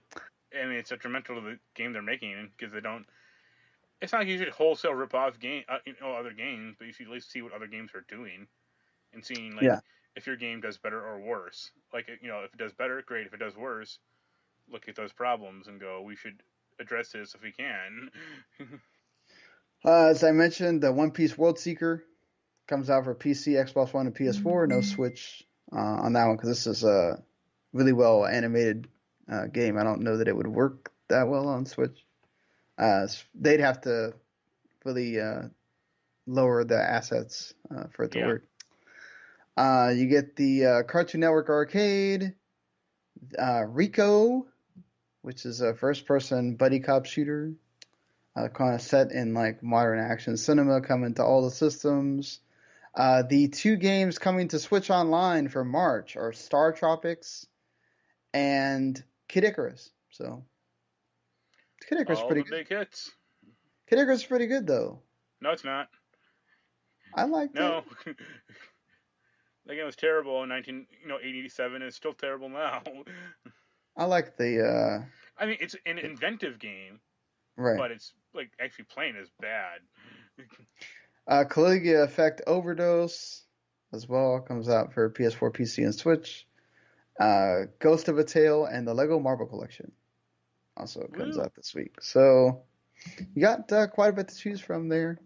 I mean, it's detrimental to the game they're making because they don't. It's not like you should wholesale rip off other games, but you should at least see what other games are doing and seeing if your game does better or worse. Like if it does better, great. If it does worse, look at those problems and go, we should address this if we can. As I mentioned, the One Piece World Seeker comes out for PC, Xbox One, and PS4. No Switch on that one because this is a really well animated game. I don't know that it would work that well on Switch. They'd have to really lower the assets for it to Yeah. work. You get the Cartoon Network Arcade, Rico, which is a first-person buddy cop shooter, kind of set in like modern action cinema, coming to all the systems. The two games coming to Switch Online for March are Star Tropics and Kid Icarus. So Kid Icarus is All pretty the good. big hits. Kid Icarus is pretty good though. No, it's not. I liked it. No. That game was terrible in 1987. It's still terrible now. I like the I mean, it's an inventive game, right. but it's like actually playing is bad. Caligula Effect Overdose as well comes out for PS4, PC, and Switch. Ghost of a Tale and the Lego Marvel Collection also comes Woo. out this week. So you got quite a bit to choose from there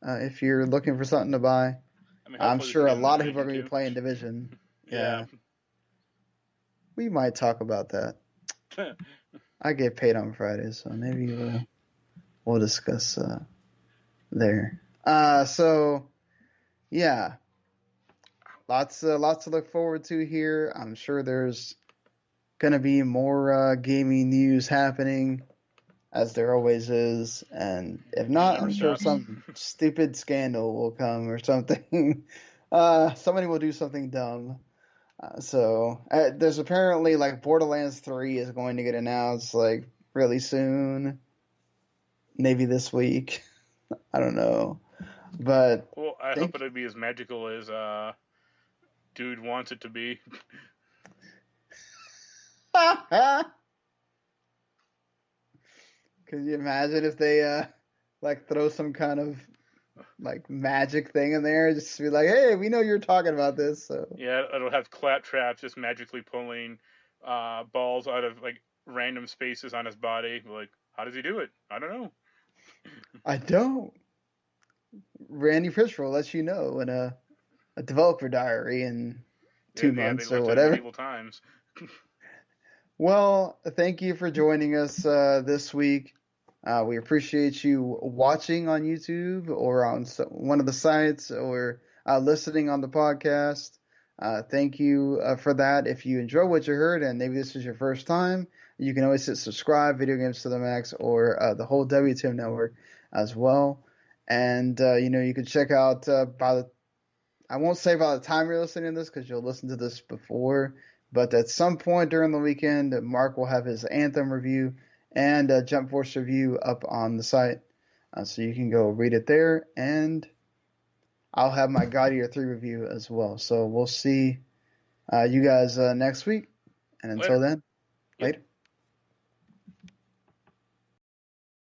if you're looking for something to buy. I mean, I'm hopefully sure a there's lot of people are Division going to be 2. playing Division. Yeah. We might talk about that. I get paid on Friday, so maybe we'll discuss there. So yeah, lots to look forward to here. I'm sure there's gonna be more gaming news happening, as there always is, and if not, More I'm sure stuff. some stupid scandal will come or something. Somebody will do something dumb. So there's apparently like Borderlands 3 is going to get announced like really soon, maybe this week. I don't know, but Well, I hope think it'll be as magical as dude wants it to be. could you imagine if they like throw some kind of like magic thing in there, just to be like, hey, we know you're talking about this, so Yeah, it'll have claptraps just magically pulling balls out of like random spaces on his body. Like, how does he do it? I don't know. I don't. Randy Pitchford lets you know in a developer diary in two Yeah, they months or lived in whatever. medieval times. Well, thank you for joining us this week. We appreciate you watching on YouTube or on one of the sites or listening on the podcast. Thank you for that. If you enjoy what you heard and maybe this is your first time, you can always hit subscribe, Video Games to the Max, or the whole WTM network as well. And you can check out I won't say by the time you're listening to this because you'll listen to this before, but at some point during the weekend, Mark will have his Anthem review and a Jump Force review up on the site. So you can go read it there, and I'll have my God Eater 3 review as well. So we'll see you guys next week, and until Later. then, Yep. later.